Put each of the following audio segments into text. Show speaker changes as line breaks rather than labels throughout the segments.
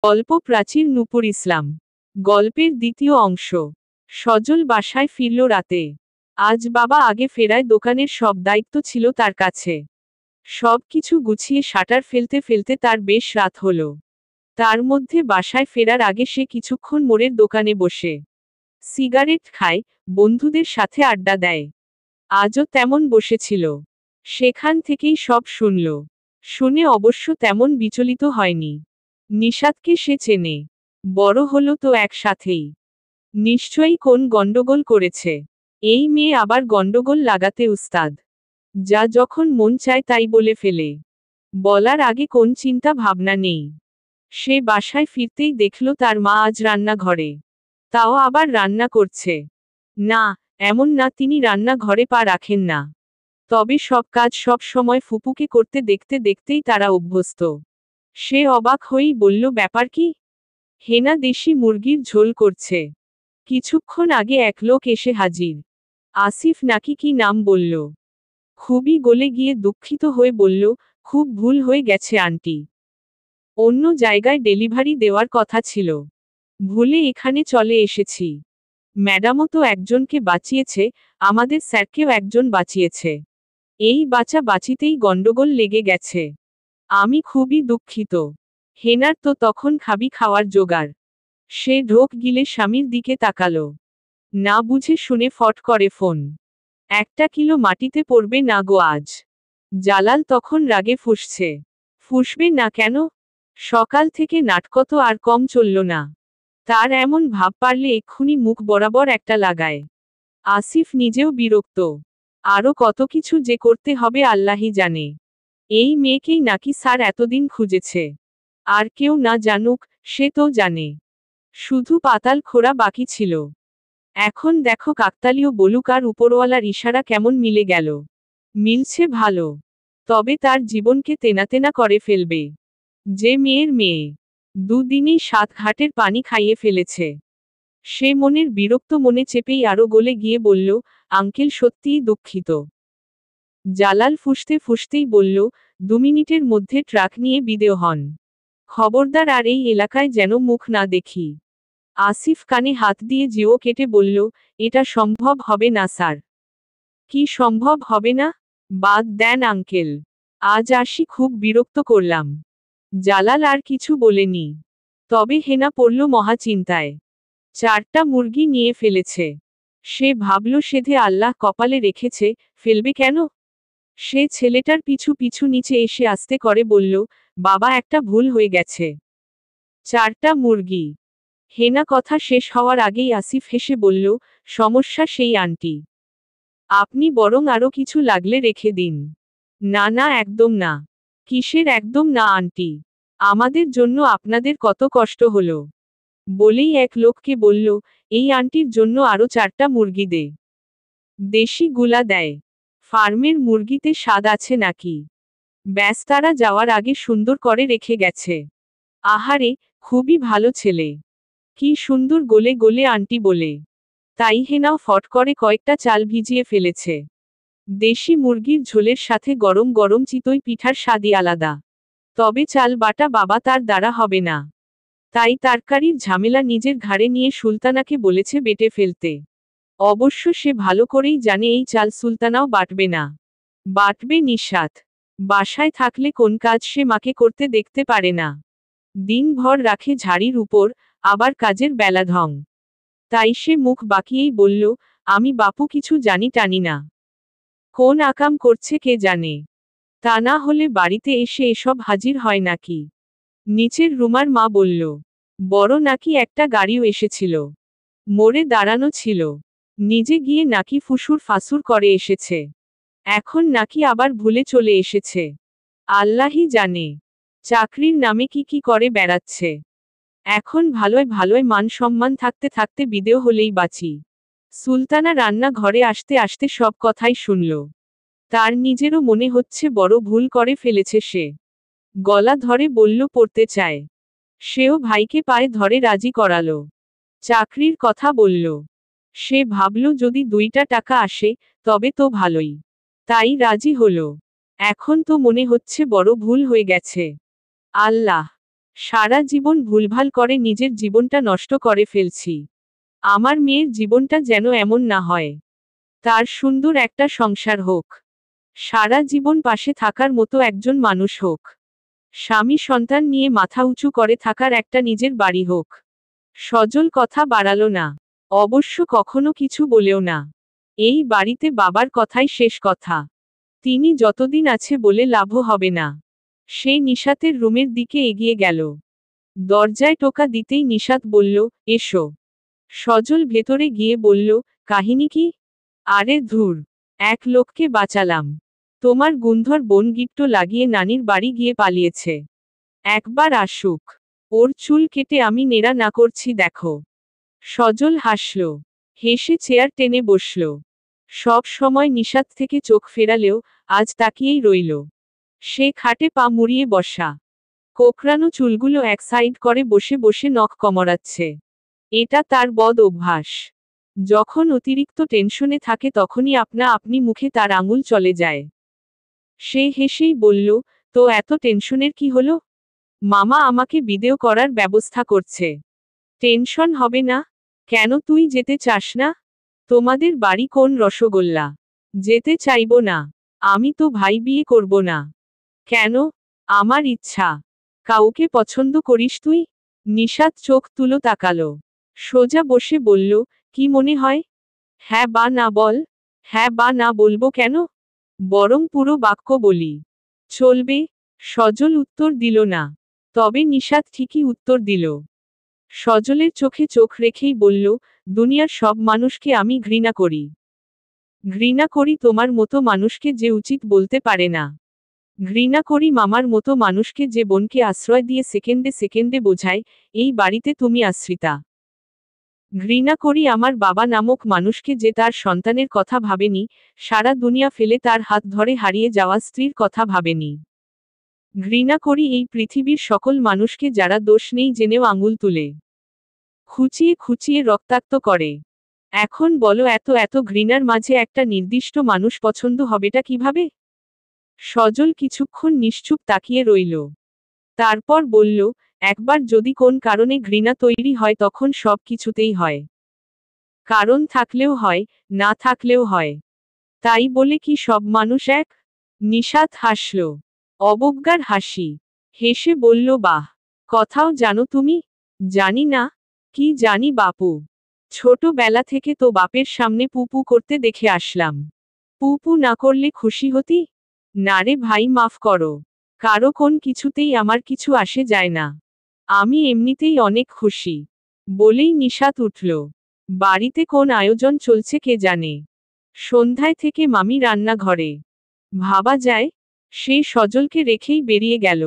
গল্প প্রাচীর নূপুর ইসলাম। গল্পের দ্বিতীয় অংশ। সজল বাসায় ফিরল রাতে। আজ বাবা আগে ফেরায় দোকানের সব দায়িত্ব ছিল তার কাছে। সব কিছু গুছিয়ে শাটার ফেলতে ফেলতে তার বেশ রাত হলো। তার মধ্যে বাসায় ফেরার আগে সে কিছুক্ষণ মোড়ের দোকানে বসে সিগারেট খায়, বন্ধুদের সাথে আড্ডা দেয়। আজও তেমন বসেছিল। সেখান থেকেই সব শুনল। শুনে অবশ্য তেমন বিচলিত হয়নি। নিশাতকে সে চেনে। বড় হলো তো একসাথেই। নিশ্চয়ই কোন গন্ডগোল করেছে। এই মেয়ে আবার গন্ডগোল লাগাতে উস্তাদ। যা যখন মন চায় তাই বলে ফেলে। বলার আগে কোন চিন্তা ভাবনা নেই। সে বাসায় ফিরতেই দেখল তার মা আজ রান্নাঘরে। তাও আবার রান্না করছে। না, এমন না তিনি রান্নাঘরে পা রাখেন না। তবে সব কাজ সব সময় ফুপুকে করতে দেখতে দেখতেই তারা অভ্যস্ত। সে অবাক হয়েই বলল, ব্যাপার কি? হেনা দেশি মুরগির ঝোল করছে। কিছুক্ষণ আগে এক লোক এসে হাজির। আসিফ নাকি কি নাম বলল। খুবই গলে গিয়ে দুঃখিত হয়ে বলল, খুব ভুল হয়ে গেছে আন্টি। অন্য জায়গায় ডেলিভারি দেওয়ার কথা ছিল। ভুলে এখানে চলে এসেছি। ম্যাডামও তো একজনকে বাঁচিয়েছে, আমাদের স্যারকেও একজন বাঁচিয়েছে। এই বাঁচিতেই গন্ডগোল লেগে গেছে। আমি খুবই দুঃখিত। হেনার তো তখন খাওয়ার জোগাড়। সে ঢোক গিলে স্বামীর দিকে তাকালো। না বুঝে শুনে ফট করে ফোন। 1 কিলো মাটিতে পড়বে না গো আজ। জালাল তখন রাগে ফুঁসছে। ফুঁসবে না কেন? সকাল থেকে নাটক তো আর কম চলল না। তার এমন ভাব পারলে এক্ষুনি মুখ বরাবর একটা লাগায়। আসিফ নিজেও বিরক্ত। আরও কত কিছু যে করতে হবে আল্লাহই জানে। এই মেয়েকেই নাকি স্যার এতদিন খুঁজেছে। আর কেউ না জানুক, সে তো জানে। শুধু পাতাল খোঁড়া বাকি ছিল। এখন দেখো কাকতালীয় বলুক আর উপরওয়ালার ইশারা কেমন মিলে গেল। মিলছে ভালো। তবে তার জীবনকে তেনা করে ফেলবে। যে মেয়ের মেয়ে। দুদিনেই 7 ঘাটের পানি খাইয়ে ফেলেছে। সে মনের বিরক্ত মনে চেপেই আরো গলে গিয়ে বলল, আঙ্কেল সত্যিই দুঃখিত। জালাল ফুঁসতে ফুঁসতেই বলল, 2 মিনিটের মধ্যে ট্রাক নিয়ে বিদেয় হন। খবরদার আর এই এলাকায় যেন মুখ না দেখি। আসিফ কানে হাত দিয়ে জিও কেটে বলল, এটা সম্ভব হবে না স্যার। কি সম্ভব হবে না? বাদ দেন আঙ্কেল। আজ আসি, খুব বিরক্ত করলাম। জালাল আর কিছু বলেনি। তবে হেনা পড়ল মহা চিন্তায়। 4টা মুরগি নিয়ে ফেলেছে। সে ভাবল সেধে আল্লাহ কপালে রেখেছে, ফেলবে কেন? সে ছেলেটার পিছু পিছু নিচে এসে আস্তে করে বলল, বাবা একটা ভুল হয়ে গেছে। 4টা মুরগি। হেনা কথা শেষ হওয়ার আগেই আসিফ হেসে বলল, সমস্যা সেই আন্টি। আপনি বরং আরো কিছু লাগলে রেখে দিন। না না, একদম না। কিসের একদম না আন্টি? আমাদের জন্য আপনাদের কত কষ্ট হলো। বলেই এক লোককে বলল, এই আন্টির জন্য আরো 4টা মুরগি দে। দেশি গুলা দেয়। ফার্মের মুরগিতে স্বাদ আছে নাকি? ব্যাস, তারা যাওয়ার আগে সুন্দর করে রেখে গেছে। আহারে, খুবই ভালো ছেলে। কি সুন্দর গলে গলে আন্টি বলে। তাই হেনাও ফট করে কয়েকটা চাল ভিজিয়ে ফেলেছে। দেশি মুরগির ঝোলের সাথে গরম গরম চিতই পিঠার স্বাদই আলাদা। তবে চাল বাটা বাবা তার দ্বারা হবে না। তাই তরকারির ঝামেলা নিজের ঘাড়ে নিয়ে সুলতানাকে বলেছে বেটে ফেলতে। অবশ্য সে ভালো করেই জানে এই চাল সুলতানাও বাটবে না। বাটবে নিশাত। বাসায় থাকলে কোন কাজ সে মাকে করতে দেখতে পারে না। দিনভর রাখে ঝাড়ির উপর, আবার কাজের বেলা ঢং। তাই সে মুখ বাঁকিয়েই বলল, আমি বাপু কিছু জানি টানি না। কোন আকাম করছে কে জানে। তা না হলে বাড়িতে এসে এসব হাজির হয় নাকি? নিচের রুমার মা বলল, বড় নাকি একটা গাড়িও এসেছিল। মোড়ে দাঁড়ানো ছিল। নিজে গিয়ে নাকি ফুসুর ফাসুর করে এসেছে। এখন নাকি আবার ভুলে চলে এসেছে। আল্লাহই জানে। চাকরির নামে কি কি করে বেড়াচ্ছে। এখন ভালোয় ভালোয় মান সম্মান থাকতে থাকতে বিদেয় হলেই বাঁচি। সুলতানা রান্না ঘরে আসতে আসতে সব কথাই শুনল। তার নিজেরও মনে হচ্ছে বড় ভুল করে ফেলেছে সে। গলা ধরে বলল পড়তে চায়। সেও ভাইকে পায়ে ধরে রাজি করালো। চাকরির কথা বলল। সে ভাবল যদি 2টা টাকা আসে, তবে তো ভালোই। তাই রাজি হলো। এখন তো মনে হচ্ছে বড় ভুল হয়ে গেছে। আল্লাহ! সারা জীবন ভুলভাল করে নিজের জীবনটা নষ্ট করে ফেলছি। আমার মেয়ের জীবনটা যেন এমন না হয়। তার সুন্দর একটা সংসার হোক। সারা জীবন পাশে থাকার মতো একজন মানুষ হোক। স্বামী সন্তান নিয়ে মাথা উঁচু করে থাকার একটা নিজের বাড়ি হোক। সজল কথা বাড়ালো না। অবশ্য কখনো কিছু বলেও না। এই বাড়িতে বাবার কথাই শেষ কথা। তিনি যতদিন আছে বলে লাভও হবে না। সে নিশাতের রুমের দিকে এগিয়ে গেল। দরজায় টোকা দিতেই নিশাত বলল, এসো। সজল ভেতরে গিয়ে বলল, কাহিনী কি? আরে ধুর, এক লোককে বাঁচালাম। তোমার গুন্ধর বোন গিট্টো লাগিয়ে নানির বাড়ি গিয়ে পালিয়েছে। একবার আসুক। ওর চুল কেটে আমি নেড়া না করছি দেখো। সজল হাসল। হেসে চেয়ার টেনে বসল। সব সময় নিশাত থেকে চোখ ফেরালেও আজ তাকিয়েই রইল। সে খাটে পা মুড়িয়ে বসা। কোকড়ানো চুলগুলো এক সাইড করে বসে বসে নখ কমরাচ্ছে। এটা তার বদ অভ্যাস। যখন অতিরিক্ত টেনশনে থাকে তখনই আপনা আপনি মুখে তার আঙুল চলে যায়। সে হেসেই বলল, তো এত টেনশনের কি হলো? মামা আমাকে বিদেয় করার ব্যবস্থা করছে। টেনশন হবে না? কেন, তুই যেতে চাস না? তোমাদের বাড়ি কোন রসগোল্লা? যেতে চাইব না। আমি তো ভাই বিয়ে করব না। কেন? আমার ইচ্ছা। কাউকে পছন্দ করিস তুই? নিশাত চোখ তুলো তাকালো। সোজা বসে বলল, কি মনে হয়? হ্যাঁ বা না বল। হ্যাঁ বা না বলবো কেন? বরং পুরো বাক্য বলি। চলবে? সজল উত্তর দিল না। তবে নিশাত ঠিকই উত্তর দিল। সজলের চোখে চোখ রেখেই বলল, দুনিয়ার সব মানুষকে আমি ঘৃণা করি। ঘৃণা করি তোমার মতো মানুষকে যে উচিত বলতে পারে না। ঘৃণা করি মামার মতো মানুষকে যে বোনকে আশ্রয় দিয়ে সেকেন্ডে সেকেন্ডে বোঝায়, এই বাড়িতে তুমি আশ্রিতা। ঘৃণা করি আমার বাবা নামক মানুষকে যে তার সন্তানের কথা ভাবেনি, সারা দুনিয়া ফেলে তার হাত ধরে হারিয়ে যাওয়া স্ত্রীর কথা ভাবেনি। ঘৃণা করি এই পৃথিবীর সকল মানুষকে যারা দোষ নেই জেনেও আঙুল তুলে খুঁচিয়ে খুঁচিয়ে রক্তাক্ত করে। এখন বলো, এত এত ঘৃণার মাঝে একটা নির্দিষ্ট মানুষ পছন্দ হবেটা কিভাবে? সজল কিছুক্ষণ নিশ্চুপ তাকিয়ে রইল। তারপর বলল, একবার যদি কোন কারণে ঘৃণা তৈরি হয় তখন সব কিছুতেই হয়। কারণ থাকলেও হয়, না থাকলেও হয়। তাই বলে কি সব মানুষ এক? নিশাত হাসল। অবজ্ঞার হাসি। হেসে বলল, বাহ, কথাও জানো তুমি? জানি না। কি জানি বাপু? ছোটবেলা থেকে তো বাপের সামনে পুপু করতে দেখে আসলাম। পুপু না করলে খুশি হতি? না রে ভাই, মাফ করো। কারো কোন কিছুতেই আমার কিছু আসে যায় না। আমি এমনিতেই অনেক খুশি। বলেই নিশাত উঠল। বাড়িতে কোন আয়োজন চলছে কে জানে। সন্ধ্যায় থেকে মামি রান্নাঘরে। ভাবা যায়। সে সজলকে রেখেই বেরিয়ে গেল।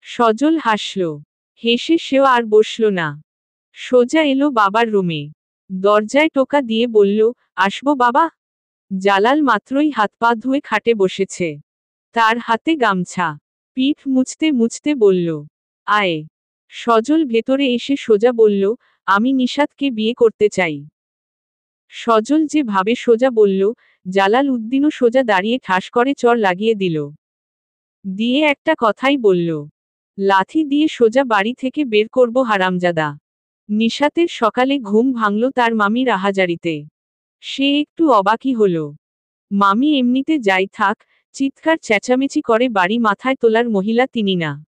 সজল হাসল। হেসে সেও আর বসল না। সোজা এলো বাবার রুমে। দরজায় টোকা দিয়ে বলল, আসবো বাবা? জালাল মাত্রই হাত পা ধুয়ে খাটে বসেছে। তার হাতে গামছা। পিঠ মুছতে মুছতে বলল, আয়। সজল ভেতরে এসে সোজা বলল, আমি নিশাতকে বিয়ে করতে চাই। সজল যে ভাবে সোজা বলল, জালাল উদ্দিনও সোজা দাঁড়িয়ে ঠাস করে চড় লাগিয়ে দিল। দিয়ে একটা কথাই বলল, লাথি দিয়ে সোজা বাড়ি থেকে বের করব হারামজাদা। নিশাতের সকালে ঘুম ভাঙল তার মামির আহাজারিতে। সে একটু অবাকই হল। মামি এমনিতে যাই থাক, চিৎকার চেঁচামেচি করে বাড়ি মাথায় তোলার মহিলা তিনি না।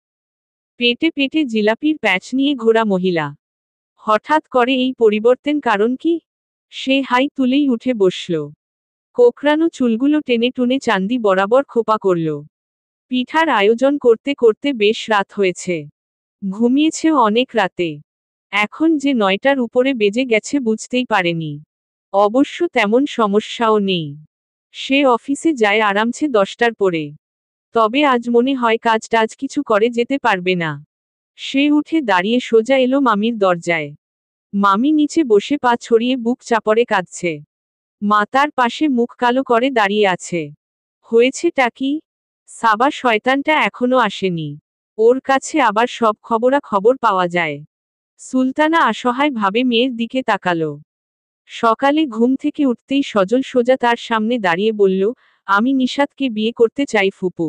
পেটে পেটে জিলাপির প্যাচ নিয়ে ঘোরা মহিলা। হঠাৎ করে এই পরিবর্তন কারণ কি? সে হাই তুলেই উঠে বসল। কোকড়ানো চুলগুলো টেনে টুনে চান্দি বরাবর খোপা করল। পিঠার আয়োজন করতে করতে বেশ রাত হয়েছে। ঘুমিয়েছেও অনেক রাতে। এখন যে 9টার উপরে বেজে গেছে বুঝতেই পারেনি। অবশ্য তেমন সমস্যাও নেই। সে অফিসে যায় আরামছে 10টার পরে। তবে আজ মনে হয় কাজ টাজ কিছু করে যেতে পারবে না। সে উঠে দাঁড়িয়ে সোজা এলো মামির দরজায়। মামি নিচে বসে পা ছড়িয়ে বুক চাপড়ে কাঁদছে। মা তার পাশে মুখ কালো করে দাঁড়িয়ে আছে। হয়েছেটা কি? সাবা শয়তানটা এখনো আসেনি। ওর কাছে আবার সব খবরাখবর পাওয়া যায়। সুলতানা অসহায় ভাবে মেয়ের দিকে তাকালো। সকালে ঘুম থেকে উঠতেই সজল সোজা তার সামনে দাঁড়িয়ে বলল, আমি নিশাতকে বিয়ে করতে চাই ফুপু।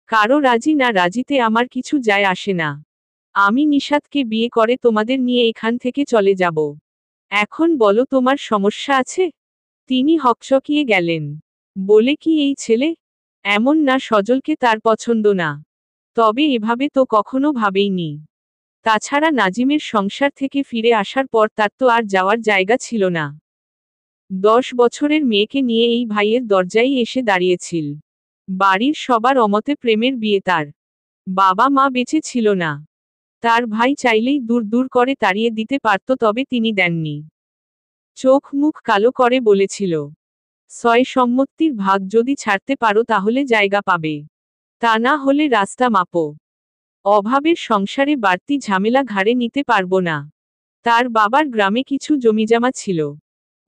কারো রাজি না রাজিতে আমার কিছু যায় আসে না। আমি নিশাতকে বিয়ে করে তোমাদের নিয়ে এখান থেকে চলে যাব। এখন বলো তোমার সমস্যা আছে? তিনি হকচকিয়ে গেলেন। বলে কি এই ছেলে? এমন না সজলকে তার পছন্দ না। তবে এভাবে তো কখনো ভাবেইনি। তাছাড়া নাজিমের সংসার থেকে ফিরে আসার পর তার তো আর যাওয়ার জায়গা ছিল না। 10 বছরের মেয়েকে নিয়ে এই ভাইয়ের দরজায় এসে দাঁড়িয়েছিল। বাড়ির সবার অমতে প্রেমের বিয়ে তার। বাবা মা বেঁচে ছিল না। তার ভাই চাইলেই দূর দূর করে তাড়িয়ে দিতে পারত, তবে তিনি দেননি। চোখ মুখ কালো করে বলেছিল, 6 সম্মতির ভাগ যদি ছাড়তে পারো তাহলে জায়গা পাবে, তা না হলে রাস্তা মাপো। অভাবের সংসারে বাড়তি ঝামেলা ঘাড়ে নিতে পারবো না। তার বাবার গ্রামে কিছু জমিজমা ছিল।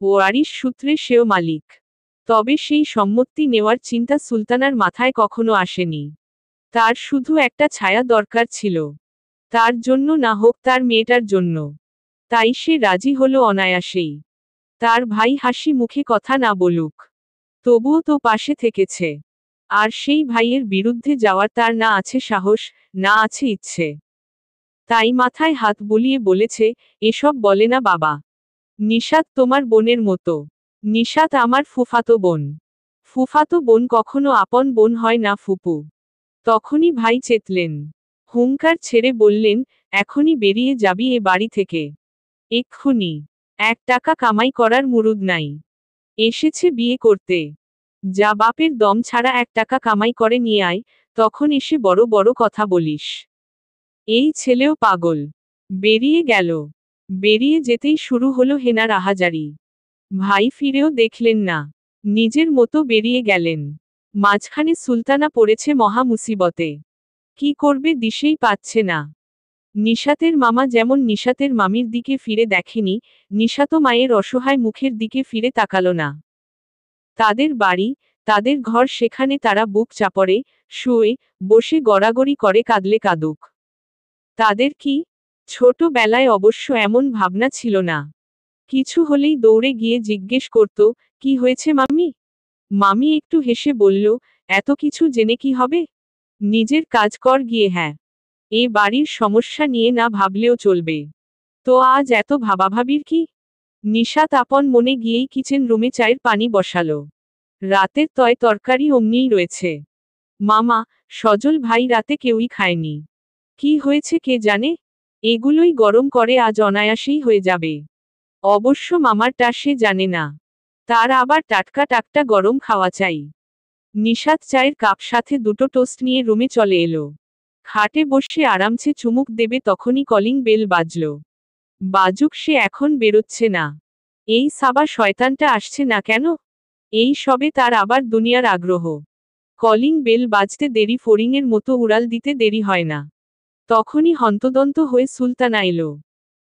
ওয়ারিশ সূত্রে সেও মালিক। তবে সেই সম্মতি নেওয়ার চিন্তা সুলতানার মাথায় কখনো আসেনি। তার শুধু একটা ছায়া দরকার ছিল। তার জন্য না হোক তার মেয়েটার জন্য। তাই সে রাজি হলো অনায়াসেই। তার ভাই হাসি মুখে কথা না বলুক, তবুও তো পাশে থেকেছে। আর সেই ভাইয়ের বিরুদ্ধে যাওয়ার তার না আছে সাহস, না আছে ইচ্ছে। তাই মাথায় হাত বুলিয়ে বলেছে, এসব বলে না বাবা। নিশাত তোমার বোনের মতো। নিশাত আমার ফুফাতো বোন। ফুফাতো বোন কখনো আপন বোন হয় না ফুপু। তখনই ভাই চেতলেন। হুঙ্কার ছেড়ে বললেন, এখনই বেরিয়ে যাবি এ বাড়ি থেকে। এক্ষুনি। 1 টাকা কামাই করার মুরুদ নাই। এসেছে বিয়ে করতে। যা বাপের দম ছাড়া 1 টাকা কামাই করে নিয়ে আয়, তখন এসে বড় বড় কথা বলিস। এই ছেলেও পাগল। বেরিয়ে গেল। বেরিয়ে যেতেই শুরু হলো হেনার আহাজারি। ভাই ফিরেও দেখলেন না। নিজের মতো বেরিয়ে গেলেন। মাঝখানে সুলতানা পড়েছে মহা মুসিবতে। কি করবে দিশেই পাচ্ছে না। নিশাতের মামা যেমন নিশাতের মামির দিকে ফিরে দেখেনি, নিশাতও মায়ের অসহায় মুখের দিকে ফিরে তাকালো না। তাদের বাড়ি, তাদের ঘর, সেখানে তারা বুক চাপড়ে, শুয়ে, বসে গড়াগড়ি করে কাঁদলে কাঁদুক। তাদের কি? ছোটবেলায় অবশ্য এমন ভাবনা ছিল না। কিছু হলেই দৌড়ে গিয়ে জিজ্ঞেস করত, কি হয়েছে মামি? মামি একটু হেসে বলল, এত কিছু জেনে কি হবে? নিজের কাজ কর গিয়ে। হ্যাঁ, এ বাড়ির সমস্যা নিয়ে না ভাবলেও চলবে। তো আজ এত ভাবাভাবির কি? নিশাত আপন মনে গিয়েই কিচেন রুমে চায়ের পানি বসালো। রাতের তরকারি অমনিই রয়েছে। মামা, সজল ভাই রাতে কেউই খায়নি। কি হয়েছে কে জানে? এগুলোই গরম করে আজ অনায়াসেই হয়ে যাবে। অবশ্য মামারটা সে জানে না। তার আবার টাটকা টাটকা গরম খাওয়া চাই। নিশাত চায়ের কাপ সাথে 2টো টোস্ট নিয়ে রুমে চলে এলো। খাটে বসে আরামসে চুমুক দেবে তখনই কলিং বেল বাজল। বাজুক, সে এখন বেরোচ্ছে না। এই সাবা শয়তানটা আসছে না কেন? এই সবে তার আবার দুনিয়ার আগ্রহ। কলিং বেল বাজতে দেরি ফড়িংয়ের মতো উড়াল দিতে দেরি হয় না। তখনই হন্তদন্ত হয়ে সুলতানা এলো।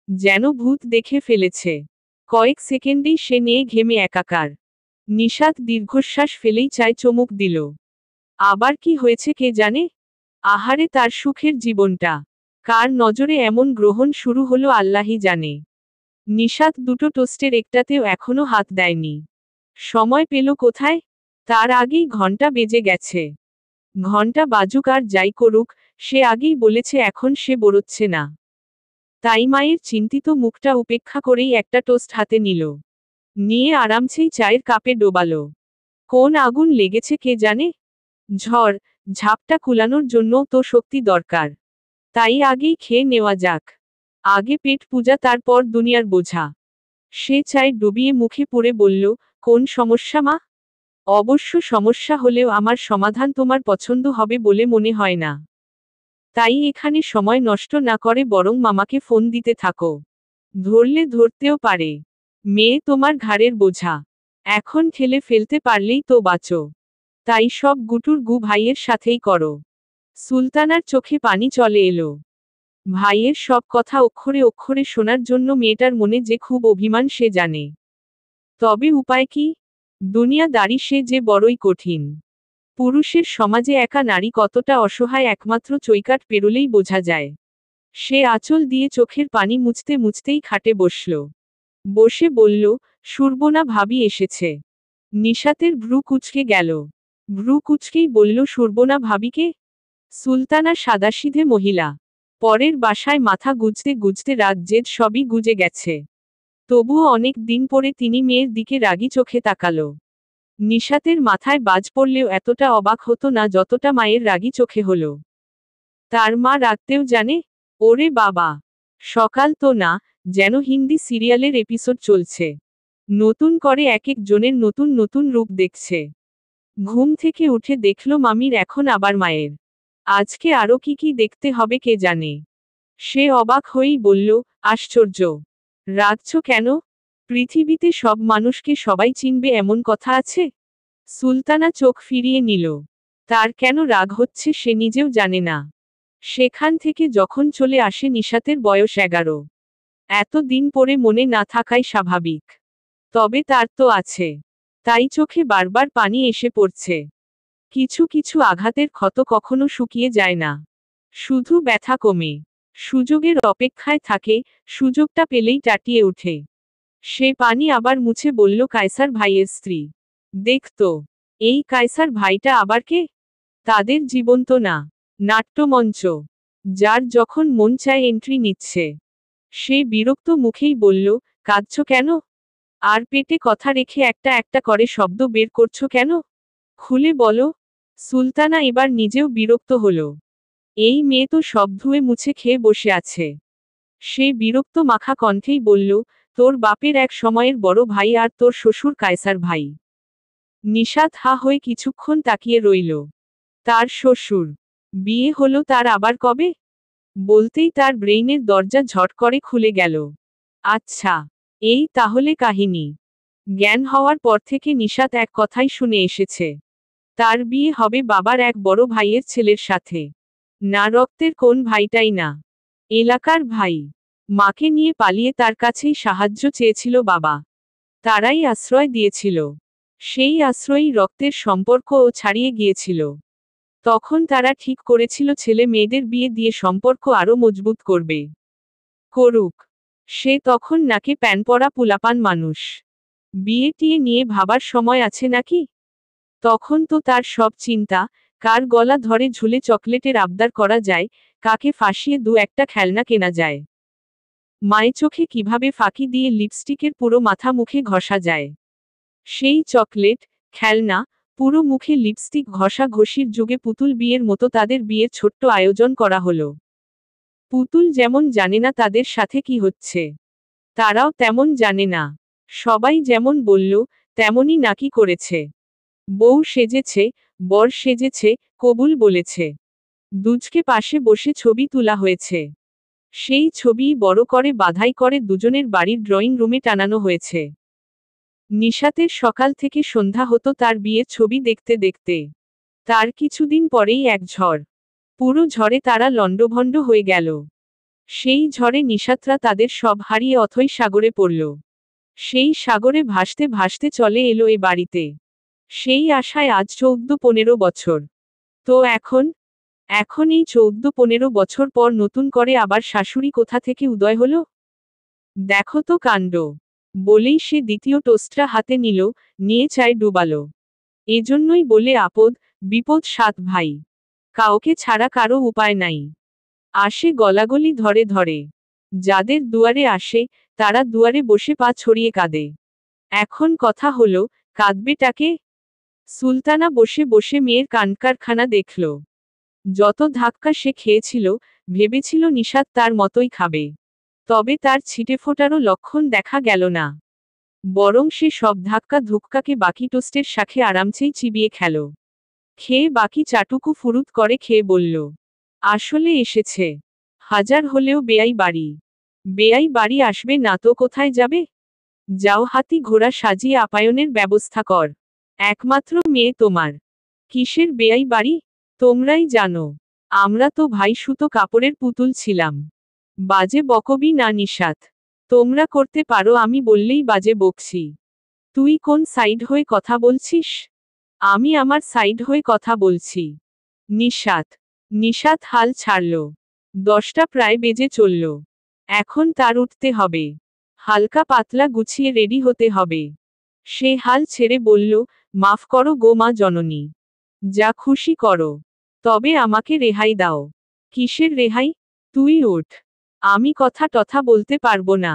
যেন ভূত দেখে ফেলেছে। কয়েক সেকেন্ডেই সে নিয়ে ঘেমে একাকার। নিশাত দীর্ঘশ্বাস ফেলেই চায় চমুক দিল। আবার কি হয়েছে কে জানে? আহারে তার সুখের জীবনটা। কার নজরে এমন গ্রহণ শুরু হলো আল্লাহই জানে। নিশাত 2টো টোস্টের একটাতেও এখনো হাত দেয়নি। সময় পেল কোথায়? তার আগেই ঘন্টা বেজে গেছে। ঘন্টা বাজুক আর যাই করুক, সে আগেই বলেছে এখন সে বেরোচ্ছে না। তাই মায়ের চিন্তিত মুখটা উপেক্ষা করেই একটা টোস্ট হাতে নিল। নিয়ে আরামসেই চায়ের কাপে ডোবালো। কোন আগুন লেগেছে কে জানে? ঝড় ঝাপটা কুলানোর জন্য তো শক্তি দরকার। তাই আগেই খেয়ে নেওয়া যাক। আগে পেট পূজা, তারপর দুনিয়ার বোঝা। সে চায় ডুবিয়ে মুখে পুরে বলল, কোন সমস্যা মা? অবশ্য সমস্যা হলেও আমার সমাধান তোমার পছন্দ হবে বলে মনে হয় না। তাই এখানে সময় নষ্ট না করে বরং মামাকে ফোন দিতে থাকো। ধরলে ধরতেও পারে। মেয়ে তোমার ঘাড়ের বোঝা। এখন ঠেলে ফেলতে পারলেই তো বাঁচো। তাই সব গুটুর গু ভাইয়ের সাথেই করো। সুলতানার চোখে পানি চলে এলো। ভাইয়ের সব কথা অক্ষরে অক্ষরে শোনার জন্য মেয়েটার মনে যে খুব অভিমান সে জানে। তবে উপায় কি? দুনিয়াদারি সে যে বড়ই কঠিন। পুরুষের সমাজে একা নারী কতটা অসহায় একমাত্র চৈকাট পেরোলেই বোঝা যায়। সে আঁচল দিয়ে চোখের পানি মুছতে মুছতেই খাটে বসল। বসে বলল, সুরবনা ভাবি এসেছে। নিশাতের ভ্রু কুঁচকে গেল। ভ্রু কুঁচকেই বলল, সুরবনা ভাবিকে? সুলতানা সাদাসিধে মহিলা। পরের বাসায় মাথা গুজতে গুজতে রাগ জেদ সবই গুজে গেছে। তবুও অনেক দিন পরে তিনি মেয়ের দিকে রাগী চোখে তাকালো। নিশাতের মাথায় বাজ পড়লেও এতটা অবাক হতো না যতটা মায়ের রাগী চোখে হলো। তার মা রাগতেও জানে? ওরে বাবা! সকাল তো না, যেন হিন্দি সিরিয়ালের এপিসোড চলছে। নতুন করে এক এক জনের নতুন নতুন রূপ দেখছে। ঘুম থেকে উঠে দেখল মামির এখন আবার মায়ের। আজকে আরো কি কি দেখতে হবে কে জানে। সে অবাক হয়েই বলল, আশ্চর্য! রাগছ কেন? পৃথিবীতে সব মানুষকে সবাই চিনবে এমন কথা আছে? সুলতানা চোখ ফিরিয়ে নিল। তার কেন রাগ হচ্ছে সে নিজেও জানে না। সেখান থেকে যখন চলে আসে নিশাতের বয়স 11। এত দিন পরে মনে না থাকাই স্বাভাবিক। তবে তার তো আছে। তাই চোখে বারবার পানি এসে পড়ছে। কিছু কিছু আঘাতের ক্ষত কখনো শুকিয়ে যায় না, শুধু ব্যথা কমে। সুযোগের অপেক্ষায় থাকে, সুযোগটা পেলেই টাটিয়ে ওঠে। সে পানি আবার মুছে বলল, কায়সার ভাইয়ের স্ত্রী। দেখতো, এই কায়সার ভাইটা আবার কে? তাদের জীবন্ত না, নাট্যমঞ্চ। যার যখন মন চায় এন্ট্রি নিচ্ছে। সে বিরক্ত মুখেই বলল, কাঁদছ কেন? আর পেটে কথা রেখে একটা একটা করে শব্দ বের করছো কেন? খুলে বলো। সুলতানা এবার নিজেও বিরক্ত হলো। এই মেয়ে তো সব ধুয়ে মুছে খেয়ে বসে আছে। সে বিরক্ত মাখা কণ্ঠেই বলল, তোর বাপের এক সময়ের বড় ভাই আর তোর শ্বশুর কায়সার ভাই। নিশাত হা হয়ে কিছুক্ষণ তাকিয়ে রইল। তার শ্বশুর? বিয়ে হলো তার আবার কবে? বলতেই তার ব্রেইনের দরজা ঝট করে খুলে গেল। আচ্ছা, এই তাহলে কাহিনী। জ্ঞান হওয়ার পর থেকে নিশাত এক কথাই শুনে এসেছে। তার বিয়ে হবে বাবার এক বড় ভাইয়ের ছেলের সাথে। না, রক্তের কোন ভাইটাই না, এলাকার ভাই। মাকে নিয়ে পালিয়ে তার কাছেই সাহায্য চেয়েছিল বাবা। তারাই আশ্রয় দিয়েছিল। সেই আশ্রয়ই রক্তের সম্পর্কও ছাড়িয়ে গিয়েছিল। তখন তারা ঠিক করেছিল ছেলে মেয়েদের বিয়ে দিয়ে সম্পর্ক আরও মজবুত করবে। করুক। সে তখন নাকে প্যান পরা পুলাপান মানুষ। বিয়ে টিয়ে নিয়ে ভাবার সময় আছে নাকি? তখন তো তার সব চিন্তা, কার গলা ধরে ঝুলে চকলেটের আবদার করা যায়, কাকে ফাঁসিয়ে দু একটা খেলনা কেনা যায়, মায়ের চোখে কিভাবে ফাঁকি দিয়ে লিপস্টিকের পুরো মাথা মুখে ঘষা যায়। সেই চকলেট, খেলনা, পুরো মুখে লিপস্টিক ঘষা ঘষির যুগে পুতুল বিয়ের মতো তাদের বিয়ের ছোট্ট আয়োজন করা হলো। পুতুল যেমন জানে না তাদের সাথে কি হচ্ছে, তারাও তেমন জানে না। সবাই যেমন বলল, তেমনই নাকি করেছে। বউ সেজেছে, বর সেজেছে, কবুল বলেছে। দুজকে পাশে বসে ছবি তোলা হয়েছে। সেই ছবি বড় করে বাধাই করে দুজনের বাড়ির ড্রয়িং রুমে টানানো হয়েছে। নিশাতের সকাল থেকে সন্ধ্যা হতো তার বিয়ের ছবি দেখতে দেখতে। তার কিছুদিন পরেই এক ঝড়। পুরো ঝড়ে তারা লণ্ডভণ্ড হয়ে গেল। সেই ঝড়ে নিশাতরা তাদের সব হারিয়ে অথই সাগরে পড়ল। সেই সাগরে ভাসতে ভাসতে চলে এলো এ বাড়িতে। সেই আশায় আজ 14-15 বছর। তো এখন এই 14-15 বছর পর নতুন করে আবার শাশুড়ি কোথা থেকে উদয় হলো? দেখো তো কাণ্ড। বলেই সে দ্বিতীয় টোস্টটা হাতে নিল, নিয়ে চায় ডুবালো। এজন্যই বলে আপদ বিপদ 7 ভাই। কাউকে ছাড়া কারো উপায় নাই। আসে গলাগলি ধরে ধরে। যাদের দুয়ারে আসে, তারা দুয়ারে বসে পা ছড়িয়ে কাঁদে। এখন কথা হলো, কাঁদবেটাকে? সুলতানা বসে বসে মেয়ের কানকারখানা দেখল। যত ধাক্কা সে খেয়েছিল, ভেবেছিল নিশাত তার মতোই খাবে। তবে তার ছিটেফোঁটারও লক্ষণ দেখা গেল না। বরং সে সব ধাক্কা ধুক্কাকে বাকি টোস্টের সাথে আরামসেই চিবিয়ে খেল। খেয়ে বাকি চাটুকু ফুরুত করে খেয়ে বলল, আসলে এসেছে। হাজার হলেও বেয়াই বাড়ি। বেয়াই বাড়ি আসবে না তো কোথায় যাবে? যাও হাতি ঘোড়া সাজিয়ে আপ্যায়নের ব্যবস্থা কর। একমাত্র মেয়ে তোমার। কিসের বেয়াই বাড়ি? তোমরাই জানো। আমরা তো ভাই সুতো কাপড়ের পুতুল ছিলাম। বাজে বকবি না নিশাত। তোমরা করতে পারো আমি বললেই বাজে বকছি। তুই কোন সাইড হয়ে কথা বলছিস? আমি আমার সাইড হয়ে কথা বলছি। নিশাত। নিশাত হাল ছাড়ল। 10টা প্রায় বেজে চলল। এখন তার উঠতে হবে। হালকা পাতলা গুছিয়ে রেডি হতে হবে। সে হাল ছেড়ে বলল, মাফ করো গো মা জননী। যা খুশি করো। তবে আমাকে রেহাই দাও। কিসের রেহাই? তুই ওঠ। আমি কথা টথা বলতে পারবো না।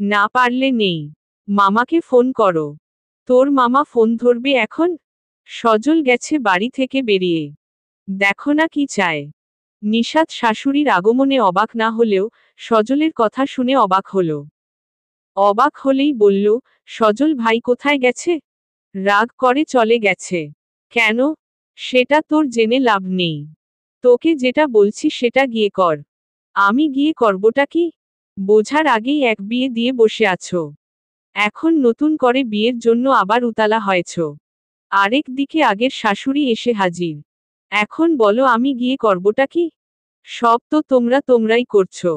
না পারলে নেই। মামাকে ফোন করো। তোর মামা ফোন ধরবে এখন? সজল গেছে বাড়ি থেকে বেরিয়ে। দেখো না কি চায়। নিশাত শাশুড়ির আগমনে অবাক না হলেও সজলের কথা শুনে অবাক হলো। অবাক হলেই বলল, সজল ভাই কোথায় গেছে? রাগ করে চলে গেছে। কেন? সেটা তোর জেনে লাভ নেই। তোকে যেটা বলছি সেটা গিয়ে কর। আমি গিয়ে করবটা কি? বোঝার আগেই এক বিয়ে দিয়ে বসে আছো। এখন নতুন করে বিয়ের জন্য আবার উতালা হয়েছ। আরেক দিকে আগের শাশুড়ি এসে হাজির। এখন বলো আমি গিয়ে করবটা কি? সব তো তোমরাই করছো।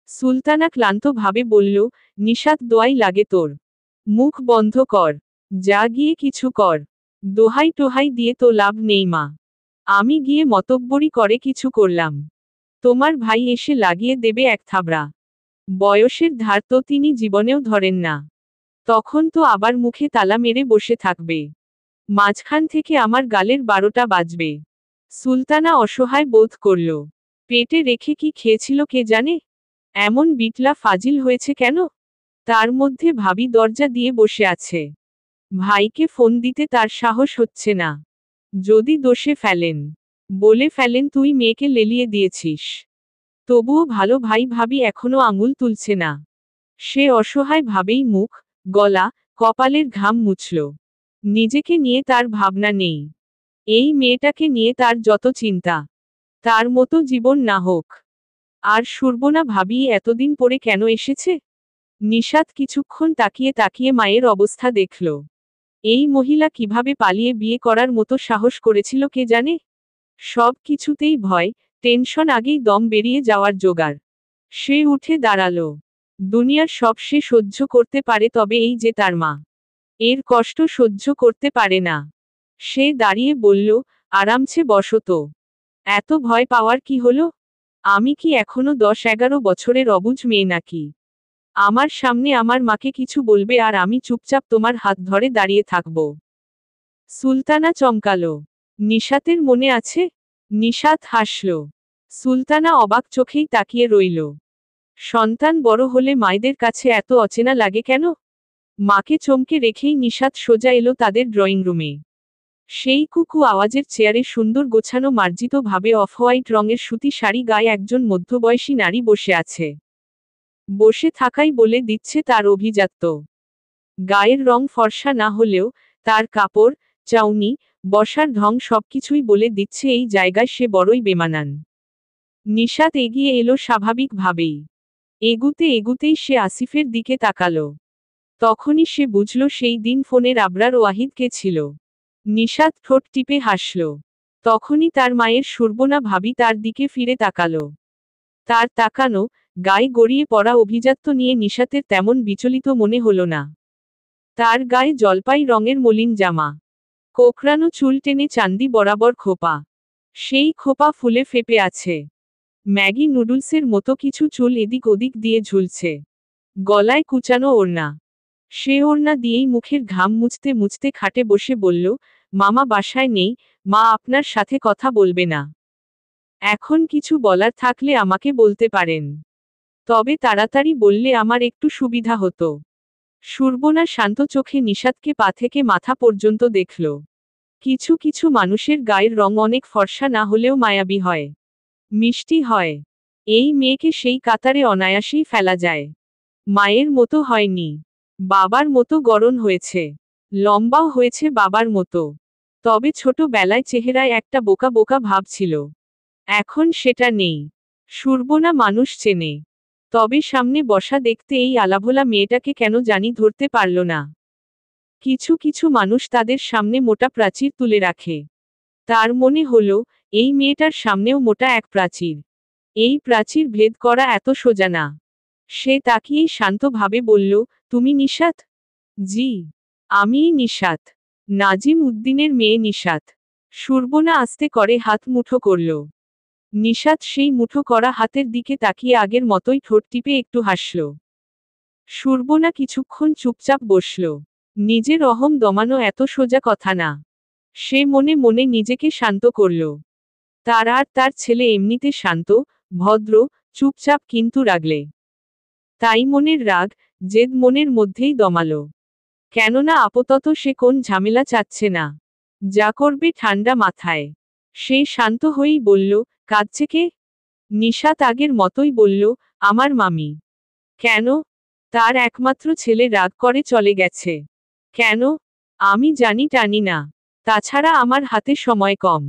সুলতানা ক্লান্তভাবে বলল, নিশাত দোয়াই লাগে তোর। মুখ বন্ধ কর। যা গিয়ে কিছু কর। দোহাই টোহাই দিয়ে তো লাভ নেই মা। আমি গিয়ে মতব্বরি করে কিছু করলাম। তোমার ভাই এসে লাগিয়ে দেবে এক থাবড়া। বয়সের ধার তো তিনি জীবনেও ধরেন না। তখন তো আবার মুখে তালা মেরে বসে থাকবে। মাঝখান থেকে আমার গালের 12টা বাজবে। সুলতানা অসহায় বোধ করল। পেটে রেখে কি খেয়েছিল কে জানে? এমন বিটলা ফাজিল হয়েছে কেন? তার মধ্যে ভাবি দরজা দিয়ে বসে আছে। ভাইকে ফোন দিতে তার সাহস হচ্ছে না। যদি দোষে ফেলেন। বলে ফেলেন তুই মেয়েকে লেলিয়ে দিয়েছিস। তবুও ভালো ভাই ভাবি এখনো আঙুল তুলছে না। সে অসহায় ভাবেই মুখ, গলা, কপালের ঘাম মুছল। নিজেকে নিয়ে তার ভাবনা নেই। এই মেয়েটাকে নিয়ে তার যত চিন্তা। তার মতো জীবন না হোক। আর সুরবনা ভাবি এতদিন পরে কেন এসেছে? নিশাত কিছুক্ষণ তাকিয়ে তাকিয়ে মায়ের অবস্থা দেখল। এই মহিলা কিভাবে পালিয়ে বিয়ে করার মতো সাহস করেছিল কে জানে? সব কিছুতেই ভয়, টেনশন আগেই দম বেরিয়ে যাওয়ার জোগাড়। সে উঠে দাঁড়ালো। দুনিয়ার সব সে সহ্য করতে পারে তবে এই যে তার মা। এর কষ্ট সহ্য করতে পারে না। সে দাঁড়িয়ে বলল, আরামসে বসো তো। এত ভয় পাওয়ার কি হলো? আমি কি এখনো 10-11 বছরের অবুঝ মেয়ে নাকি? আমার সামনে আমার মাকে কিছু বলবে আর আমি চুপচাপ তোমার হাত ধরে দাঁড়িয়ে থাকব? সুলতানা চমকালো। নিশাতের মনে আছে? নিশাত হাসল। সুলতানা অবাক চোখেই তাকিয়ে রইল। সন্তান বড় হলে মায়েদের কাছে এত অচেনা লাগে কেন? মাকে চমকে রেখেই নিশাত সোজা এলো তাদের ড্রয়িং রুমে। সেই কুকু আওয়াজের চেয়ারে সুন্দর গোছানো মার্জিত ভাবে অফ হোয়াইট রঙের সুতি শাড়ি গায়ে একজন মধ্যবয়সী নারী বসে আছে। বসে থাকাই বলে দিচ্ছে তার অভিজাত্য। গায়ের রং ফর্সা না হলেও তার কাপড়, চাউনি, বসার ঢং সবকিছুই বলে দিচ্ছে এই জায়গায় সে বড়ই বেমানান। নিশাত এগিয়ে এলো স্বাভাবিকভাবেই। এগুতে এগুতেই সে আসিফের দিকে তাকালো। তখনই সে বুঝল সেই দিন ফোনের আবরার ওয়াহিদ কে ছিল। নিশাত ঠোঁট টিপে হাসল। তখনই তার মায়ের সুরবনা ভাবি তার দিকে ফিরে তাকালো। তার তাকানো, গায়ে গড়িয়ে পড়া অভিজাত্য নিয়ে নিশাতের তেমন বিচলিত মনে হল না। তার গায়ে জলপাই রঙের মলিন জামা। কোকড়ানো চুল টেনে চান্দি বরাবর খোপা। সেই খোপা ফুলে ফেপে আছে। ম্যাগি নুডলসের মতো কিছু চুল এদিক ওদিক দিয়ে ঝুলছে। গলায় কুচানো ওড়না। সে ওড়না দিয়েই মুখের ঘাম মুছতে মুছতে খাটে বসে বলল, মামা বাসায় নেই, মা আপনার সাথে কথা বলবে না। এখন কিছু বলার থাকলে আমাকে বলতে পারেন। তবে তাড়াতাড়ি বললে আমার একটু সুবিধা হতো। সুরবনা শান্ত চোখে নিশাতকে পা থেকে মাথা পর্যন্ত দেখল। কিছু কিছু মানুষের গায়ের রং অনেক ফর্সা না হলেও মায়াবী হয়। মিষ্টি হয়। এই মেয়েকে সেই কাতারে অনায়াসেই ফেলা যায়। মায়ের মতো হয়নি। বাবার মতো গড়ন হয়েছে। লম্বাও হয়েছে বাবার মতো। তবে ছোটবেলায় চেহারায় একটা বোকা বোকা ভাব ছিল। এখন সেটা নেই। সুরবনা মানুষ চেনে। তবে সামনে বসা দেখতে এই আলাভোলা মেয়েটাকে কেন জানি ধরতে পারল না। কিছু কিছু মানুষ তাদের সামনে মোটা প্রাচীর তুলে রাখে। তার মনে হলো, এই মেয়েটার সামনেও মোটা এক প্রাচীর। এই প্রাচীর ভেদ করা এত সোজা না। সে তাকিয়েই শান্তভাবে বলল, তুমি নিশাত? জি। আমিই নিশাত। নাজিম উদ্দিনের মেয়ে নিশাত। সুরবনা আস্তে করে হাত মুঠো করল। নিশাত সেই মুঠো করা হাতের দিকে তাকিয়ে আগের মতোই ঠোঁট টিপে একটু হাসল। সুরবনা কিছুক্ষণ চুপচাপ বসল। নিজের অহং দমানো এত সোজা কথা না। সে মনে মনে নিজেকে শান্ত করল। তার আর তার ছেলে এমনিতে শান্ত, ভদ্র, চুপচাপ কিন্তু রাগলে। তাই মনের রাগ, জেদ মনের মধ্যেই দমালো। কেননা আপাতত সে কোন ঝামেলা চাচ্ছে না। যা করবে ঠান্ডা মাথায়। সে শান্ত হয়েই বলল, কাঁদছে কে? নিশাত আগের মতোই বলল, আমার মামি। কেন? তার একমাত্র ছেলে রাগ করে চলে গেছে। কেন? আমি টানি না। তাছাড়া আমার হাতে সময় কম।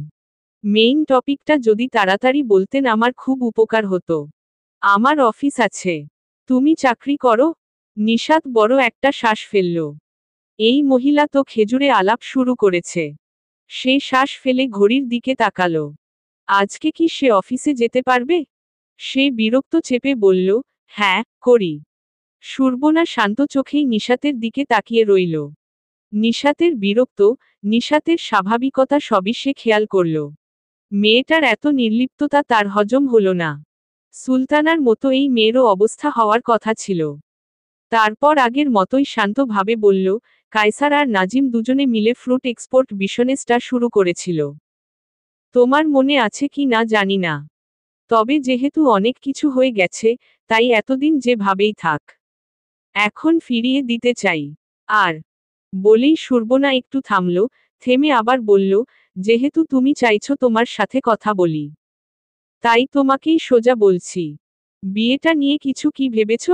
মেইন টপিকটা যদি তাড়াতাড়ি বলতেন আমার খুব উপকার হতো। আমার অফিস আছে। তুমি চাকরি করো? নিশাত বড় একটা শ্বাস ফেলল। এই মহিলা তো খেজুরে আলাপ শুরু করেছে। সে শ্বাস ফেলে ঘড়ির দিকে তাকালো। আজকে কি সে অফিসে যেতে পারবে? সে বিরক্ত চেপে বলল, হ্যাঁ, করি। সুরবনা শান্ত চোখেই নিশাতের দিকে তাকিয়ে রইল। নিশাতের বিরক্ত, নিশাতের স্বাভাবিকতা সবই সে খেয়াল করল। মেয়েটার এত নির্লিপ্ততা তার হজম হল না। সুলতানার মতো এই মেয়েরও অবস্থা হওয়ার কথা ছিল। তারপর আগের মতোই শান্তভাবে বলল, কায়সার আর নাজিম দুজনে মিলে ফ্রুট এক্সপোর্ট বিজনেসটা শুরু করেছিল। তোমার মনে আছে কি না জানি না। তবে যেহেতু অনেক কিছু হয়ে গেছে, তাই এতদিন যেভাবেই থাক। এখন ফিরিয়ে দিতে চাই। আর বলেই সুরবনা একটু থামল, থেমে আবার বলল, যেহেতু তুমি চাইছো তোমার সাথে কথা বলি, তাই তোমাকেই সোজা বলছি। বিয়েটা নিয়ে কিছু কি ভেবেছ?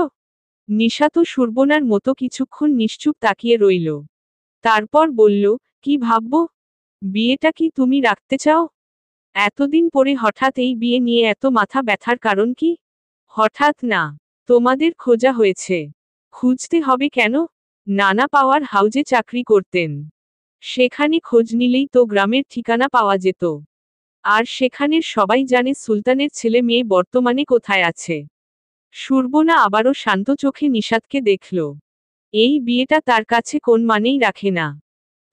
নিশাত সুরবনার মতো কিছুক্ষণ নিশ্চুপ তাকিয়ে রইল। তারপর বলল, কি ভাববো? বিয়েটা কি তুমি রাখতে চাও? এতদিন পরে হঠাৎ এই বিয়ে নিয়ে এত মাথা ব্যথার কারণ কি? হঠাৎ না। তোমাদের খোঁজা হয়েছে। খুঁজতে হবে কেন? নানা পাওয়ার হাউজে চাকরি করতেন। সেখানে খোঁজ নিলেই তো গ্রামের ঠিকানা পাওয়া যেত। আর সেখানের সবাই জানে সুলতানের ছেলে মেয়ে বর্তমানে কোথায় আছে। সুরবনা আবারও শান্ত চোখে নিশাতকে দেখল। এই বিয়েটা তার কাছে কোন মানেই রাখে না।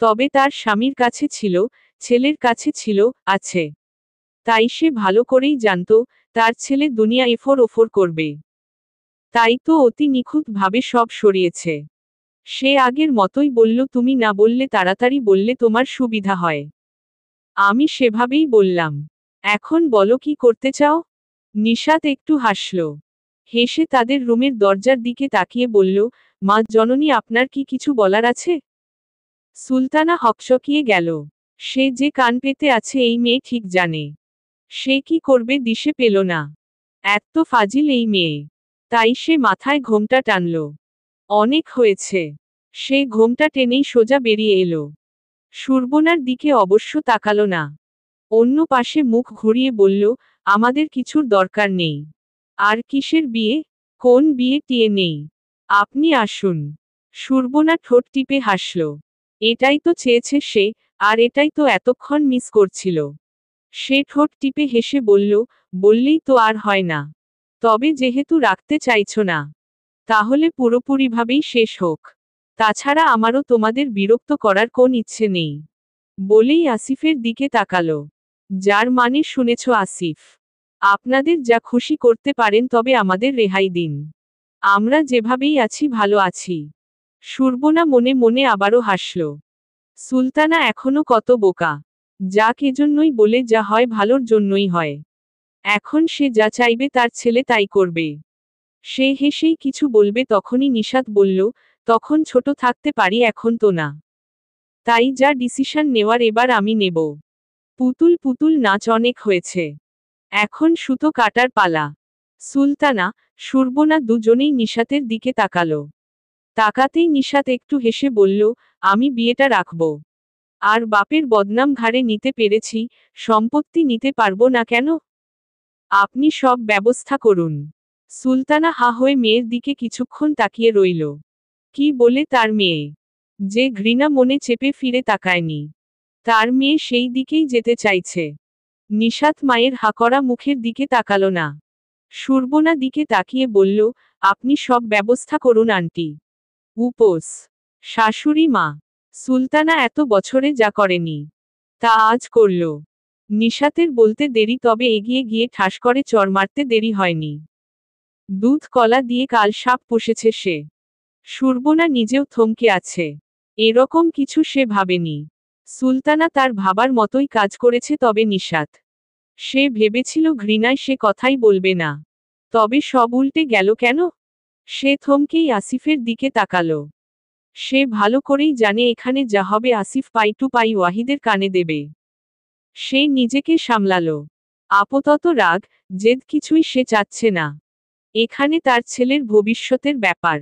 তবে তার স্বামীর কাছে ছিল, ছেলের কাছে ছিল, আছে। তাই সে ভালো করেই জানত, তার ছেলে দুনিয়া এফর ওফর করবে। তাই তো অতি নিখুঁতভাবে সব সরিয়েছে। সে আগের মতোই বলল, তুমি না বললে তাড়াতাড়ি বললে তোমার সুবিধা হয়। আমি সেভাবেই বললাম। এখন বলো কি করতে চাও? নিশাত একটু হাসল। হেসে তাদের রুমের দরজার দিকে তাকিয়ে বলল, মা জননী আপনার কি কিছু বলার আছে? সুলতানা হকচকিয়ে গেল। সে যে কান পেতে আছে এই মেয়ে ঠিক জানে। সে কি করবে দিশে পেল না। এত ফাজিল এই মেয়ে। তাই সে মাথায় ঘোমটা টানল। অনেক হয়েছে। সে ঘোমটা টেনেই সোজা বেরিয়ে এলো। সুরবনার দিকে অবশ্য তাকালো না। অন্য পাশে মুখ ঘুরিয়ে বলল, আমাদের কিছুর দরকার নেই। আর কিসের বিয়ে? কোন বিয়ে টিয়ে নেই। আপনি আসুন। সুরবনা ঠোঁট টিপে হাসল। এটাই তো চেয়েছে সে, আর এটাই তো এতক্ষণ মিস করছিল। সে ঠোঁট টিপে হেসে বলল, বললেই তো আর হয় না। তবে যেহেতু রাখতে চাইছো না, তাহলে পুরোপুরিভাবেই শেষ হোক। তাছাড়া আমারও তোমাদের বিরক্ত করার কোন ইচ্ছে নেই। বলেই আসিফের দিকে তাকালো। যার মানে শুনেছ আসিফ। আপনাদের যা খুশি করতে পারেন, তবে আমাদের রেহাই দিন। আমরা যেভাবেই আছি ভালো আছি। সুরবনা মনে মনে আবারও হাসল। সুলতানা এখনো কত বোকা। যাক এজন্যই বলে যা হয় ভালোর জন্যই হয়। এখন সে যা চাইবে তার ছেলে তাই করবে। সে হেসেই কিছু বলবে তখনই নিশাত বলল, তখন ছোট থাকতে পারি, এখন তো না। তাই যা ডিসিশন নেওয়ার এবার আমি নেব। পুতুল পুতুল নাচ অনেক হয়েছে। এখন সুতো কাটার পালা। সুলতানা, সুরবনা দুজনেই নিশাতের দিকে তাকালো। তাকাতেই নিশাত একটু হেসে বলল, আমি বিয়েটা রাখব। আর বাপের বদনাম ঘাড়ে নিতে পেরেছি, সম্পত্তি নিতে পারবো না কেন? আপনি সব ব্যবস্থা করুন। সুলতানা হা হয়ে মেয়ের দিকে কিছুক্ষণ তাকিয়ে রইল। কি বলে তার মেয়ে? যে ঘৃণা মনে চেপে ফিরে তাকায়নি। তার মেয়ে সেই দিকেই যেতে চাইছে। নিশাত মায়ের হাকরা মুখের দিকে তাকালো না। সুরবনা দিকে তাকিয়ে বলল, আপনি সব ব্যবস্থা করুন আন্টি। উপোস। শাশুড়ি মা। সুলতানা এত বছরে যা করেনি, তা আজ করল। নিশাতের বলতে দেরি, তবে এগিয়ে গিয়ে ঠাস করে চর মারতে দেরি হয়নি। দুধ কলা দিয়ে কাল সাপ পুষেছে সে। সুরবনা নিজেও থমকে আছে। এরকম কিছু সে ভাবেনি। সুলতানা তার ভাবার মতোই কাজ করেছে, তবে নিশাত। সে ভেবেছিল ঘৃণায় সে কথাই বলবে না। তবে সব উল্টে গেল কেন? সে থমকেই আসিফের দিকে তাকালো। সে ভালো করেই জানে এখানে যা হবে আসিফ পাই টু পাই ওয়াহিদের কানে দেবে। সে নিজেকে সামলালো। আপাতত রাগ, জেদ কিছুই সে চাচ্ছে না। এখানে তার ছেলের ভবিষ্যতের ব্যাপার।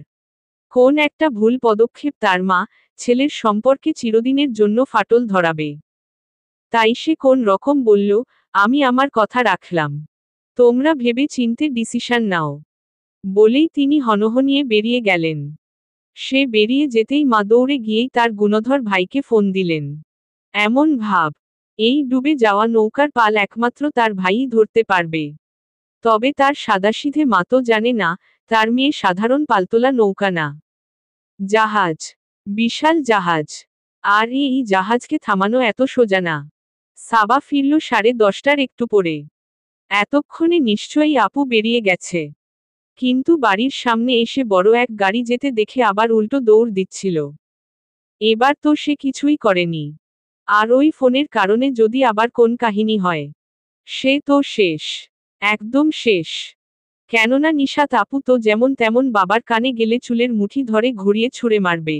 কোন একটা ভুল পদক্ষেপ তার মা, ছেলের সম্পর্কে চিরদিনের জন্য ফাটল ধরাবে। তাই সে কোন রকম বলল, আমি আমার কথা রাখলাম। তোমরা ভেবে চিন্তে ডিসিশন নাও। বলেই তিনি হনহনিয়ে বেরিয়ে গেলেন। সে বেরিয়ে যেতেই মা দৌড়ে গিয়েই তার গুণধর ভাইকে ফোন দিলেন। এমন ভাব, এই ডুবে যাওয়া নৌকার পাল একমাত্র তার ভাইই ধরতে পারবে। তবে তার সাদাসিধে মা তো জানে না, তার মেয়ে সাধারণ পালতোলা নৌকা না, জাহাজ, বিশাল জাহাজ। আর এই জাহাজকে থামানো এত সোজা না। সাবা ফিরল 10:30 একটু পরে। এতক্ষণে নিশ্চয়ই আপু বেরিয়ে গেছে। কিন্তু বাড়ির সামনে এসে বড় এক গাড়ি যেতে দেখে আবার উল্টো দৌড় দিচ্ছিল। এবার তো সে কিছুই করেনি। আর ওই ফোনের কারণে যদি আবার কোন কাহিনী হয়, সে তো শেষ, একদম শেষ। কেননা নিশাত আপু তো যেমন তেমন বাবার কানে গেলে চুলের মুঠি ধরে ঘুরিয়ে ছুঁড়ে মারবে।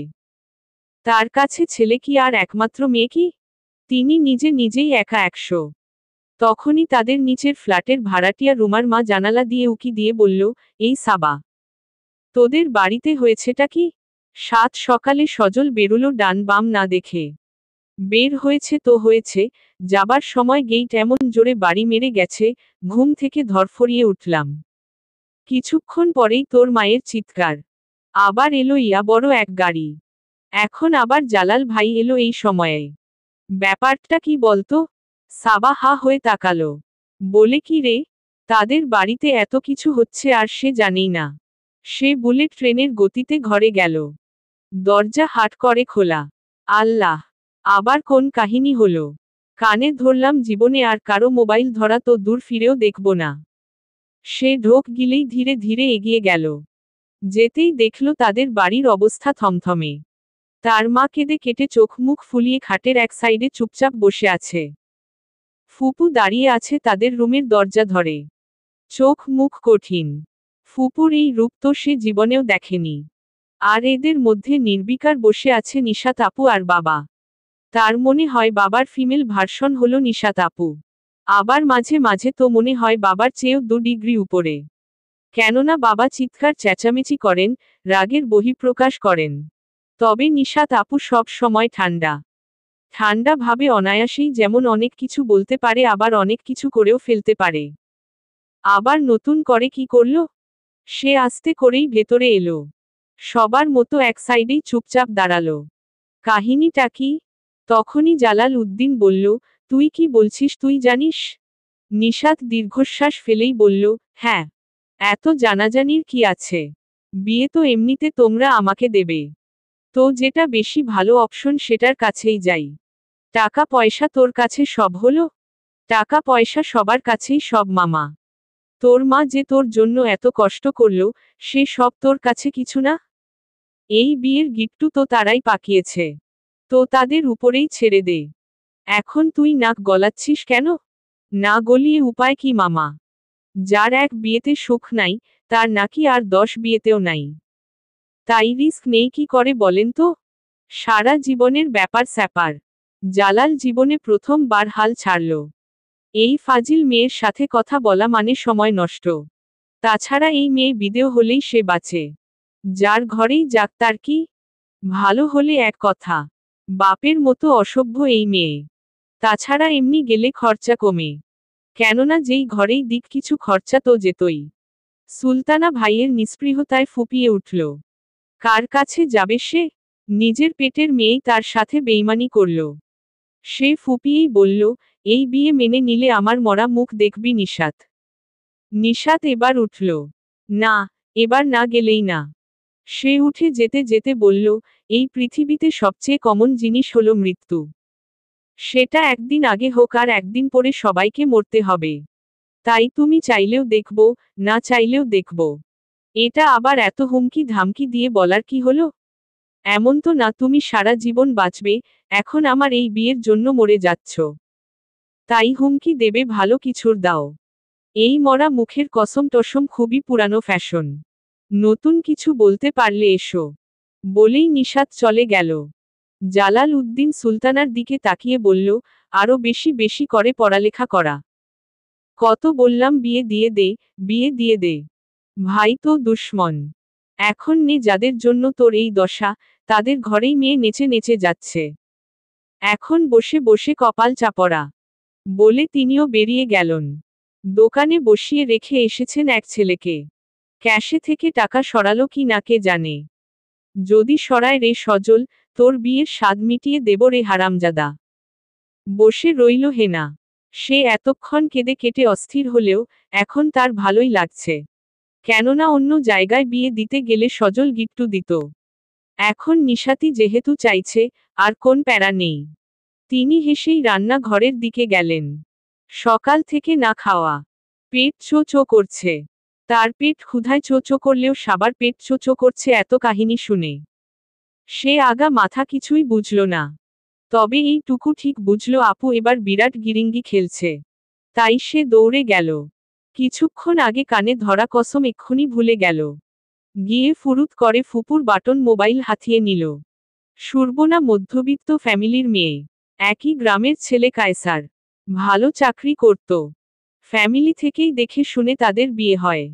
তার কাছে ছেলে কি আর একমাত্র মেয়ে কি? তিনি নিজেই একা 100। তখনই তাদের নিচের ফ্ল্যাটের ভাড়াটিয়া রুমার মা জানালা দিয়ে উকি দিয়ে বলল, এই সাবা, তোদের বাড়িতে হয়েছেটা কি? সাত সকালে সজল বেরুলো ডান বাম না দেখে। বের হয়েছে তো হয়েছে, যাবার সময় গেইট এমন জোরে বাড়ি মেরে গেছে, ঘুম থেকে ধরফরিয়ে উঠলাম। কিছুক্ষণ পরেই তোর মায়ের চিৎকার। আবার এলো ইয়া বড় এক গাড়ি। এখন আবার জালাল ভাই এলো এই সময়ে। ব্যাপারটা কি বলতো? সাবা হা হয়ে তাকালো। বলে কি রে? তাদের বাড়িতে এত কিছু হচ্ছে আর সে জানেই না। সে বুলেট ট্রেনের গতিতে ঘরে গেল। দরজা হাট করে খোলা। আল্লাহ! আবার কোন কাহিনী হলো? কানে ধরলাম জীবনে আর কারো মোবাইল ধরা তো দূর ফিরেও দেখব না। সে ঢোক গিলেই ধীরে ধীরে এগিয়ে গেল। যেতেই দেখল তাদের বাড়ির অবস্থা থমথমে। তার মা কেঁদে কেটে চোখ মুখ ফুলিয়ে খাটের এক সাইডে চুপচাপ বসে আছে। ফুপু দাঁড়িয়ে আছে তাদের রুমের দরজা ধরে। চোখ মুখ কঠিন। ফুপুর এই রূপ তো সে জীবনেও দেখেনি। আর এদের মধ্যে নির্বিকার বসে আছে নিশাত আপু আর বাবা। তার মনে হয় বাবার ফিমেল ভার্সন হলো নিশাত আপু। আবার মাঝে মাঝে তো মনে হয় বাবার চেয়েও 2 ডিগ্রি উপরে। কেননা বাবা চিৎকার চেঁচামেচি করেন, রাগের বহিঃপ্রকাশ করেন। তবে নিশাত আপু সব সময় ঠান্ডা। ঠান্ডা ভাবে অনায়াসেই যেমন অনেক কিছু বলতে পারে আবার অনেক কিছু করেও ফেলতে পারে। আবার নতুন করে কি করল? সে আস্তে করেই ভেতরে এলো। সবার মতো এক সাইডেই চুপচাপ দাঁড়ালো। কাহিনীটা কি? তখনই জালাল উদ্দিন বলল, তুই কি বলছিস তুই জানিস? নিশাত দীর্ঘশ্বাস ফেলেই বলল, হ্যাঁ। এত জানাজানির কি আছে? বিয়ে তো এমনিতে তোমরা আমাকে দেবে। তো যেটা বেশি ভালো অপশন সেটার কাছেই যাই। টাকা পয়সা তোর কাছে সব হলো? টাকা পয়সা সবার কাছেই সব মামা। তোর মা যে তোর জন্য এত কষ্ট করল, সে সব তোর কাছে কিছু না? এই বিয়ের গিট্টু তো তারাই পাকিয়েছে। তো তাদের উপরেই ছেড়ে দে। এখন তুই নাক গলাচ্ছিস কেন? না গলিয়ে উপায় কি মামা? যার এক বিয়েতে সুখ নাই, তার নাকি আর 10 বিয়েতেও নাই। তাই রিস্ক নেই কি করে বলেন তো? সারা জীবনের ব্যাপার স্যাপার। জালাল জীবনে প্রথমবার হাল ছাড়ল। এই ফাজিল মেয়ের সাথে কথা বলা মানে সময় নষ্ট। তাছাড়া এই মেয়ে বিদেয় হলেই সে বাঁচে। যার ঘরেই যাক তার কি? ভালো হলে এক কথা। বাপের মতো অসভ্য এই মেয়ে। তাছাড়া এমনি গেলে খরচা কমে। কেননা যেই ঘরেই দিক কিছু খরচা তো যেতই। সুলতানা ভাইয়ের নিস্পৃহতায় ফুপিয়ে উঠল। কার কাছে যাবে সে? নিজের পেটের মেয়েই তার সাথে বেইমানি করল। সে ফুপিয়েই বলল, এই বিয়ে মেনে নিলে আমার মরা মুখ দেখবি নিশাত। নিশাত এবার উঠল। না, এবার না গেলেই না। সে উঠে যেতে যেতে বলল, এই পৃথিবীতে সবচেয়ে কমন জিনিস হলো মৃত্যু। সেটা একদিন আগে হোক আর একদিন পরে সবাইকে মরতে হবে। তাই তুমি চাইলেও দেখব, না চাইলেও দেখব। এটা আবার এত হুমকি ধামকি দিয়ে বলার কি হলো? এমন তো না তুমি সারা জীবন বাঁচবে, এখন আমার এই বিয়ের জন্য মরে যাচ্ছ। তাই হুমকি দেবে ভালো কিছুর দাও। এই মরা মুখের কসম টসম খুবই পুরানো ফ্যাশন। নতুন কিছু বলতে পারলে এসো। বলেই নিশাত চলে গেল। জালাল উদ্দিন সুলতানার দিকে তাকিয়ে বলল, আরো বেশি বেশি করে পড়ালেখা করা। কত বললাম বিয়ে দিয়ে দে, বিয়ে দিয়ে দে। ভাই তো দুশ্মন। এখন নে, যাদের জন্য তোর এই দশা, তাদের ঘরেই মেয়ে নেচে নেচে যাচ্ছে। এখন বসে বসে কপাল চাপড়া। বলে তিনিও বেরিয়ে গেলেন। দোকানে বসিয়ে রেখে এসেছেন এক ছেলেকে। ক্যাশে থেকে টাকা সরালো কি না কে জানে। যদি সরায় রে সজল, তোর বিয়ের স্বাদ মিটিয়ে দেব রে হারামজাদা। বসে রইল হেনা। সে এতক্ষণ কেঁদে কেটে অস্থির হলেও এখন তার ভালোই লাগছে। কেননা অন্য জায়গায় বিয়ে দিতে গেলে সজল গিট্টু দিত। এখন নিশাতি যেহেতু চাইছে, আর কোন প্যারা নেই। তিনি হেসেই রান্নাঘরের দিকে গেলেন। সকাল থেকে না খাওয়া, পেট চো চো করছে। তার পেট ক্ষুধায় চো চো করলেও সবার পেট চো চো করছে এত কাহিনী শুনে। সে আগা মাথা কিছুই বুঝল না। তবে এইটুকু ঠিক বুঝল আপু এবার বিরাট গিরিঙ্গি খেলছে। তাই সে দৌড়ে গেল। কিছুক্ষণ আগে কানে ধরা কসম এক্ষুনি ভুলে গেল। গিয়ে ফুরুত করে ফুপুর বাটন মোবাইল হাতিয়ে নিল। সুরবনা মধ্যবিত্ত ফ্যামিলির মেয়ে। একই গ্রামের ছেলে কায়সার। ভালো চাকরি করত। ফ্যামিলি থেকেই দেখে শুনে তাদের বিয়ে হয়।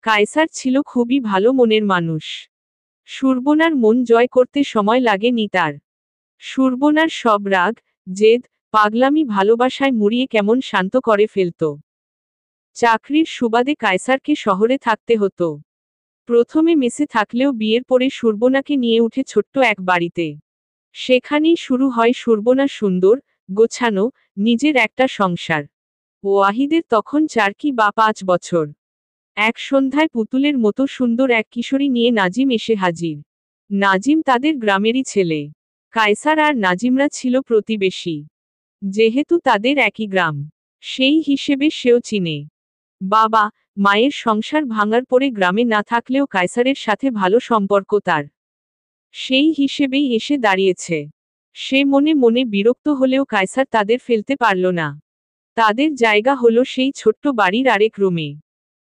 কায়সার ছিল খুবই ভালো মনের মানুষ। সুরবনার মন জয় করতে সময় লাগেনি তার। সুরবনার সব রাগ, জেদ, পাগলামি ভালোবাসায় মুড়িয়ে কেমন শান্ত করে ফেলত। চাকরির সুবাদে কায়সারকে শহরে থাকতে হতো। প্রথমে মেসে থাকলেও বিয়ের পরে সুরবনাকে নিয়ে উঠে ছোট্ট এক বাড়িতে। সেখানেই শুরু হয় সুরবনার সুন্দর, গোছানো, নিজের একটা সংসার। ওয়াহিদের তখন 4 কি বা 5 বছর। এক সন্ধ্যায় পুতুলের মতো সুন্দর এক কিশোরী নিয়ে নাজিম এসে হাজির। নাজিম তাদের গ্রামেরই ছেলে। কায়সার আর নাজিমরা ছিল প্রতিবেশী। যেহেতু তাদের একই গ্রাম, সেই হিসেবে সেও চিনে। বাবা মায়ের সংসার ভাঙার পরে গ্রামে না থাকলেও কায়সারের সাথে ভালো সম্পর্ক তার। সেই হিসেবেই এসে দাঁড়িয়েছে। সে মনে মনে বিরক্ত হলেও কায়সার তাদের ফেলতে পারল না। তাদের জায়গা হলো সেই ছোট্ট বাড়ির আরেক রুমে।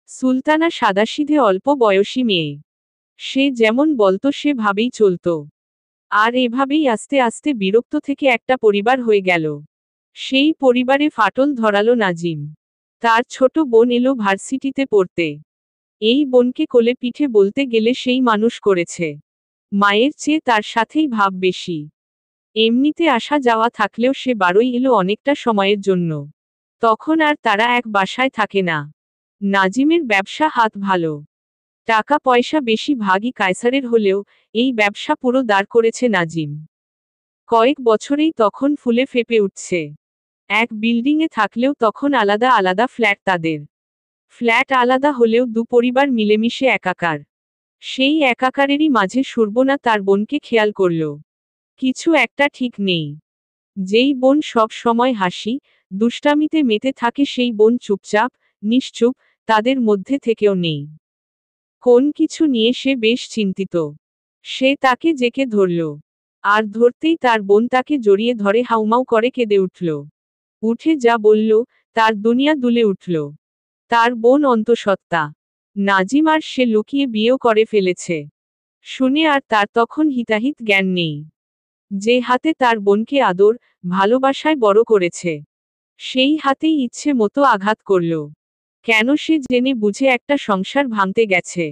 সুলতানা সাদাসিধে অল্প বয়সী মেয়ে। সে যেমন বলতো সেভাবেই চলত। আর এভাবেই আস্তে আস্তে বিরক্ত থেকে একটা পরিবার হয়ে গেল। সেই পরিবারে ফাটল ধরালো নাজিম। তার ছোট বোন এলো ভার্সিটিতে পড়তে। এই বোনকে কোলে পিঠে বলতে গেলে সেই মানুষ করেছে। মায়ের চেয়ে তার সাথেই ভাব বেশি। এমনিতে আসা যাওয়া থাকলেও সে বারোই এলো অনেকটা সময়ের জন্য। তখন আর তারা এক বাসায় থাকে না। নাজিমের ব্যবসা হাত ভালো। টাকা পয়সা বেশি ভাগই কায়সারের হলেও এই ব্যবসা পুরো দাঁড় করেছে নাজিম। কয়েক বছরেই তখন ফুলে ফেপে উঠছে। এক বিল্ডিংয়ে থাকলেও তখন আলাদা আলাদা ফ্ল্যাট তাদের। ফ্ল্যাট আলাদা হলেও দু পরিবার মিলেমিশে একাকার। সেই একাকারেরই মাঝে সুরবনা তার বোনকে খেয়াল করল। কিছু একটা ঠিক নেই। যেই বোন সব সময় হাসি, দুষ্টামিতে মেতে থাকে সেই বোন চুপচাপ, নিশ্চুপ, তাদের মধ্যে থেকেও নেই। কোন কিছু নিয়ে সে বেশ চিন্তিত। সে তাকে জেকে ধরল। আর ধরতেই তার বোন তাকে জড়িয়ে ধরে হাউমাউ করে কেঁদে উঠল। উঠে যা বলল, তার দুনিয়া দুলে উঠল। তার বোন অন্তঃসত্ত্বা। নাজিম আর সে লুকিয়ে বিয়েও করে ফেলেছে। শুনে আর তার তখন হিতাহিত জ্ঞান নেই। যে হাতে তার বোনকে আদর, ভালোবাসায় বড় করেছে, সেই হাতেই ইচ্ছে মতো আঘাত করল। কেন সে জেনে বুঝে একটা সংসার ভাঙতে গেছে।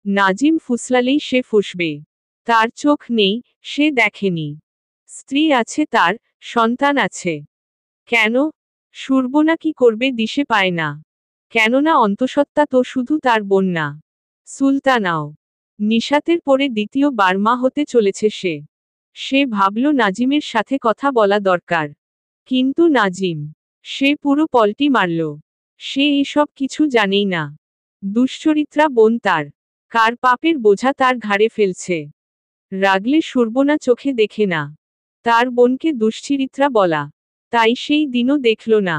নাজিম ফুসলালেই সে ফুসবে। তার চোখ নেই, সে দেখেনি। স্ত্রী আছে তার, সন্তান আছে। কেন? সুরবনা কি করবে দিশে পায় না। কেননা অন্তঃসত্ত্বা তো শুধু তার বোন না, সুলতানাও। নিশাতের পরে দ্বিতীয় বার মা হতে চলেছে সে। সে ভাবল নাজিমের সাথে কথা বলা দরকার। কিন্তু নাজিম, সে পুরো পল্টি মারল। সে এসব কিছু জানেই না। দুশ্চরিত্রা বোন তার। কার পাপের বোঝা তার ঘাড়ে ফেলছে। রাগলে সুরবনা চোখে দেখে না। তার বোনকে দুশ্চরিত্রা বলা। তাই সেই দিনও দেখল না।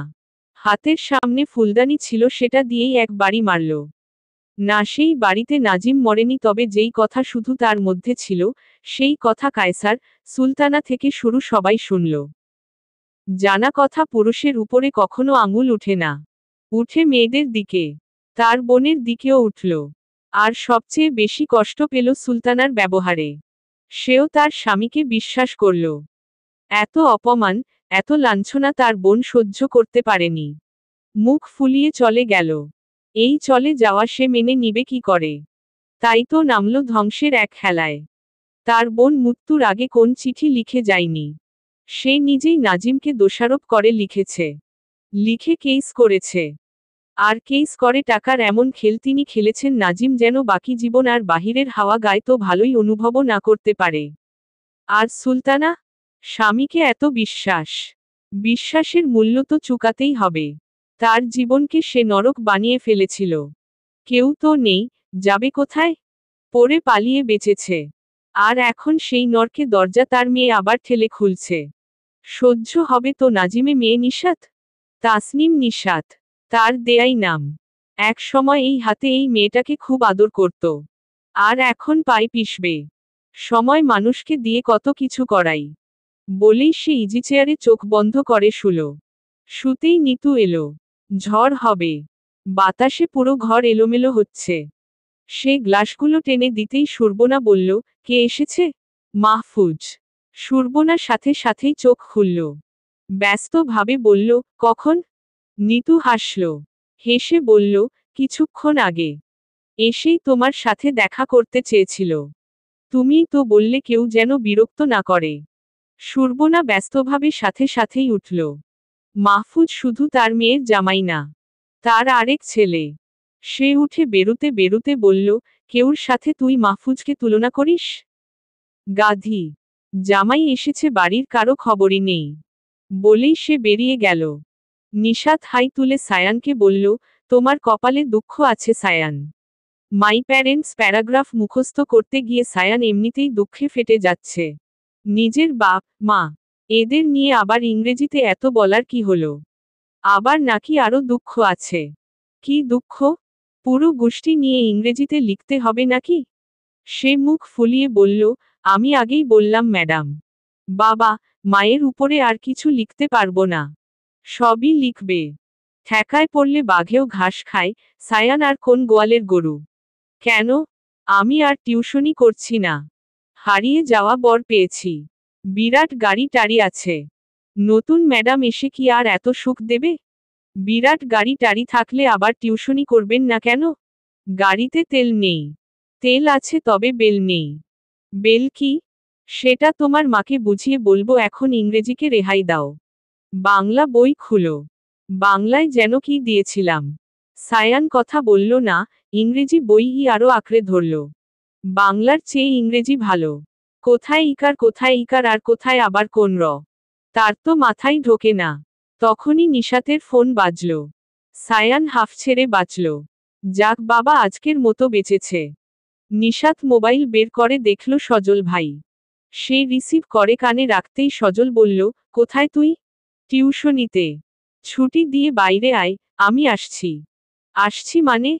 হাতের সামনে ফুলদানি ছিল, সেটা দিয়েই এক বাড়ি মারল। না, সেই বাড়িতে নাজিম মরেনি, তবে যেই কথা শুধু তার মধ্যে ছিল, সেই কথা কায়সার, সুলতানা থেকে শুরু সবাই শুনল। জানা কথা পুরুষের উপরে কখনো আঙুল উঠে না। উঠে মেয়েদের দিকে, তার বোনের দিকেও উঠল। আর সবচেয়ে বেশি কষ্ট পেল সুলতানার ব্যবহারে। সেও তার স্বামীকে বিশ্বাস করল। এত অপমান, এত লাঞ্ছনা তার বোন সহ্য করতে পারেনি। মুখ ফুলিয়ে চলে গেল। এই চলে যাওয়া সে মেনে নিবে কি করে? তাই তো নামল ধ্বংসের এক খেলায়। তার বোন মৃত্যুর আগে কোন চিঠি লিখে যায়নি। সে নিজেই নাজিমকে দোষারোপ করে লিখেছে। লিখে কেস করেছে। আর কেস করে টাকার এমন খেল তিনি খেলেছেন নাজিম যেন বাকি জীবন আর বাহিরের হাওয়া গায়ে তো ভালোই অনুভবও না করতে পারে। আর সুলতানা? স্বামীকে এত বিশ্বাস। বিশ্বাসের মূল্য তো চুকাতেই হবে। তার জীবনকে সে নরক বানিয়ে ফেলেছিল। কেউ তো নেই, যাবে কোথায়? পড়ে পালিয়ে বেঁচেছে। আর এখন সেই নরকে দরজা তার মেয়ে আবার ঠেলে খুলছে। সহ্য হবে তো নাজিমে মেয়ে নিশাত? তাসনিম নিশাত, তার দেয়াই নাম। এক সময় এই হাতে এই মেয়েটাকে খুব আদর করত। আর এখন পায়ে পিষবে। সময় মানুষকে দিয়ে কত কিছু করাই। বলেই সে ইজি চেয়ারে চোখ বন্ধ করে শুল। শুতেই নিতু এলো। ঝড় হবে। বাতাসে পুরো ঘর এলোমেলো হচ্ছে। সে গ্লাসগুলো টেনে দিতেই সুরবনা বলল, কে এসেছে? মাহফুজ। সুরবনা সাথে সাথেই চোখ খুলল। ব্যস্তভাবে বলল, কখন? নিতু হাসল। হেসে বলল, কিছুক্ষণ আগে। এসেই তোমার সাথে দেখা করতে চেয়েছিল। তুমিই তো বললে কেউ যেন বিরক্ত না করে। সুরবনা ব্যস্তভাবে সাথে সাথেই উঠল। মাহফুজ শুধু তার মেয়ের জামাই না, তার আরেক ছেলে। সে উঠে বেরুতে বেরুতে বলল, কেউর সাথে তুই মাহফুজকে তুলনা করিস? গাধি। জামাই এসেছে বাড়ির কারো খবরই নেই। বলেই সে বেরিয়ে গেল। নিশাত হাই তুলে সায়ানকে বলল, তোমার কপালে দুঃখ আছে সায়ান। মাই প্যারেন্টস প্যারাগ্রাফ মুখস্থ করতে গিয়ে সায়ান এমনিতেই দুঃখে ফেটে যাচ্ছে। নিজের বাপ মা এদের নিয়ে আবার ইংরেজিতে এত বলার কি হলো? আবার নাকি আরো দুঃখ আছে? কি দুঃখ? পুরো গোষ্ঠী নিয়ে ইংরেজিতে লিখতে হবে নাকি? সে মুখ ফুলিয়ে বলল, আমি আগেই বললাম ম্যাডাম। বাবা মায়ের উপরে আর কিছু লিখতে পারবো না। সবই লিখবে। ঠেকায় পড়লে বাঘেও ঘাস খায়, সায়ান আর কোন গোয়ালের গরু? কেন? আমি আর টিউশনি করছি না। হারিয়ে যাওয়া বর পেয়েছি। বিরাট গাড়ি টাড়ি আছে। নতুন ম্যাডাম এসে কি আর এত সুখ দেবে? বিরাট গাড়ি টাড়ি থাকলে আবার টিউশনি করবেন না কেন? গাড়িতে তেল নেই। তেল আছে তবে বেল নেই। বেল কি? সেটা তোমার মাকে বুঝিয়ে বলবো এখন ইংরেজিকে রেহাই দাও। বাংলা বই খুলো। বাংলায় যেন কি দিয়েছিলাম। সায়ান কথা বলল না, ইংরেজি বইই আরো আঁকড়ে ধরল। বাংলার চেয়ে ইংরেজি ভালো। কোথায় ইকার আর কোথায় আবার কোন র? তার তো মাথায় ঢোকে না। তখনই নিশাতের ফোন বাজল। সায়ান হাফ ছেড়ে বাঁচল। যাক বাবা আজকের মতো বেঁচেছে। নিশাত মোবাইল বের করে দেখল সজল ভাই। সে রিসিভ করে কানে রাখতেই সজল বলল, কোথায় তুই? টিউশনিতে। ছুটি দিয়ে বাইরে আয়, আমি আসছি। আসছি মানে?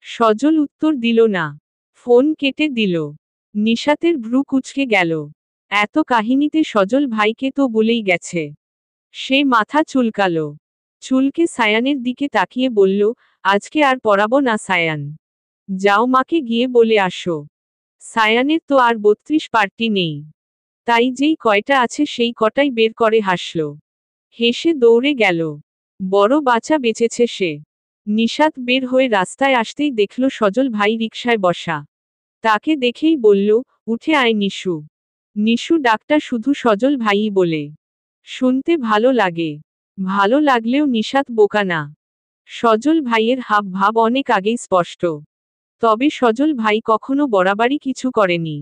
সজল উত্তর দিল না। ফোন কেটে দিল। নিশাতের ভ্রু কুঁচকে গেল। এত কাহিনীতে সজল ভাইকে তো বলেই গেছে। সে মাথা চুলকালো। চুলকে সায়ানের দিকে তাকিয়ে বলল, আজকে আর পড়াবো না সায়ান। যাও মাকে গিয়ে বলে আসো। সায়ানের তো আর 32 পার্টি নেই। তাই যেই কয়টা আছে সেই কটাই বের করে হাসল। হেসে দৌড়ে গেল। বড় বাঁচা বেঁচেছে সে। নিশাত বের হয়ে রাস্তায় আসতেই দেখল সজল ভাই রিকশায় বসা। তাকে দেখেই বলল, উঠে আয় নিশু। নিশু ডাকটা শুধু সজল ভাইই বলে। শুনতে ভালো লাগে। ভালো লাগলেও নিশাত বোকা না। সজল ভাইয়ের হাব ভাব অনেক আগেই স্পষ্ট। তবে সজল ভাই কখনো বরাবরই কিছু করেনি।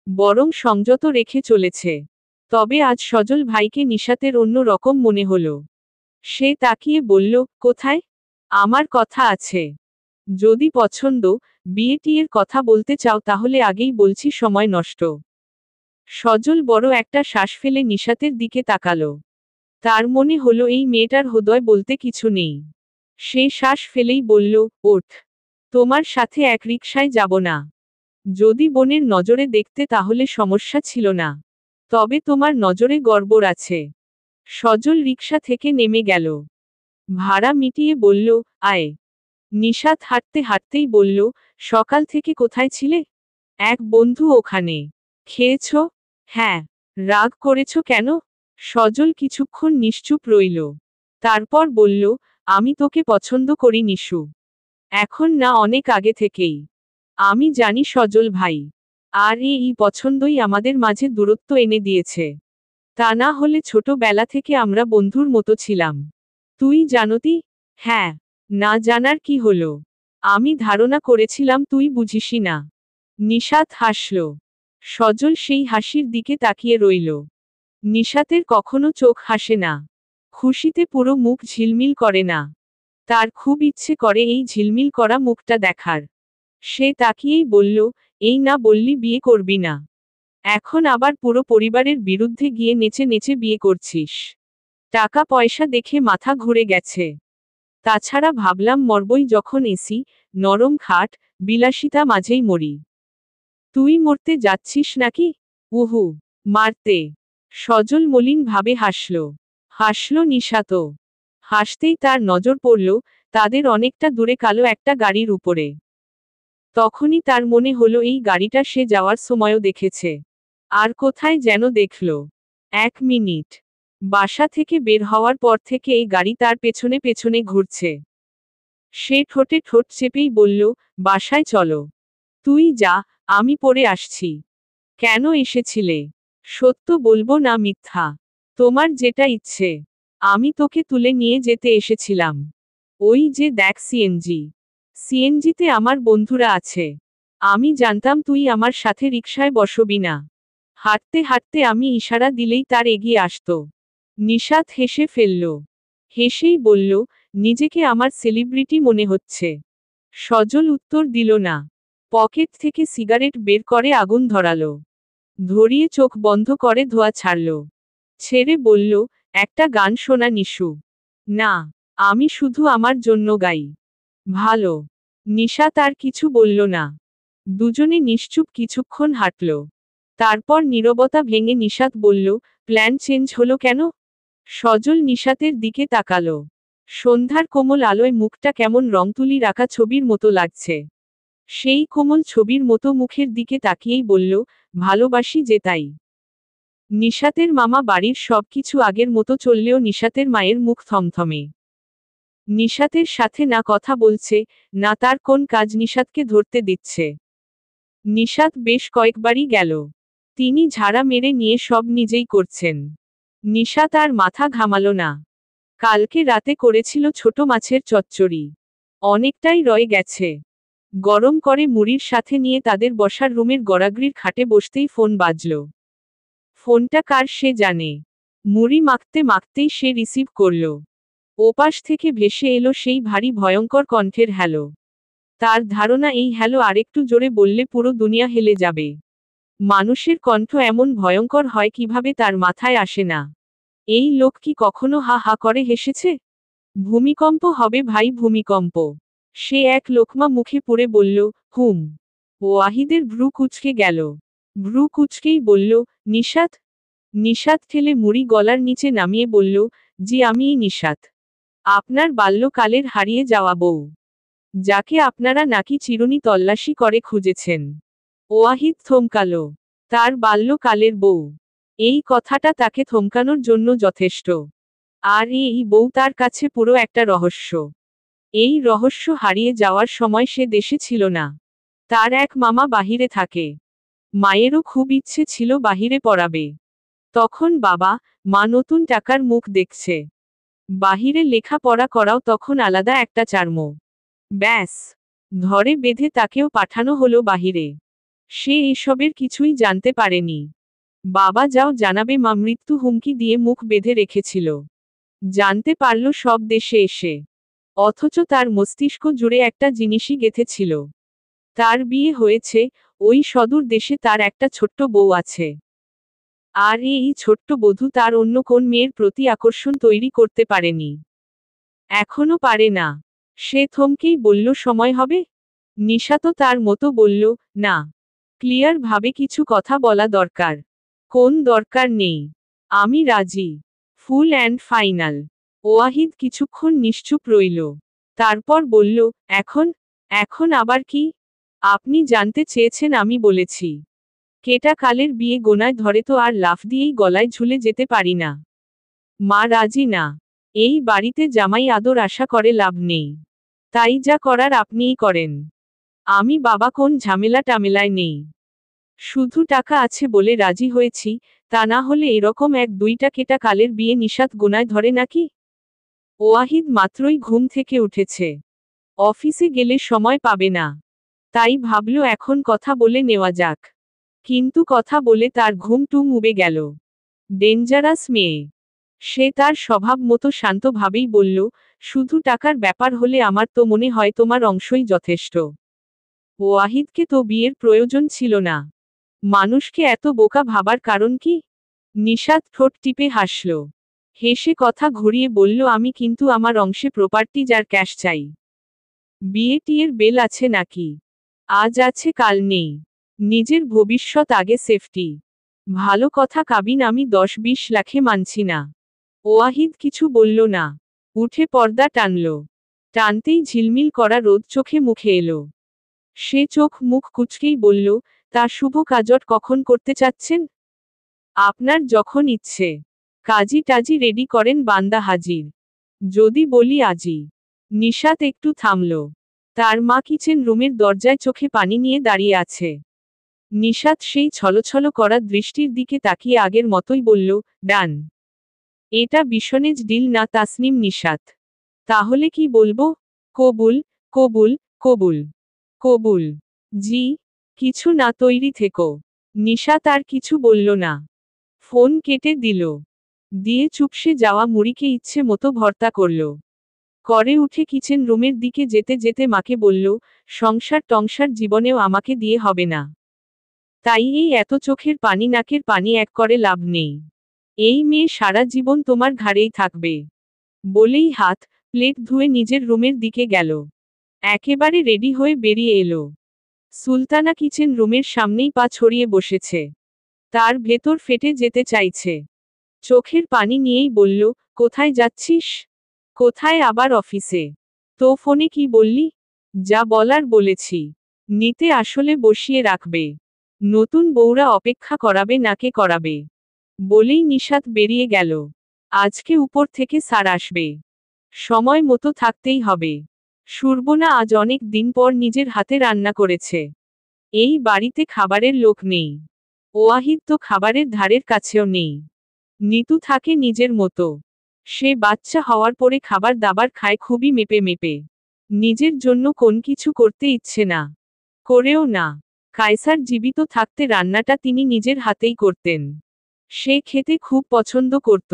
বরং সংযত রেখে চলেছে। তবে আজ সজল ভাইকে নিশাতের অন্য রকম মনে হলো। সে তাকিয়ে বলল, কোথায়? আমার কথা আছে। যদি পছন্দ, বিয়ে টিয়ের কথা বলতে চাও তাহলে আগেই বলছি সময় নষ্ট। সজল বড় একটা শ্বাস ফেলে নিশাতের দিকে তাকালো। তার মনে হলো এই মেয়েটার হৃদয় বলতে কিছু নেই। সে শ্বাস ফেলেই বলল, ওঠ। তোমার সাথে এক রিকশায় যাব না। যদি বোনের নজরে দেখতে তাহলে সমস্যা ছিল না। তবে তোমার নজরে গড়বড় আছে। সজল রিকশা থেকে নেমে গেল। ভাড়া মিটিয়ে বলল, আয়। নিশাত হাঁটতে হাঁটতেই বলল, সকাল থেকে কোথায় ছিলে? এক বন্ধু ওখানে। খেয়েছ? হ্যাঁ। রাগ করেছ কেন? সজল কিছুক্ষণ নিশ্চুপ রইল। তারপর বলল, আমি তোকে পছন্দ করি নিশু। এখন না, অনেক আগে থেকেই। আমি জানি সজল ভাই। আর এই পছন্দই আমাদের মাঝে দূরত্ব এনে দিয়েছে। তা না হলে ছোটবেলা থেকে আমরা বন্ধুর মতো ছিলাম। তুই জানতি? হ্যাঁ। না জানার কি হলো? আমি ধারণা করেছিলাম তুই বুঝিসই না। নিশাত হাসল। সজল সেই হাসির দিকে তাকিয়ে রইল। নিশাতের কখনো চোখ হাসে না। খুশিতে পুরো মুখ ঝিলমিল করে না। তার খুব ইচ্ছে করে এই ঝিলমিল করা মুখটা দেখার। সে তাকিয়েই বলল, এই না বললি বিয়ে করবি না। এখন আবার পুরো পরিবারের বিরুদ্ধে গিয়ে নেচে নেচে বিয়ে করছিস। টাকা পয়সা দেখে মাথা ঘুরে গেছে। তাছাড়া ভাবলাম মরবই যখন, এসি, নরম খাট, বিলাসিতা মাঝেই মরি। তুই মরতে যাচ্ছিস নাকি? উহু। মারতে। সজল মলিন ভাবে হাসল। হাসল নিশাতও। হাসতেই তার নজর পড়ল তাদের অনেকটা দূরে কালো একটা গাড়ির উপরে। তখনই তার মনে হলো এই গাড়িটা সে যাওয়ার সময়ও দেখেছে। আর কোথায় যেন দেখল। 1 মিনিট। বাসা থেকে বের হওয়ার পর থেকে এই গাড়ি তার পেছনে পেছনে ঘুরছে। সে ঠোঁটে ঠোঁট চেপেই বলল, বাসায় চলো। তুই যা, আমি পরে আসছি। কেন এসেছিলে? সত্য বলবো না মিথ্যা? তোমার যেটা ইচ্ছে। আমি তোকে তুলে নিয়ে যেতে এসেছিলাম। ওই যে দেখ সিএনজি। সিএনজিতে আমার বন্ধুরা আছে। আমি জানতাম তুই আমার সাথে রিকশায় বসবি না। হাঁটতে হাঁটতে আমি ইশারা দিলেই তার এগিয়ে আসত। নিশাত হেসে ফেলল। হেসেই বলল, নিজেকে আমার সেলিব্রিটি মনে হচ্ছে। সজল উত্তর দিল না। পকেট থেকে সিগারেট বের করে আগুন ধরালো। ধরিয়ে চোখ বন্ধ করে ধোঁয়া ছাড়ল। ছেড়ে বলল, একটা গান শোনা নিশু। না। আমি শুধু আমার জন্য গাই। ভালো। নিশাত আর কিছু বলল না। দুজনে নিশ্চুপ কিছুক্ষণ হাঁটল। তারপর নীরবতা ভেঙে নিশাত বলল, প্ল্যান চেঞ্জ হলো কেন? সজল নিশাতের দিকে তাকালো। সন্ধ্যার কোমল আলোয় মুখটা কেমন রংতুলি রাখা ছবির মতো লাগছে। সেই কোমল ছবির মতো মুখের দিকে তাকিয়েই বলল, ভালোবাসি যে তাই। নিশাতের মামা বাড়ির সবকিছু আগের মতো চললেও নিশাতের মায়ের মুখ থমথমে। নিশাতের সাথে না কথা বলছে, না তার কোন কাজ নিশাতকে ধরতে দিচ্ছে। নিশাত বেশ কয়েকবারই গেল। তিনি ঝাড়া মেরে নিয়ে সব নিজেই করছেন। নিশাত আর মাথা ঘামালো না। কালকে রাতে করেছিল ছোট মাছের চচ্চড়ি। অনেকটাই রয়ে গেছে। গরম করে মুড়ির সাথে নিয়ে তাদের বসার রুমের গড়াগড়ির খাটে বসতেই ফোন বাজল। ফোনটা কার সে জানে। মুড়ি মাখতে মাখতেই সে রিসিভ করল। ওপাশ থেকে ভেসে এলো সেই ভারী ভয়ঙ্কর কণ্ঠের হ্যালো। তার ধারণা এই হ্যালো আরেকটু জোরে বললে পুরো দুনিয়া হেলে যাবে। মানুষের কণ্ঠ এমন ভয়ঙ্কর হয় কিভাবে তার মাথায় আসে না। এই লোক কি কখনো হা হা করে হেসেছে? ভূমিকম্প হবে ভাই, ভূমিকম্প। সে এক লোকমা মুখে পুরে বলল, হুম। ওয়াহিদের ভ্রু কুঁচকে গেল। ভ্রু কুঁচকেই বলল, নিশাত? নিশাত ঠেলে মুড়ি গলার নিচে নামিয়ে বলল, জি আমিই নিশাত। আপনার বাল্যকালের হারিয়ে যাওয়া বউ। যাকে আপনারা নাকি চিরুনি তল্লাশি করে খুঁজেছেন। ওয়াহিদ থমকালো। তার বাল্যকালের বউ। এই কথাটা তাকে থমকানোর জন্য যথেষ্ট। আর এই বউ তার কাছে পুরো একটা রহস্য। এই রহস্য হারিয়ে যাওয়ার সময় সে দেশে ছিল না। তার এক মামা বাহিরে থাকে। মায়েরও খুব ইচ্ছে ছিল বাহিরে পড়াবে। তখন বাবা, মা নতুন টাকার মুখ দেখছে। বাহিরে লেখাপড়া করাও তখন আলাদা একটা চার্ম। ব্যাস। ধরে বেঁধে তাকেও পাঠানো হলো বাহিরে। সে এসবের কিছুই জানতে পারেনি। বাবা যাও জানাবে মা মৃত্যু হুমকি দিয়ে মুখ বেঁধে রেখেছিল। জানতে পারল সব দেশে এসে। অথচ তার মস্তিষ্ক জুড়ে একটা জিনিসই গেঁথেছিল। তার বিয়ে হয়েছে, ওই সদূর দেশে তার একটা ছোট্ট বউ আছে। আর এই ছোট্ট বধূ তার অন্য কোন মেয়ের প্রতি আকর্ষণ তৈরি করতে পারেনি। এখনো পারে না। সে থমকেই বলল, সময় হবে? নিশাতও তার মতো বলল, না। ক্লিয়ার ভাবে কিছু কথা বলা দরকার। কোন দরকার নেই। আমি রাজি। Full and final. ওয়াহিদ কিছুক্ষণ নিশ্চুপ রইল। তারপর বলল, এখন এখন আবার কি? আপনি জানতে চেয়েছেন, আমি বলেছি। কেটা কালের বিয়ে গোনায় ধরে তো আর লাফ দিয়েই গলায় ঝুলে যেতে পারি না। মা রাজি না। এই বাড়িতে জামাই আদর আশা করে লাভ নেই। তাই যা করার আপনিই করেন। আমি বাবা কোন ঝামেলা টামেলায় নেই। শুধু টাকা আছে বলে রাজি হয়েছি, তা না হলে এরকম এক দুইটা কেটা কালের বিয়ে নিশাত গোনায় ধরে নাকি? ওয়াহিদ মাত্রই ঘুম থেকে উঠেছে। অফিসে গেলে সময় পাবে না। তাই ভাবল এখন কথা বলে নেওয়া যাক। কিন্তু কথা বলে তার ঘুম টুম উবে গেল। ডেঞ্জারাস মেয়ে। সে তার স্বভাব মতো শান্তভাবেই বলল, শুধু টাকার ব্যাপার হলে আমার তো মনে হয় তোমার অংশই যথেষ্ট। ওয়াহিদকে তো বিয়ের প্রয়োজন ছিল না। মানুষকে এত বোকা ভাবার কারণ কি? নিশাত ঠোঁট টিপে হাসল। হেসে কথা ঘুরিয়ে বলল, আমি কিন্তু আমার অংশে প্রপার্টিজ আর ক্যাশ চাই। বিয়ে টিয়ের বেল আছে নাকি? আজ আছে কাল নেই। নিজের ভবিষ্যৎ আগে সেফটি। ভালো কথা কাবিন আমি 10-20 লাখে মানছি না। ওয়াহিদ কিছু বলল না। উঠে পর্দা টানল। টানতেই ঝিলমিল করা রোদ চোখে মুখে এলো। সে চোখ মুখ কুঁচকেই বলল, তা শুভ কাজট কখন করতে চাচ্ছেন? আপনার যখন ইচ্ছে। কাজী টাজি রেডি করেন, বান্দা হাজির। যদি বলি আজই। নিশাত একটু থামল। তার মা কিচেন রুমের দরজায় চোখে পানি নিয়ে দাঁড়িয়ে আছে। নিশাত সেই ছলছল করা দৃষ্টির দিকে তাকিয়ে আগের মতোই বলল, ডান। এটা বিশনেজ ডিল না তাসনিম নিশাত। তাহলে কি বলবো? কবুল, কবুল, কবুল, কবুল। জি। কিছু না তৈরি থেকো। নিশাত আর কিছু বলল না। ফোন কেটে দিল। দিয়ে চুপসে যাওয়া মুড়িকে ইচ্ছে মতো ভর্তা করল। করে উঠে কিচেন রুমের দিকে যেতে যেতে মাকে বলল, সংসার টংসার জীবনেও আমাকে দিয়ে হবে না। তাই এই এত চোখের পানি নাকের পানি এক করে লাভ নেই। এই মেয়ে সারা জীবন তোমার ঘাড়েই থাকবে। বলেই হাত প্লেট ধুয়ে নিজের রুমের দিকে গেল। একেবারে রেডি হয়ে বেরিয়ে এলো। সুলতানা কিচেন রুমের সামনেই পা ছড়িয়ে বসেছে। তার ভেতর ফেটে যেতে চাইছে। চোখের পানি নিয়েই বলল, কোথায় যাচ্ছিস? কোথায় আবার অফিসে? তো ফোনে কি বললি? যা বলার বলেছি। নিতে আসলে বসিয়ে রাখবে। নতুন বউরা অপেক্ষা করাবে নাকে করাবে? বলেই নিশাত বেরিয়ে গেল। আজকে উপর থেকে স্যার আসবে। সময় মতো থাকতেই হবে। সুরবনা আজ অনেক দিন পর নিজের হাতে রান্না করেছে। এই বাড়িতে খাবারের লোক নেই। ওয়াহিদ তো খাবারের ধারের কাছেও নেই। নিতু থাকে নিজের মতো। সে বাচ্চা হওয়ার পরে খাবার দাবার খায় খুবই মেপে মেপে। নিজের জন্য কোন কিছু করতে ইচ্ছে না। করেও না। কায়সার জীবিত থাকতে রান্নাটা তিনি নিজের হাতেই করতেন। সে খেতে খুব পছন্দ করত।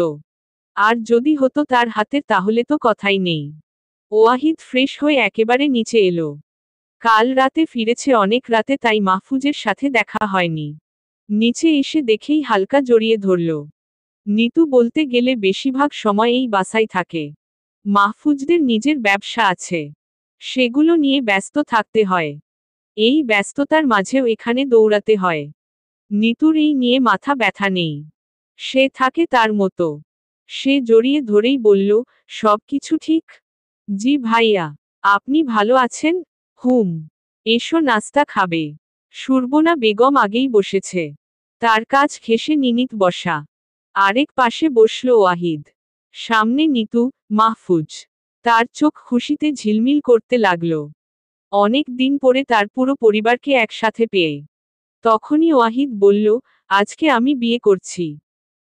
আর যদি হতো তার হাতের তাহলে তো কথাই নেই। ওয়াহিদ ফ্রেশ হয়ে একেবারে নিচে এলো। কাল রাতে ফিরেছে অনেক রাতে, তাই মাহফুজের সাথে দেখা হয়নি। নিচে এসে দেখেই হালকা জড়িয়ে ধরল। নিতু বলতে গেলে বেশিরভাগ সময় এই বাসায় থাকে। মাহফুজদের নিজের ব্যবসা আছে। সেগুলো নিয়ে ব্যস্ত থাকতে হয়। এই ব্যস্ততার মাঝেও এখানে দৌড়াতে হয়। নিতুর এই নিয়ে মাথা ব্যথা নেই। সে থাকে তার মতো। সে জড়িয়ে ধরেই বলল, সব কিছু ঠিক? জি ভাইয়া। আপনি ভালো আছেন? হুম। এসো নাস্তা খাবে। সুরবনা বেগম আগেই বসেছে। তার কাজ ঘেঁষে নিনিত বসা। আরেক পাশে বসল ওয়াহিদ। সামনে নিতু, মাহফুজ। তার চোখ খুশিতে ঝিলমিল করতে লাগল। অনেক দিন পরে তার পুরো পরিবারকে একসাথে পেয়ে। তখনই ওয়াহিদ বলল, আজকে আমি বিয়ে করছি।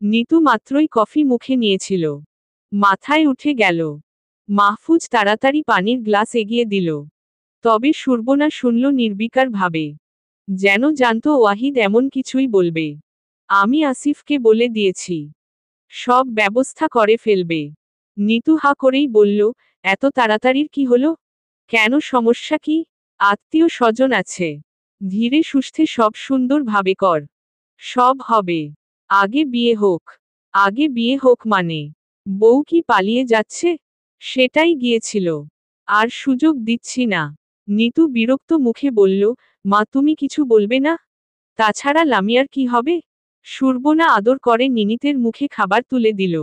নিতু মাত্রই কফি মুখে নিয়েছিল। মাথায় উঠে গেল। মাহফুজ তাড়াতাড়ি পানির গ্লাস এগিয়ে দিল। তবে সুরবনা শুনল নির্বিকার ভাবে। যেন জানতো ওয়াহিদ এমন কিছুই বলবে। আমি আসিফকে বলে দিয়েছি। সব ব্যবস্থা করে ফেলবে। নিতু হা করেই বলল, এত তাড়াতাড়ির কি হলো? কেন, সমস্যা কি? আত্মীয় স্বজন আছে। ধীরে সুস্থে সব সুন্দর ভাবে কর। সব হবে। আগে বিয়ে হোক। আগে বিয়ে হোক মানে? বউ কি পালিয়ে যাচ্ছে? সেটাই গিয়েছিল। আর সুযোগ দিচ্ছি না। নিতু বিরক্ত মুখে বলল, মা তুমি কিছু বলবে না? তাছাড়া লামিয়ার কি হবে? সুরবনা আদর করে নিনিতের মুখে খাবার তুলে দিল।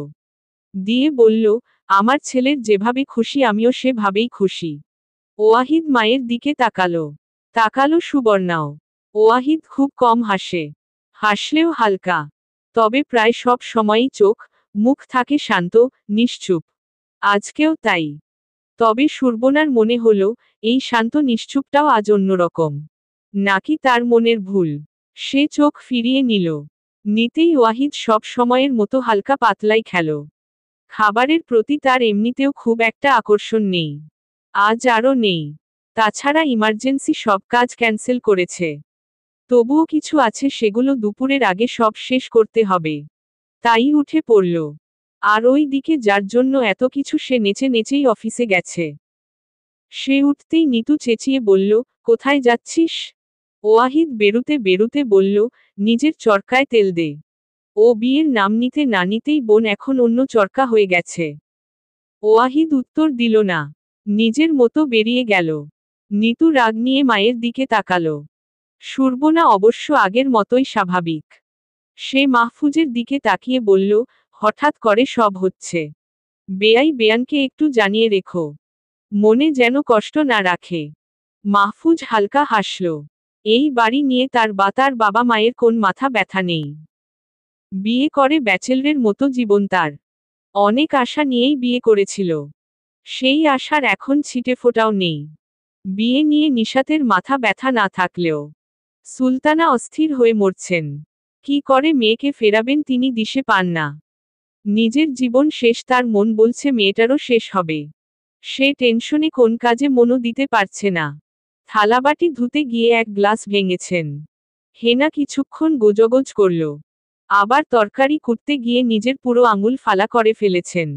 দিয়ে বলল, আমার ছেলের যেভাবে খুশি আমিও সেভাবেই খুশি। ওয়াহিদ মায়ের দিকে তাকালো। তাকালো সুবর্ণাও। ওয়াহিদ খুব কম হাসে। হাসলেও হালকা। তবে প্রায় সব সময়ই চোখ, মুখ থাকে শান্ত, নিশ্চুপ। আজকেও তাই। তবে সুবর্ণার মনে হলো, এই শান্ত নিশ্চুপটাও আজ অন্যরকম। নাকি তার মনের ভুল? সে চোখ ফিরিয়ে নিল। নিতেই ওয়াহিদ সব সময়ের মতো হালকা পাতলাই খেল। খাবারের প্রতি তার এমনিতেও খুব একটা আকর্ষণ নেই। আজ আরও নেই। তাছাড়া ইমার্জেন্সি সব কাজ ক্যান্সেল করেছে। তবুও কিছু আছে সেগুলো দুপুরের আগে সব শেষ করতে হবে। তাই উঠে পড়ল। আর ওই দিকে যার জন্য এত কিছু সে নেচে নেচেই অফিসে গেছে। সে উঠতেই নিতু চেঁচিয়ে বলল, কোথায় যাচ্ছিস? ওয়াহিদ বেরুতে বেরুতে বলল, নিজের চরকায় তেল দে। ও বিয়ের নাম নিতে না নিতেই বোন এখন অন্য চরকা হয়ে গেছে। ওয়াহিদ উত্তর দিল না। নিজের মতো বেরিয়ে গেল। নিতু রাগ নিয়ে মায়ের দিকে তাকালো। সুবর্ণা অবশ্য আগের মতোই স্বাভাবিক। সে মাহফুজের দিকে তাকিয়ে বলল, হঠাৎ করে সব হচ্ছে। বেয়াই বেয়ানকে একটু জানিয়ে রেখো। মনে যেন কষ্ট না রাখে। মাহফুজ হালকা হাসল। এই বাড়ি নিয়ে তার বাবা মায়ের কোন মাথা ব্যথা নেই। বিয়ে করে ব্যাচেলরের মতো জীবন তার। অনেক আশা নিয়েই বিয়ে করেছিল। সেই আশার এখন ছিটেফোঁটাও নেই। বিয়ে নিয়ে নিশাতের মাথা ব্যথা না থাকলেও সুলতানা অস্থির হয়ে মরছেন। কি করে মেয়েকে ফেরাবেন তিনি দিশে পান না। নিজের জীবন শেষ, তার মন বলছে মেয়েটারও শেষ হবে। সে টেনশনে কোন কাজে মনও দিতে পারছে না। থালাবাটি ধুতে গিয়ে এক গ্লাস ভেঙেছেন। হেনা কিছুক্ষণ গোজগোজ করল। আবার তরকারি কুটতে গিয়ে নিজের পুরো আঙুল ফালা করে ফেলেছেন।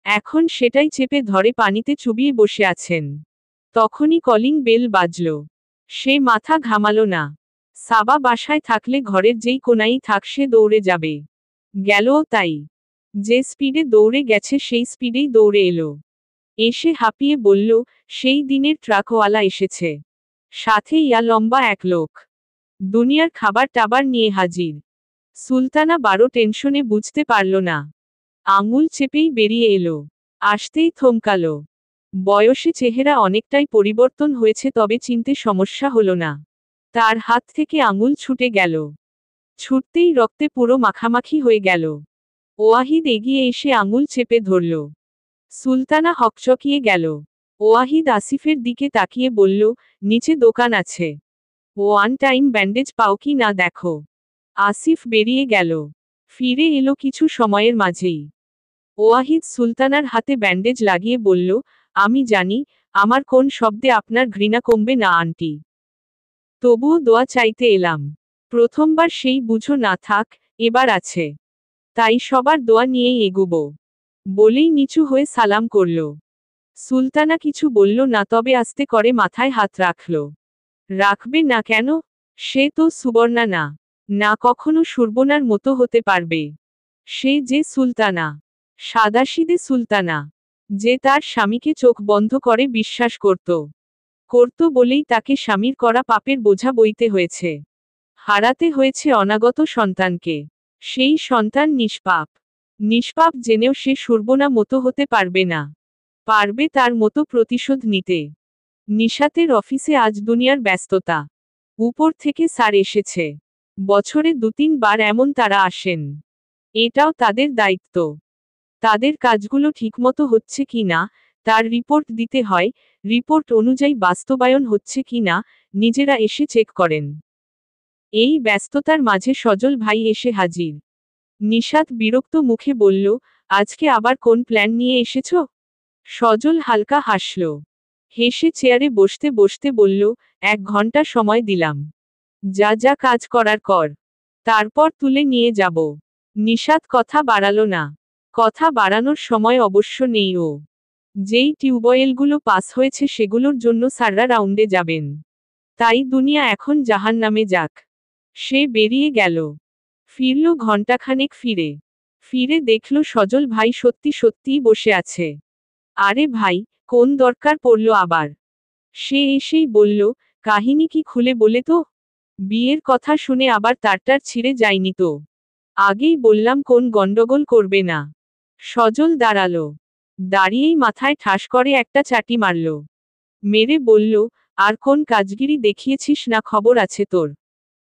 এখন সেটাই চেপে ধরে পানিতে চুবিয়ে বসে আছেন। তখনই কলিং বেল বাজল। সে মাথা ঘামালো না। সাবা বাসায় থাকলে ঘরের যেই কোনায় থাক সে দৌড়ে যাবে। গেলও তাই। যে স্পিডে দৌড়ে গেছে সেই স্পিডেই দৌড়ে এলো। এসে হাঁপিয়ে বলল, সেই দিনের ট্রাকওয়ালা এসেছে। সাথে ইয়া লম্বা এক লোক। দুনিয়ার খাবার টাবার নিয়ে হাজির। সুলতানা বারো টেনশনে বুঝতে পারল না। আঙুল চেপেই বেরিয়ে এলো। আসতেই থমকালো। বয়সে চেহারা অনেকটাই পরিবর্তন হয়েছে, তবে চিনতে সমস্যা হলো না। তার হাত থেকে আঙুল ছুটে গেল। ছুটতেই রক্তে পুরো মাখামাখি হয়ে গেল। ওয়াহিদ এগিয়ে এসে আঙুল চেপে ধরল। সুলতানা হকচকিয়ে গেল। ওয়াহিদ আসিফের দিকে তাকিয়ে বলল, নিচে দোকান আছে। ওয়ান টাইম ব্যান্ডেজ পাও কি না দেখো। আসিফ বেরিয়ে গেল। ফিরে এলো কিছু সময়ের মাঝেই। ওয়াহিদ সুলতানার হাতে ব্যান্ডেজ লাগিয়ে বলল, আমি জানি, আমার কোন শব্দে আপনার ঘৃণা কমবে না আন্টি। তবুও দোয়া চাইতে এলাম। প্রথমবার সেই বুঝো না থাক, এবার আছে। তাই সবার দোয়া নিয়েই এগুব। বলেই নিচু হয়ে সালাম করল। সুলতানা কিছু বলল না, তবে আস্তে করে মাথায় হাত রাখল। রাখবে না কেন? সে তো সুবর্ণা না। না কখনো সুবর্ণার মতো হতে পারবে। সে যে সুলতানা। সাদাসিধে সুলতানা। যে তার স্বামীকে চোখ বন্ধ করে বিশ্বাস করত। বলেই তাকে স্বামীর করা পাপের বোঝা বইতে হয়েছে। হারাতে হয়েছে অনাগত সন্তানকে। সেই সন্তান নিষ্পাপ। নিষ্পাপ জেনেও সে সুবর্ণা মতো হতে পারবে না। পারবে তার মতো প্রতিশোধ নিতে। নিশাতের অফিসে আজ দুনিয়ার ব্যস্ততা। উপর থেকে স্যার এসেছে। বছরে 2-3 বার এমন তারা আসেন। এটাও তাদের দায়িত্ব। তাদের কাজগুলো ঠিকমতো হচ্ছে কি না তার রিপোর্ট দিতে হয়। রিপোর্ট অনুযায়ী বাস্তবায়ন হচ্ছে কি না নিজেরা এসে চেক করেন। এই ব্যস্ততার মাঝে সজল ভাই এসে হাজির। নিশাত বিরক্ত মুখে বলল, আজকে আবার কোন প্ল্যান নিয়ে এসেছো? সজল হালকা হাসল। হেসে চেয়ারে বসতে বসতে বলল, 1 ঘন্টা সময় দিলাম। যা যা কাজ করার কর। তারপর তুলে নিয়ে যাব। নিশাত কথা বাড়ালো না। কথা বাড়ানোর সময় অবশ্য নেই ও। যেই টিউবওয়েলগুলো পাস হয়েছে সেগুলোর জন্য স্যাররা রাউন্ডে যাবেন। তাই দুনিয়া এখন জাহান্নামে যাক। সে বেরিয়ে গেল। ফিরল ঘণ্টাখানেক ফিরে। ফিরে দেখল সজল ভাই সত্যি সত্যিই বসে আছে। আরে ভাই, কোন দরকার পড়ল আবার? সে এসেই বলল, কাহিনী কি খুলে বলে তো? বিয়ের কথা শুনে আবার তারটার ছিঁড়ে যায়নি তো? আগেই বললাম কোন গন্ডগোল করবে না। সজল দাঁড়ালো। দাঁড়িয়েই মাথায় ঠাস করে একটা চাটি মারল। মেরে বলল, আর কোন কাজগিরি দেখিয়েছিস না খবর আছে তোর?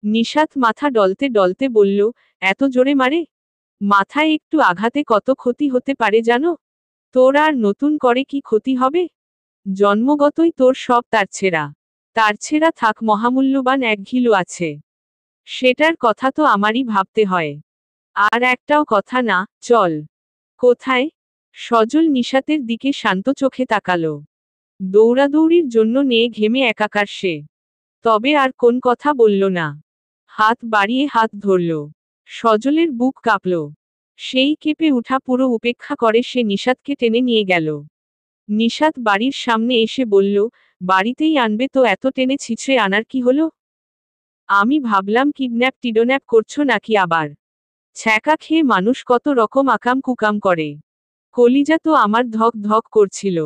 নিশাত মাথা ডলতে ডলতে বলল, এত জোরে মারে? মাথায় একটু আঘাতে কত ক্ষতি হতে পারে জানো? তোর আর নতুন করে কি ক্ষতি হবে? জন্মগতই তোর সব তারছেরা। তারছেরা থাক, মহামূল্যবান এক ঘিলু আছে, সেটার কথা তো আমারই ভাবতে হয়। আর একটাও কথা না, চল। কোথায়? সজল নিশাতের দিকে শান্ত চোখে তাকালো। দৌড়াদৌড়ির জন্য নিয়ে ঘেমে একাকার সে। তবে আর কোন কথা বলল না। হাত বাড়িয়ে হাত ধরল। সজলের বুক কাঁপল। সেই কেঁপে উঠা পুরো উপেক্ষা করে সে নিশাতকে টেনে নিয়ে গেল। নিশাত বাড়ির সামনে এসে বলল, বাড়িতেই আনবে তো এত টেনে ছিঁচড়ে আনার কি হলো? আমি ভাবলাম কিডন্যাপ টিডন্যাপ করছো নাকি আবার। ছ্যাঁকা খেয়ে মানুষ কত রকম আকাম কুকাম করে। কলিজা তো আমার ধক ধক করছিল।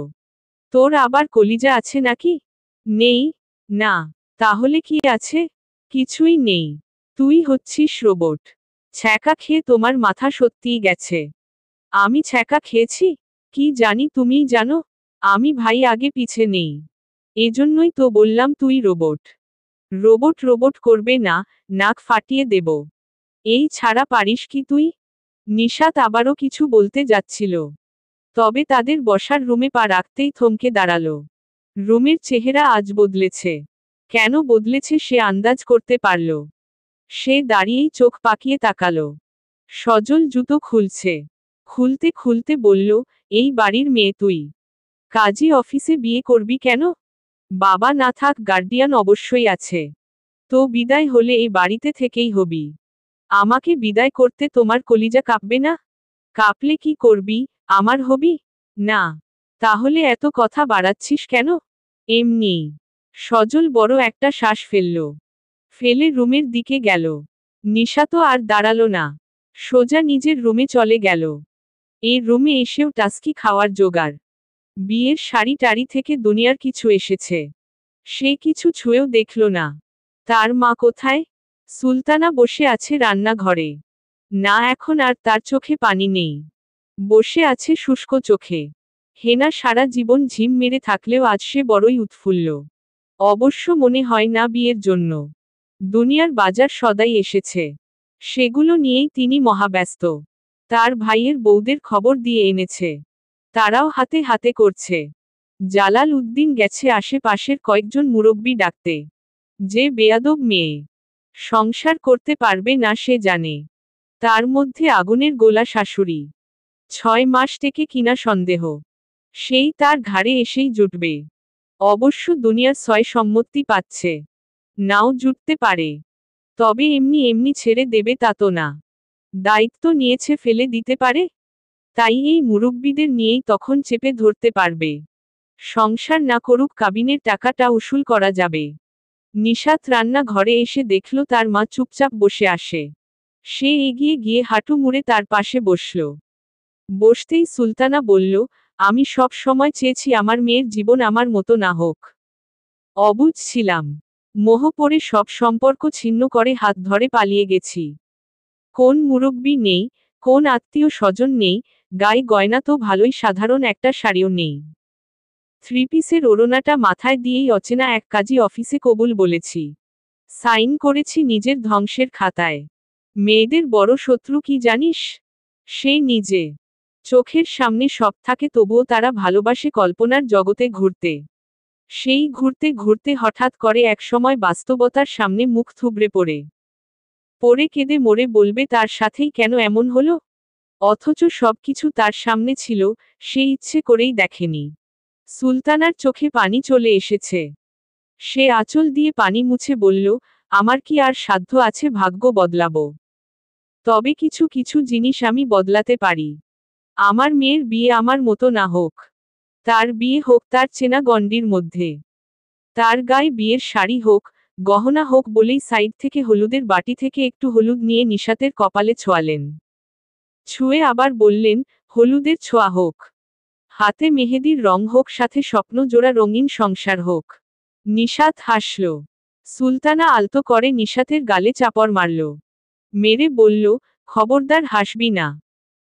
তোর আবার কলিজা আছে নাকি? নেই? না। তাহলে কি আছে? কিছুই নেই। তুই হচ্ছিস রোবট। ছ্যাঁকা খেয়ে তোমার মাথা সত্যিই গেছে। আমি ছ্যাঁকা খেয়েছি? কি জানি, তুমিই জানো। আমি ভাই আগে পিছে নেই। এজন্যই তো বললাম তুই রোবট। রোবট রোবট করবে না, নাক ফাটিয়ে দেব। এই ছাড়া পারিস কি তুই? নিশাত আবারও কিছু বলতে যাচ্ছিল। তবে তাদের বসার রুমে পা রাখতেই থমকে দাঁড়ালো। রুমের চেহারা আজ বদলেছে। কেন বদলেছে সে আন্দাজ করতে পারল। সে দাঁড়িয়েই চোখ পাকিয়ে তাকালো। সজল জুতো খুলছে। খুলতে খুলতে বলল, এই বাড়ির মেয়ে তুই? কাজী অফিসে বিয়ে করবি কেন? বাবা না থাক, গার্ডিয়ান অবশ্যই আছে। তো বিদায় হলে এই বাড়িতে থেকেই হবি। আমাকে বিদায় করতে তোমার কলিজা কাঁপবে না? কাঁপলে কি করবি, আমার হবি? না। তাহলে এত কথা বাড়াচ্ছিস কেন? এমনি। সজল বড় একটা শ্বাস ফেলল। ফেলে রুমের দিকে গেল। নিশা তো আর দাঁড়ালো না। সোজা নিজের রুমে চলে গেল। এই রুমে এসেও টাস্কি খাওয়ার জোগাড়। বিয়ের শাড়ি টাড়ি থেকে দুনিয়ার কিছু এসেছে। সে কিছু ছুঁয়েও দেখল না। তার মা কোথায়? সুলতানা বসে আছে রান্নাঘরে। না, এখন আর তার চোখে পানি নেই। বসে আছে শুষ্ক চোখে। হেনা সারা জীবন ঝিম মেরে থাকলেও আজ সে বড়ই উৎফুল্ল। অবশ্য মনে হয় না বিয়ের জন্য। দুনিয়ার বাজার সদাই এসেছে। সেগুলো নিয়েই তিনি মহাব্যস্ত। তার ভাইয়ের বউদের খবর দিয়ে এনেছে। তারাও হাতে হাতে করছে। জালাল উদ্দিন গেছে আশেপাশের কয়েকজন মুরব্বি ডাকতে। যে বেয়াদব মেয়ে, সংসার করতে পারবে না সে জানে। তার মধ্যে আগুনের গোলা শাশুড়ি। 6 মাস থেকে কিনা সন্দেহ। সেই তার ঘাড়ে এসেই জুটবে। অবশ্য দুনিয়ার 6 সম্মতি পাচ্ছে। নাও জুটতে পারে। তবে এমনি এমনি ছেড়ে দেবে তা তো না। দায়িত্ব নিয়েছে, ফেলে দিতে পারে? তাই এই মুরব্বিদের নিয়েই তখন চেপে ধরতে পারবে। সংসার না করুক, কাবিনের টাকাটা উসুল করা যাবে। নিশাত রান্না ঘরে এসে দেখল তার মা চুপচাপ বসে আসে। সে এগিয়ে গিয়ে হাঁটু মুড়ে তার পাশে বসল। বসতেই সুলতানা বলল, আমি সব সময় চেয়েছি আমার মেয়ের জীবন আমার মতো না হোক। অবুঝ ছিলাম। মোহ পড়ে সব সম্পর্ক ছিন্ন করে হাত ধরে পালিয়ে গেছি। কোন মুরব্বি নেই, কোন আত্মীয় স্বজন নেই, গায়ে গয়না তো ভালোই, সাধারণ একটা শাড়িও নেই। 3 পিসের ওড়নাটা মাথায় দিয়েই অচেনা এক কাজী অফিসে কবুল বলেছি। সাইন করেছি নিজের ধ্বংসের খাতায়। মেয়েদের বড় শত্রু কি জানিস? সে নিজে। চোখের সামনে সব থাকে তবুও তারা ভালোবাসে কল্পনার জগতে ঘুরতে। সেই ঘুরতে ঘুরতে হঠাৎ করে একসময় বাস্তবতার সামনে মুখ থুবড়ে পড়ে কেঁদে মরে বলবে তার সাথেই কেন এমন হলো? অথচ সবকিছু তার সামনে ছিল, সে ইচ্ছে করেই দেখেনি। সুলতানার চোখে পানি চলে এসেছে। সে আঁচল দিয়ে পানি মুছে বলল, আমার কি আর সাধ্য আছে ভাগ্য বদলাবো? তবে কিছু কিছু জিনিস আমি বদলাতে পারি। আমার মেয়ের বিয়ে আমার মতো না হোক। তার বিয়ে হোক তার চেনা গণ্ডির মধ্যে। তার গায়ে বিয়ের শাড়ি হোক, গহনা হোক বলেই সাইড থেকে হলুদের বাটি থেকে একটু হলুদ নিয়ে নিশাতের কপালে ছোঁয়ালেন। ছুঁয়ে আবার বললেন, হলুদের ছোঁয়া হোক। হাতে মেহেদির রং হোক, সাথে স্বপ্ন জোড়া রঙিন সংসার হোক। নিশাত হাসল। সুলতানা আলতো করে নিশাতের গালে চাপড় মারল। মেরে বলল, খবরদার হাসবি না।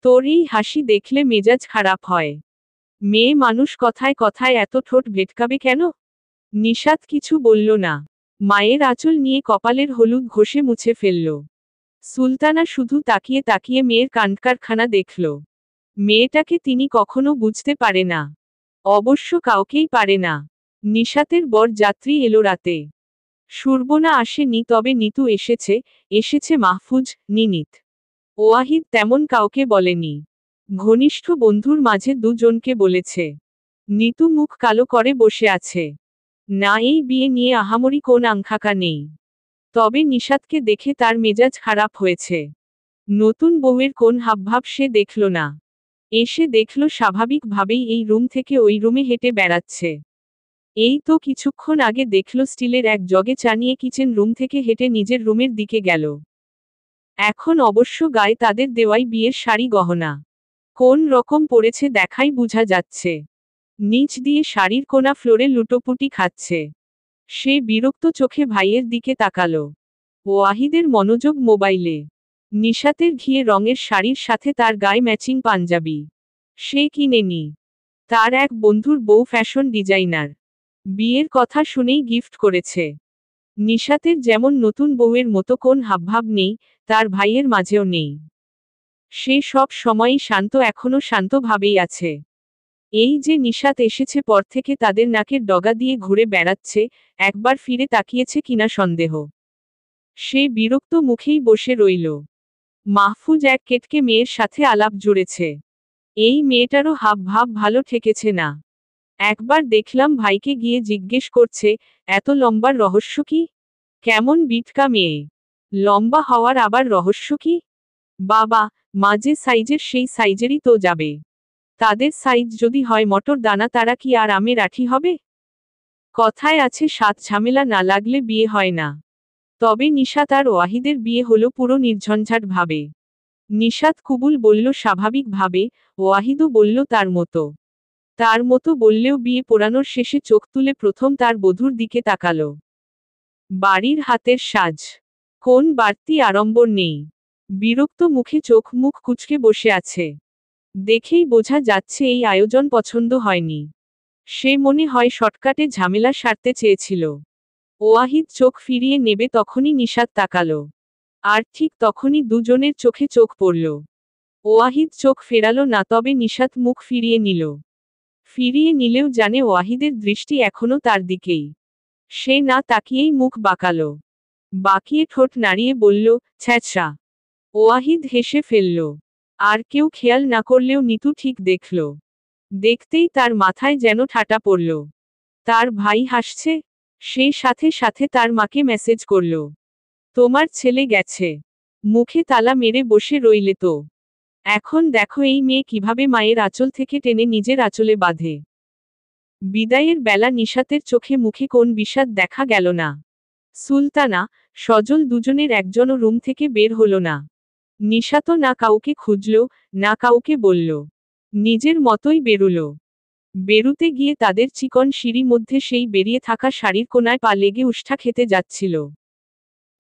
তোর এই হাসি দেখলে মেজাজ খারাপ হয়। মেয়ে মানুষ কথায় কথায় এত ঠোঁট ভেটকাবে কেন? নিশাত কিছু বলল না। মায়ের আঁচল নিয়ে কপালের হলুদ ঘষে মুছে ফেলল। সুলতানা শুধু তাকিয়ে তাকিয়ে মেয়ের কাণ্ডকারখানা দেখল। মেয়েটাকে তিনি কখনো বুঝতে পারে না। অবশ্য কাউকেই পারে না। নিশাতের বর যাত্রী এলো রাতে। সুরবনা আসেনি, তবে নিতু এসেছে, এসেছে মাহফুজ, নিনিত। ওয়াহিদ তেমন কাউকে বলেনি। ঘনিষ্ঠ বন্ধুর মাঝে দুজনকে বলেছে। নিতু মুখ কালো করে বসে আছে। না, এই বিয়ে নিয়ে আহামরি কোন আংখাকা নেই। তবে নিশাতকে দেখে তার মেজাজ খারাপ হয়েছে। নতুন বউয়ের কোন হাবভাব সে দেখল না। এসে দেখল স্বাভাবিকভাবেই এই রুম থেকে ওই রুমে হেঁটে বেড়াচ্ছে। এই তো কিছুক্ষণ আগে দেখল স্টিলের এক জগে চা নিয়ে কিচেন রুম থেকে হেঁটে নিজের রুমের দিকে গেল। এখন অবশ্য গায়ে তাদের দেওয়াই বিয়ের শাড়ি গহনা। কোন রকম পড়েছে দেখাই বোঝা যাচ্ছে। নিচ দিয়ে শাড়ির কোনা ফ্লোরে লুটোপুটি খাচ্ছে। সে বিরক্ত চোখে ভাইয়ের দিকে তাকালো। ওয়াহিদের মনোযোগ মোবাইলে। নিশাতের ঘিয়ে রঙের শাড়ির সাথে তার গায়ে ম্যাচিং পাঞ্জাবি। সে কিনেনি। তার এক বন্ধুর বউ ফ্যাশন ডিজাইনার। বিয়ের কথা শুনেই গিফট করেছে। নিশাতের যেমন নতুন বউয়ের মতো কোন হাবভাব নেই, তার ভাইয়ের মাঝেও নেই। সে সব সময়ই শান্ত, এখনো শান্তভাবেই আছে। এই যে নিশাত এসেছে পর থেকে তাদের নাকের ডগা দিয়ে ঘুরে বেড়াচ্ছে, একবার ফিরে তাকিয়েছে কিনা সন্দেহ। সে বিরক্ত মুখেই বসে রইল। মাহফুজ এক কেটকে মেয়ের সাথে আলাপ জুড়েছে। এই মেয়েটারও হাবভাব ভালো ঠেকেছে না। একবার দেখলাম ভাইকে গিয়ে জিজ্ঞেস করছে, এত লম্বার রহস্য কি? কেমন বিটকা মেয়ে। লম্বা হওয়ার আবার রহস্য কি? বাবা, মাঝে সাইজের সেই সাইজেরই তো যাবে। তাদের সাইজ যদি হয় মটর দানা, তারা কি আর আমের আঁটি হবে? কথায় আছে সাত ঝামেলা না লাগলে বিয়ে হয় না। তবে নিশাত আর ওয়াহিদের বিয়ে হলো পুরো নির্ঝঞ্ঝাট ভাবে। নিশাত কুবুল বলল স্বাভাবিকভাবে, ওয়াহিদও বলল তার মতো। তার মতো বললেও বিয়ে পোড়ানোর শেষে চোখ তুলে প্রথম তার বধূর দিকে তাকালো। বাড়ির হাতের সাজ। কোন বাড়তি আড়ম্বর নেই। বিরক্ত মুখে চোখ মুখ কুঁচকে বসে আছে। দেখেই বোঝা যাচ্ছে এই আয়োজন পছন্দ হয়নি। সে মনে হয় শর্টকাটে ঝামেলা সারতে চেয়েছিল। ওয়াহিদ চোখ ফিরিয়ে নেবে তখনই নিশাত তাকালো। আর ঠিক তখনই দুজনের চোখে চোখ পড়ল। ওয়াহিদ চোখ ফেরালো না, তবে নিশাত মুখ ফিরিয়ে নিল। ফিরিয়ে নিলেও জানে ওয়াহিদের দৃষ্টি এখনো তার দিকেই। সে না তাকিয়েই মুখ বাঁকালো। বাঁকিয়ে ঠোঁট নাড়িয়ে বলল, ছ্যাঁচড়া। ওয়াহিদ হেসে ফেলল। আর কেউ খেয়াল না করলেও নিতু ঠিক দেখল। দেখতেই তার মাথায় যেন ঠাটা পড়ল। তার ভাই হাসছে। সে সাথে সাথে তার মাকে মেসেজ করল, তোমার ছেলে গেছে। মুখে তালা মেরে বসে রইলে তো। এখন দেখো এই মেয়ে কিভাবে মায়ের আঁচল থেকে টেনে নিজের আঁচলে বাঁধে। বিদায়ের বেলা নিশাতের চোখে মুখে কোন বিষাদ দেখা গেল না। সুলতানা, সজল দুজনের একজনও রুম থেকে বের হলো না। নিশাতও না কাউকে খুঁজল, না কাউকে বলল। নিজের মতোই বেরুলো। বেরুতে গিয়ে তাদের চিকন সিঁড়ি মধ্যে সেই বেরিয়ে থাকা শাড়ির কোনায় পা লেগে উষ্ঠা খেতে যাচ্ছিল।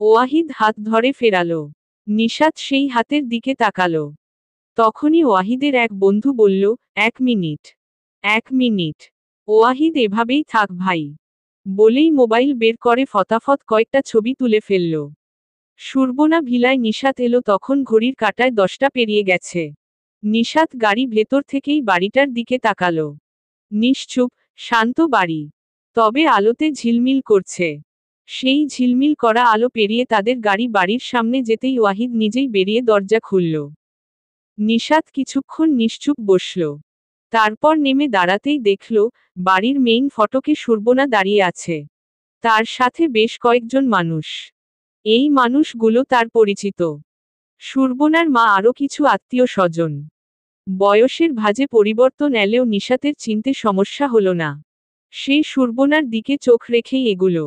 ওয়াহিদ হাত ধরে ফেরালো। নিশাত সেই হাতের দিকে তাকালো। তখনই ওয়াহিদের এক বন্ধু বলল, 1 মিনিট। 1 মিনিট। ওয়াহিদ এভাবেই থাক ভাই। বলেই মোবাইল বের করে ফটাফট কয়েকটা ছবি তুলে ফেলল। সুরবনা ভিলায় নিশাত এলো তখন ঘড়ির কাঁটায় 10টা পেরিয়ে গেছে। নিশাত গাড়ি ভেতর থেকেই বাড়িটার দিকে তাকালো। নিশ্চুপ, শান্ত বাড়ি। তবে আলোতে ঝিলমিল করছে। সেই ঝিলমিল করা আলো পেরিয়ে তাদের গাড়ি বাড়ির সামনে যেতেই ওয়াহিদ নিজেই বেরিয়ে দরজা খুলল। নিশাত কিছুক্ষণ নিশ্চুপ বসল। তারপর নেমে দাঁড়াতেই দেখল, বাড়ির মেইন ফটকে সুরবনা দাঁড়িয়ে আছে। তার সাথে বেশ কয়েকজন মানুষ। এই মানুষগুলো তার পরিচিত। সুরবনার মা, আরও কিছু আত্মীয় স্বজন। বয়সের ভাঁজে পরিবর্তন এলেও নিশাতের চিনতে সমস্যা হলো না। সে সুরবনার দিকে চোখ রেখেই এগুলো।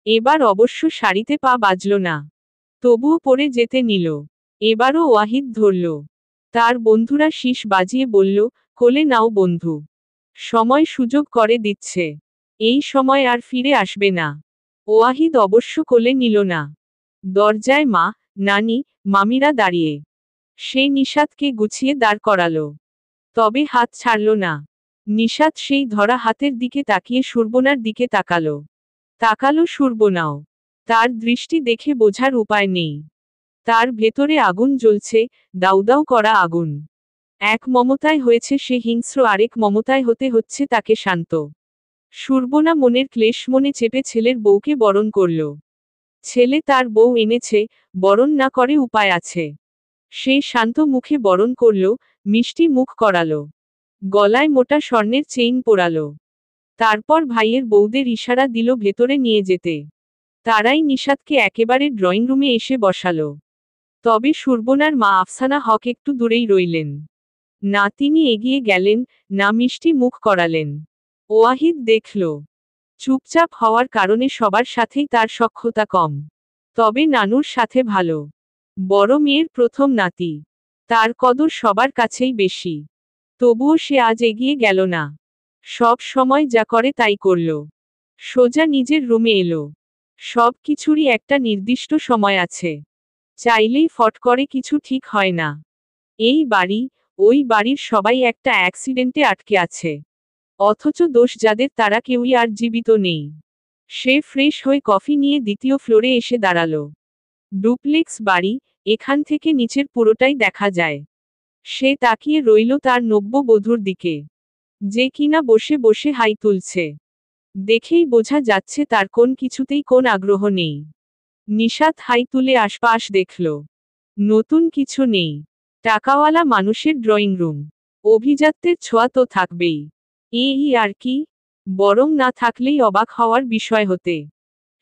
এবার অবশ্য শাড়িতে পা বাজল না। তবুও পরে যেতে নিল। এবারও ওয়াহিদ ধরল। তার বন্ধুরা শীষ বাজিয়ে বলল, কোলে নাও বন্ধু। সময় সুযোগ করে দিচ্ছে। এই সময় আর ফিরে আসবে না। ওয়াহিদ অবশ্য কোলে নিল না। দরজায় মা, নানি, মামিরা দাঁড়িয়ে। সে নিশাতকে গুছিয়ে দাঁড় করালো। তবে হাত ছাড়ল না। নিশাত সেই ধরা হাতের দিকে তাকিয়ে সুরবনার দিকে তাকালো সুরবনাও। তার দৃষ্টি দেখে বোঝার উপায় নেই। তার ভেতরে আগুন জ্বলছে, দাউদাউ করা আগুন। এক মমতায় হয়েছে সে হিংস্র, আরেক মমতায় হতে হচ্ছে তাকে শান্ত। সুরবনা মনের ক্লেশ মনে চেপে ছেলের বউকে বরণ করল। ছেলে তার বউ এনেছে, বরণ না করে উপায় আছে। সে শান্ত মুখে বরণ করল, মিষ্টি মুখ করালো। গলায় মোটা স্বর্ণের চেইন পরালো। তারপর ভাইয়ের বউদের ইশারা দিল ভেতরে নিয়ে যেতে। তারাই নিশাতকে একেবারে ড্রয়িং রুমে এসে বসালো। তবে সুরবনার মা আফসানা হক একটু দূরেই রইলেন। না তিনি এগিয়ে গেলেন, না মিষ্টি মুখ করালেন। ওয়াহিদ দেখল, চুপচাপ হওয়ার কারণে সবার সাথেই তার সখ্যতা কম। তবে নানুর সাথে ভালো। বড় মেয়ের প্রথম নাতি, তার কদর সবার কাছেই বেশি। তবুও সে আজ এগিয়ে গেল না। সব সময় যা করে তাই করল। সোজা নিজের রুমে এলো। সব কিছুরই একটা নির্দিষ্ট সময় আছে। চাইলেই ফট করে কিছু ঠিক হয় না। এই বাড়ি, ওই বাড়ির সবাই একটা অ্যাক্সিডেন্টে আটকে আছে। অথচ দোষ যাদের তারা কেউই আর জীবিত নেই। সে ফ্রেশ হয়ে কফি নিয়ে দ্বিতীয় ফ্লোরে এসে দাঁড়ালো। ডুপ্লেক্স বাড়ি, এখান থেকে নিচের পুরোটাই দেখা যায়। সে তাকিয়ে রইল তার নব্যবধূর দিকে, যে কিনা বসে বসে হাই তুলছে। দেখেই বোঝা যাচ্ছে তার কোন কিছুতেই কোন আগ্রহ নেই। নিশাত হাই তুলে আশপাশ দেখল। নতুন কিছু নেই। টাকাওয়ালা মানুষের ড্রয়িং রুম। অভিজাত্যের ছোঁয়া তো থাকবেই। এই আর কি, বরং না থাকলেই অবাক হওয়ার বিষয় হতে।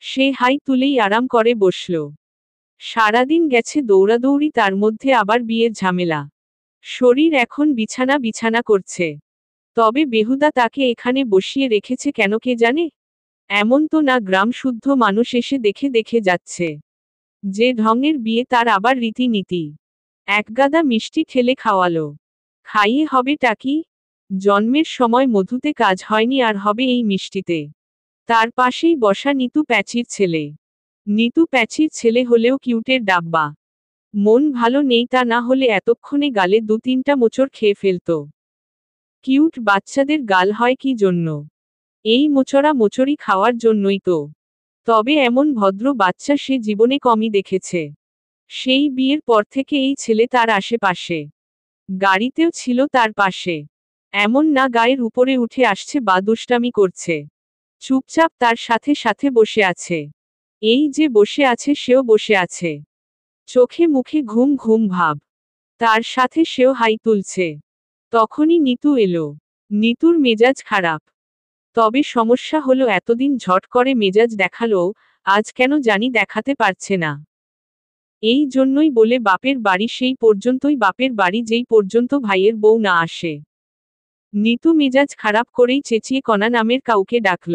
সে হাই তুলেই আরাম করে বসল। সারাদিন গেছে দৌড়াদৌড়ি, তার মধ্যে আবার বিয়ের ঝামেলা। শরীর এখন বিছানা বিছানা করছে। তবে বেহুদা তাকে এখানে বসিয়ে রেখেছে কেন কে জানে। এমন তো না গ্রাম শুদ্ধ মানুষ এসে দেখে দেখে যাচ্ছে। যে ঢঙের বিয়ে তার আবার রীতিনীতি। একগাদা মিষ্টি ঠেলে খাওয়ালো। খাইয়ে হবেটা কি? জন্মের সময় মধুতে কাজ হয়নি, আর হবে এই মিষ্টিতে। তার পাশেই বসা নিতু প্যাচির ছেলে। নিতু প্যাচির ছেলে হলেও কিউটের ডাব্বা। মন ভালো নেই তা না হলে এতক্ষণে গালে 2-3টা মোচড় খেয়ে ফেলত। কিউট বাচ্চাদের গাল হয় কি জন্য? এই মোচড়া মোচড়ি খাওয়ার জন্যই তো। তবে এমন ভদ্র বাচ্চা সে জীবনে কমই দেখেছে। সেই বিয়ের পর থেকে এই ছেলে তার আশেপাশে। গাড়িতেও ছিল তার পাশে। এমন না গায়ের উপরে উঠে আসছে বা দুষ্টামি করছে। চুপচাপ তার সাথে সাথে বসে আছে। এই যে বসে আছে সেও বসে আছে। চোখে মুখে ঘুম ঘুম ভাব। তার সাথে সেও হাই তুলছে। তখনই নিতু এলো। নিতুর মেজাজ খারাপ। তবে সমস্যা হলো এতদিন ঝট করে মেজাজ দেখালো, আজ কেন জানি দেখাতে পারছে না। এই জন্যই বলে বাপের বাড়ি সেই পর্যন্তই, বাপের বাড়ি যেই পর্যন্ত ভাইয়ের বউ না আসে। নিতু মেজাজ খারাপ করেই চেঁচিয়ে কণা নামের কাউকে ডাকল।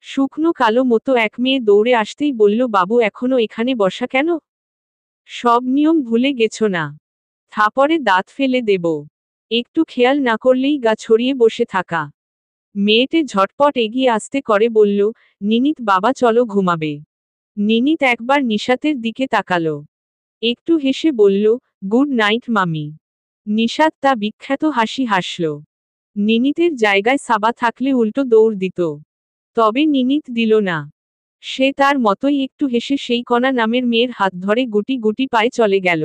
শুকনো কালো মতো এক মেয়ে দৌড়ে আসতেই বলল, বাবু এখনো এখানে বসা কেন? সব নিয়ম ভুলে গেছো না? থাপড়ে দাঁত ফেলে দেব। একটু খেয়াল না করলেই গা ছড়িয়ে বসে থাকা। মেয়েটে ঝটপট এগিয়ে আসতে করে বলল, নিনিত বাবা চলো ঘুমাবে। নিনিত একবার নিশাতের দিকে তাকালো। একটু হেসে বলল, গুড নাইট মামি। নিশাত তা বিখ্যাত হাসি হাসল। নিনিতের জায়গায় সাবা থাকলে উল্টো দৌড় দিত। তবে নিনিত দিল না। সে তার মতোই একটু হেসে সেই কণা নামের মেয়ের হাত ধরে গুটি গুটি পায়ে চলে গেল।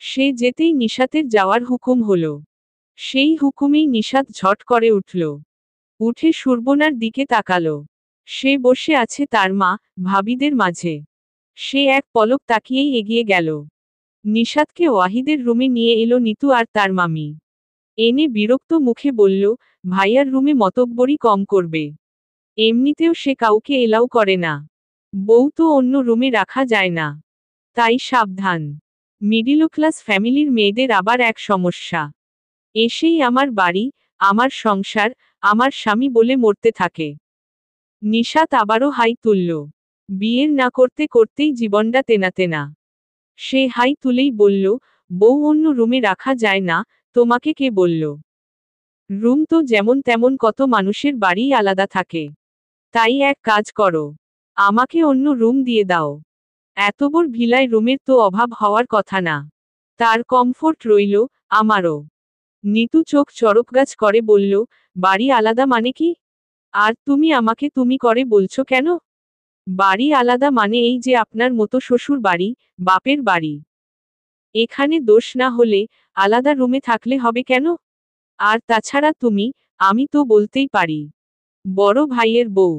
সে যেতেই নিশাতের যাওয়ার হুকুম হলো। সেই হুকুমেই নিশাত ঝট করে উঠল। উঠে সুরবনার দিকে তাকালো। সে বসে আছে তার মা, ভাবিদের মাঝে। সে এক পলক তাকিয়েই এগিয়ে গেল। নিশাতকে ওয়াহিদের রুমে নিয়ে এলো নিতু আর তার মামি। এনে বিরক্ত মুখে বলল, ভাইয়ার রুমে মতব্বরি কম করবে। এমনিতেও সে কাউকে এলাও করে না। বউ তো অন্য রুমে রাখা যায় না। তাই সাবধান। মিডিল ক্লাস ফ্যামিলির মেয়েদের আবার এক সমস্যা। এসেই আমার বাড়ি, আমার সংসার, আমার স্বামী বলে মরতে থাকে। নিশাত আবারও হাই তুলল। বিয়ের না করতে করতেই জীবনটা তেনা তেনা। সে হাই তুলেই বলল, বউ অন্য রুমে রাখা যায় না, তোমাকে কে বলল? রুম তো যেমন তেমন কত মানুষের বাড়ি আলাদা থাকে। তাই এক কাজ করো, আমাকে অন্য রুম দিয়ে দাও। এত বড় ভিলায় রুমের তো অভাব হওয়ার কথা না। তার কমফোর্ট রইল, আমারও। নিতু চোখ চড়কগাছ করে বলল, বাড়ি আলাদা মানে কি? আর তুমি আমাকে তুমি করে বলছো কেন? বাড়ি আলাদা মানে এই যে আপনার মতো শ্বশুর বাড়ি, বাপের বাড়ি। এখানে দোষ না হলে আলাদা রুমে থাকলে হবে কেন? আর তাছাড়া আমি তো বলতেই পারি বড় ভাইয়ের বউ।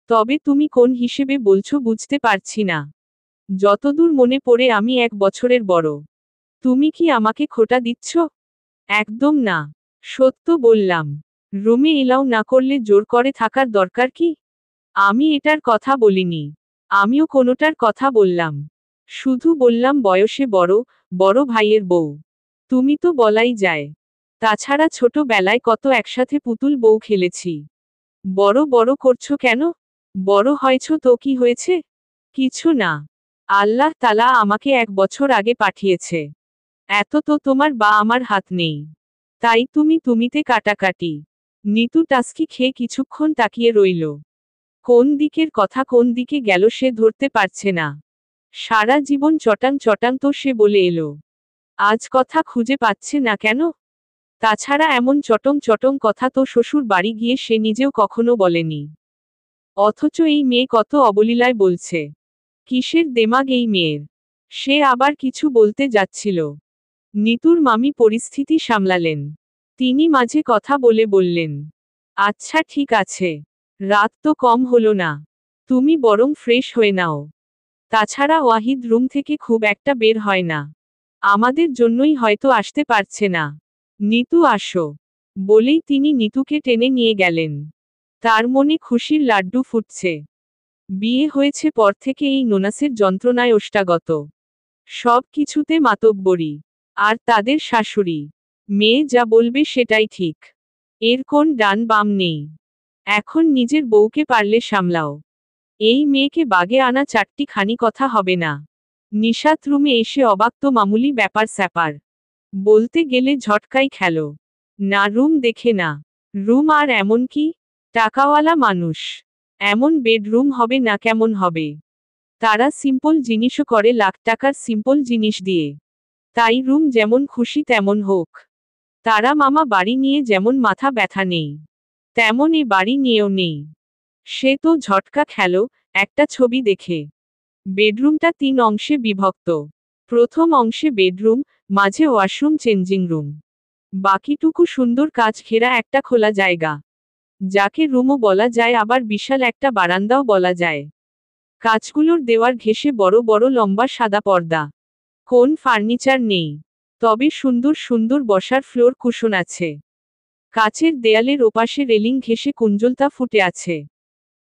তবে তুমি কোন হিসেবে বলছো বুঝতে পারছি না। যতদূর মনে পড়ে আমি 1 বছরের বড়। তুমি কি আমাকে খোঁটা দিচ্ছ? একদম না। সত্য বললাম। রুমে এলাও না করলে জোর করে থাকার দরকার কি? আমি এটার কথা বলিনি। আমিও কোনোটার কথা বললাম। শুধু বললাম বয়সে বড়, বড় ভাইয়ের বউ। তুমি তো বলাই যায়। তাছাড়া ছোটবেলায় কত একসাথে পুতুল বউ খেলেছি। বড় বড় করছো কেন? বড় হয়েছো তো কি হয়েছে? কিছু না। আল্লাহ তাআলা আমাকে 1 বছর আগে পাঠিয়েছে। এত তো তোমার বা আমার হাত নেই। তাই তুমিতে কাটাকাটি। নিতু টাস্কি খেয়ে কিছুক্ষণ তাকিয়ে রইল। কোন দিকের কথা কোন দিকে গেল সে ধরতে পারছে না। সারা জীবন চটাং চটাং তো সে বলে এলো। আজ কথা খুঁজে পাচ্ছে না কেন? তাছাড়া এমন চটং চটং কথা তো শ্বশুর বাড়ি গিয়ে সে নিজেও কখনো বলেনি। অথচ এই মেয়ে কত অবলীলায় বলছে। কিসের দেমাগ এই মেয়ের? সে আবার কিছু বলতে যাচ্ছিল। নিতুর মামি পরিস্থিতি সামলালেন। তিনি মাঝে কথা বলে বললেন, আচ্ছা ঠিক আছে। রাত তো কম হলো না। তুমি বরং ফ্রেশ হয়ে নাও। তাছাড়া ওয়াহিদ রুম থেকে খুব একটা বের হয় না। আমাদের জন্যই হয়তো আসতে পারছে না। নিতু আসো। বলেই তিনি নিতুকে টেনে নিয়ে গেলেন। তার মনে খুশির লাড্ডু ফুটছে। বিয়ে হয়েছে পর থেকে এই নোনাসের যন্ত্রণায় ওষ্ঠাগত। সব কিছুতে মাতব্বরি। আর তাদের শাশুড়ি। মেয়ে যা বলবে সেটাই ঠিক। এর কোন ডান বাম নেই। এখন নিজের বউকে পারলে সামলাও। এই মেয়েকে বাগে আনা 4টি কথা হবে না। নিশাত রুমে এসে অবাক তো মামুলি ব্যাপার স্যাপার। বলতে গেলে ঝটকাই খেলো। না রুম দেখে না। রুম আর এমন কি? টাকাওয়ালা মানুষ। এমন বেডরুম হবে না কেমন হবে? তারা সিম্পল জিনিসও করে লাখ টাকার সিম্পল জিনিস দিয়ে। তাই রুম যেমন খুশি তেমন হোক। তারা মামা বাড়ি নিয়ে যেমন মাথা ব্যথা নেই, তেমন এ বাড়ি নিয়েও নেই। সে তো ঝটকা খেলো একটা ছবি দেখে। বেডরুমটা 3 অংশে বিভক্ত। প্রথম অংশে বেডরুম, মাঝে ওয়াশরুম চেঞ্জিং রুম। বাকিটুকু সুন্দর কাচ ঘেরা একটা খোলা জায়গা। যাকে রুমও বলা যায় আবার বিশাল একটা বারান্দাও বলা যায়। কাচগুলোর দেওয়ার ঘেঁষে বড় বড় লম্বা সাদা পর্দা। কোন ফার্নিচার নেই। তবে সুন্দর সুন্দর বসার ফ্লোর কুশন আছে। কাচের দেয়ালের ওপাশে রেলিং ঘেঁষে কুঞ্জলতা ফুটে আছে।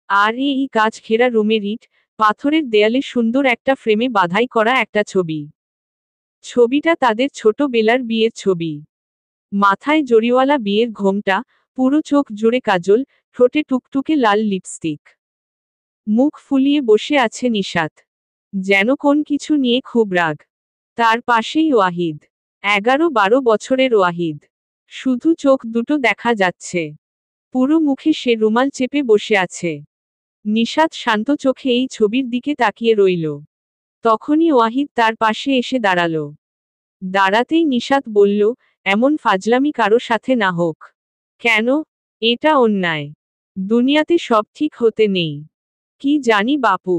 আর এই কাচ ঘেরা রুমের ইট, পাথরের দেয়ালে সুন্দর একটা ফ্রেমে বাধাই করা একটা ছবি। ছবিটা তাদের ছোটবেলার বিয়ের ছবি। মাথায় জরিওয়ালা বিয়ের ঘোমটা, পুরো চোখ জুড়ে কাজল, ঠোঁটে টুকটুকে লাল লিপস্টিক। মুখ ফুলিয়ে বসে আছে নিশাত। যেন কোন কিছু নিয়ে খুব রাগ। তার পাশেই ওয়াহিদ। 11-12 বছরের ওয়াহিদ। শুধু চোখ দুটো দেখা যাচ্ছে। পুরো মুখে সে রুমাল চেপে বসে আছে। নিশাত শান্ত চোখে এই ছবির দিকে তাকিয়ে রইল। তখনই ওয়াহিদ তার পাশে এসে দাঁড়ালো। দাঁড়াতেই নিশাত বলল, এমন ফাজলামি কারো সাথে না হোক। কেন? এটা অন্যায়। দুনিয়াতে সব ঠিক হতে নেই। কি জানি বাপু।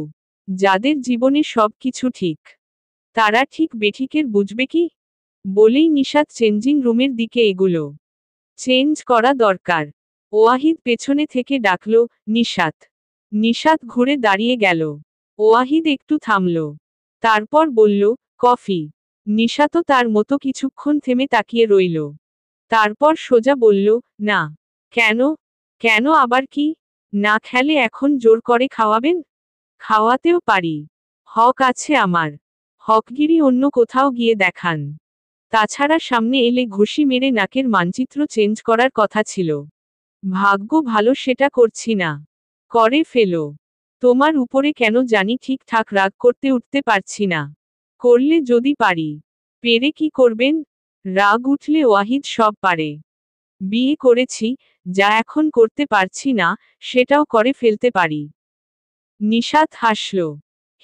যাদের জীবনে সব কিছু ঠিক, তারা ঠিক বেঠিকের বুঝবে কি? বলেই নিশাত চেঞ্জিং রুমের দিকে এগুলো। চেঞ্জ করা দরকার। ওয়াহিদ পেছনে থেকে ডাকল, নিশাত। নিশাত ঘুরে দাঁড়িয়ে গেল। ওয়াহিদ একটু থামল। তারপর বলল, কফি। নিশাতও তার মতো কিছুক্ষণ থেমে তাকিয়ে রইল। তারপর সোজা বলল, না। কেন? কেন আবার কি? না খেলে এখন জোর করে খাওয়াবেন? খাওয়াতেও পারি। হক আছে আমার। হকগিরি অন্য কোথাও গিয়ে দেখান। তাছাড়া সামনে এলে ঘুষি মেরে নাকের মানচিত্র চেঞ্জ করার কথা ছিল। ভাগ্য ভালো সেটা করছি না। করে ফেলো। তোমার উপরে কেন জানি ঠিকঠাক রাগ করতে উঠতে পারছি না। করলে যদি পারি। পেরে কি করবেন? রাগ উঠলে ওয়াহিদ সব পারে। বিয়ে করেছি, যা এখন করতে পারছি না, সেটাও করে ফেলতে পারি। নিশাত হাসল।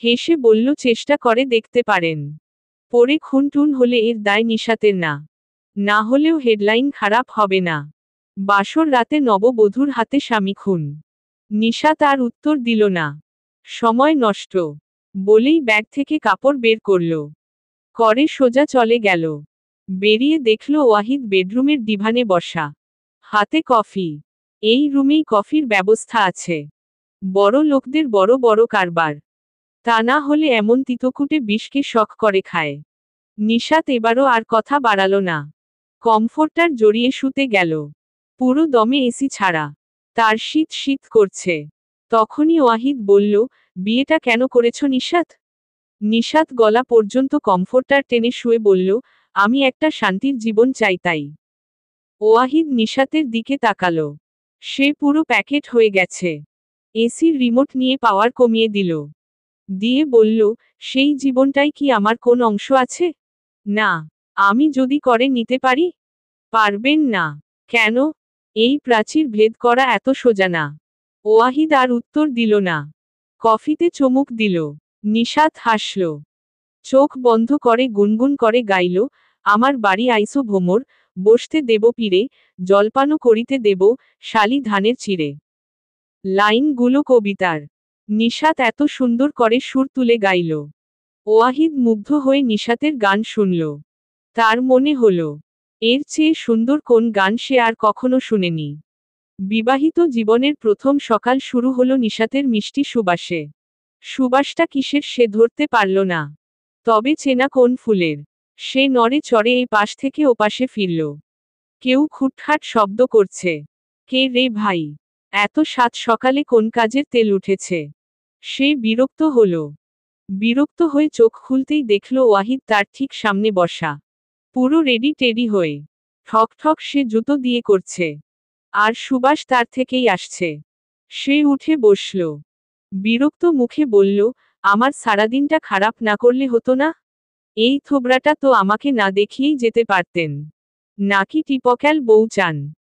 হেসে বলল চেষ্টা করে দেখতে পারেন। পরে খুনটুন হলে এর দায় নিশাতের না। না হলেও হেডলাইন খারাপ হবে না। বাসর রাতে নববধূর হাতে স্বামী খুন। নিশাত আর উত্তর দিল না। সময় নষ্ট বলেই ব্যাগ থেকে কাপড় বের করল। করে সোজা চলে গেল। বেরিয়ে দেখল ওয়াহিদ বেডরুমের ডিভানে বসা, হাতে কফি। এই রুমেই কফির ব্যবস্থা আছে। বড় লোকদের বড় বড় কারবার। তা না হলে এমন তিতকুটে বিষকে শখ করে খায়। নিশাত এবারও আর কথা বাড়াল না। কমফোর্টার জড়িয়ে শুতে গেল। পুরো দমে এসি ছাড়া। তার শীত শীত করছে। তখনই ওয়াহিদ বলল, বিয়েটা কেন করেছ নিশাত? নিশাত গলা পর্যন্ত কমফোর্টার টেনে শুয়ে বলল, আমি একটা শান্তির জীবন চাই তাই। ওয়াহিদ নিশাতের দিকে তাকালো। সে পুরো প্যাকেট হয়ে গেছে। এসির রিমোট নিয়ে পাওয়ার কমিয়ে দিল। দিয়ে বলল, সেই জীবনটাই কি আমার কোন অংশ আছে? না। আমি যদি করে নিতে পারি? পারবেন না। কেন? এই প্রাচীর ভেদ করা এত সোজা না। ওয়াহিদ আর উত্তর দিল না। কফিতে চুমুক দিল। নিশাত হাসল। চোখ বন্ধ করে গুনগুন করে গাইল, আমার বাড়ি আইসো ভোমর, বসতে দেব পীরে, জলপানও করিতে দেব, শালি ধানের চিড়ে। লাইনগুলো কবিতার। নিশাত এত সুন্দর করে সুর তুলে গাইল। ওয়াহিদ মুগ্ধ হয়ে নিশাতের গান শুনল। তার মনে হল, এর চেয়ে সুন্দর কোন গান সে আর কখনো শুনেনি। বিবাহিত জীবনের প্রথম সকাল শুরু হলো নিশাতের মিষ্টি সুবাসে। সুবাসটা কিসের সে ধরতে পারল না। তবে চেনা কোন ফুলের। সে নড়ে চড়ে এই পাশ থেকে ওপাশে ফিরল। কেউ খুটখাট শব্দ করছে। কে রে ভাই? এত সাত সকালে কোন কাজের তেল উঠেছে? সে বিরক্ত হল। বিরক্ত হয়ে চোখ খুলতেই দেখল ওয়াহিদ তার ঠিক সামনে বসা। পুরো রেডি টেডি হয়ে। ঠক ঠক সে জুতো দিয়ে করছে। আর সুবাস তার থেকেই আসছে। সে উঠে বসল। বিরক্ত মুখে বলল, আমার সারাদিনটা খারাপ না করলে হতো না? এই থোবরাটা তো আমাকে না দেখিয়েই যেতে পারতেন। নাকি টিপক্যাল বউ চান?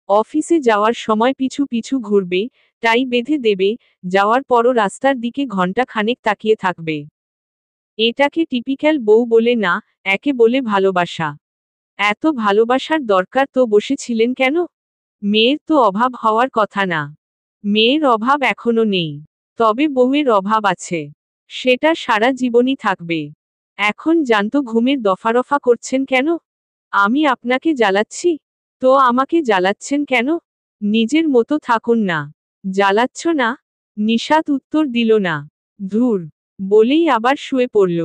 অফিসে যাওয়ার সময় পিছু পিছু ঘুরবে, টাই বেঁধে দেবে, যাওয়ার পরও রাস্তার দিকে ঘন্টা খানেক তাকিয়ে থাকবে। এটাকে টিপিক্যাল বউ বলে না, একে বলে ভালোবাসা। এত ভালোবাসার দরকার তো বসেছিলেন কেন? মেয়ের তো অভাব হওয়ার কথা না। মেয়ের অভাব এখনো নেই। তবে বউয়ের অভাব আছে। সেটা সারা জীবনই থাকবে। এখন জানতো ঘুমের দফারফা করছেন কেন? আমি আপনাকে জ্বালাচ্ছি? তো আমাকে জ্বালাচ্ছেন কেন? নিজের মতো থাকুন না। জ্বালাচ্ছ না? নিশাত উত্তর দিল না। ধুর বলেই আবার শুয়ে পড়ল।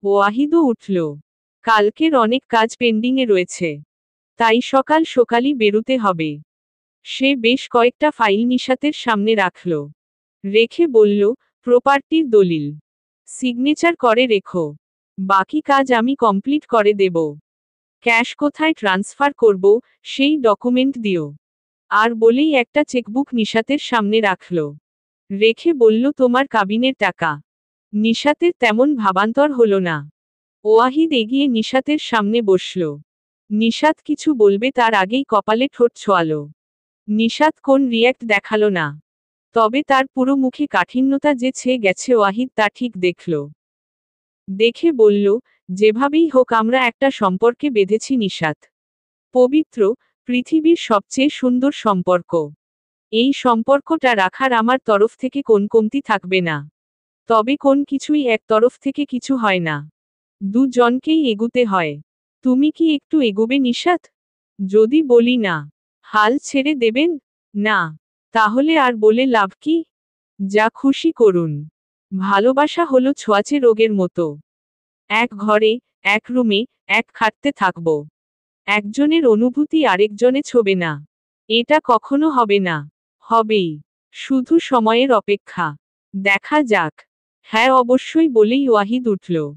ওয়াহিদও উঠল। কালকের অনেক কাজ পেন্ডিংয়ে রয়েছে। তাই সকাল সকালই বেরুতে হবে। সে বেশ কয়েকটা ফাইল নিশাতের সামনে রাখল। রেখে বলল, প্রপার্টির দলিল সিগনেচার করে রেখো। বাকি কাজ আমি কমপ্লিট করে দেব। ক্যাশ কোথায় ট্রান্সফার করব, সেই ডকুমেন্ট দিও। আর বলেই একটা চেকবুক নিশাতের সামনে রাখল। রেখে বলল, তোমার কাবিনের টাকা। নিশাতের তেমন ভাবান্তর হল না। ওয়াহিদ এগিয়ে নিশাতের সামনে বসল। নিশাত কিছু বলবে তার আগেই কপালে ঠোঁট ছোঁয়ালো। নিশাত কোন রিয়্যাক্ট দেখালো না। তবে তার পুরো মুখে কাঠিন্যতা যে ছেয়ে গেছে ওয়াহিদ তা ঠিক দেখল। দেখে বলল, যেভাবেই হোক আমরা একটা সম্পর্কে বেঁধেছি নিশাত। পবিত্র, পৃথিবীর সবচেয়ে সুন্দর সম্পর্ক। এই সম্পর্কটা রাখার আমার তরফ থেকে কোন কমতি থাকবে না। তবে কোন কিছুই এক তরফ থেকে কিছু হয় না। দুজনকেই এগুতে হয়। তুমি কি একটু এগোবে নিশাত? যদি বলি না, হাল ছেড়ে দেবেন? না। তাহলে আর বলে লাভ কি? যা খুশি করুন। ভালোবাসা হলো ছোঁয়াচে রোগের মতো। এক ঘরে, এক রুমে, এক খাটতে থাকব। একজনের অনুভূতি আরেকজনে ছোবে না। এটা কখনো হবে না। হবেই। শুধু সময়ের অপেক্ষা। দেখা যাক। হ্যাঁ অবশ্যই বলেই ওয়াহিদ উঠল।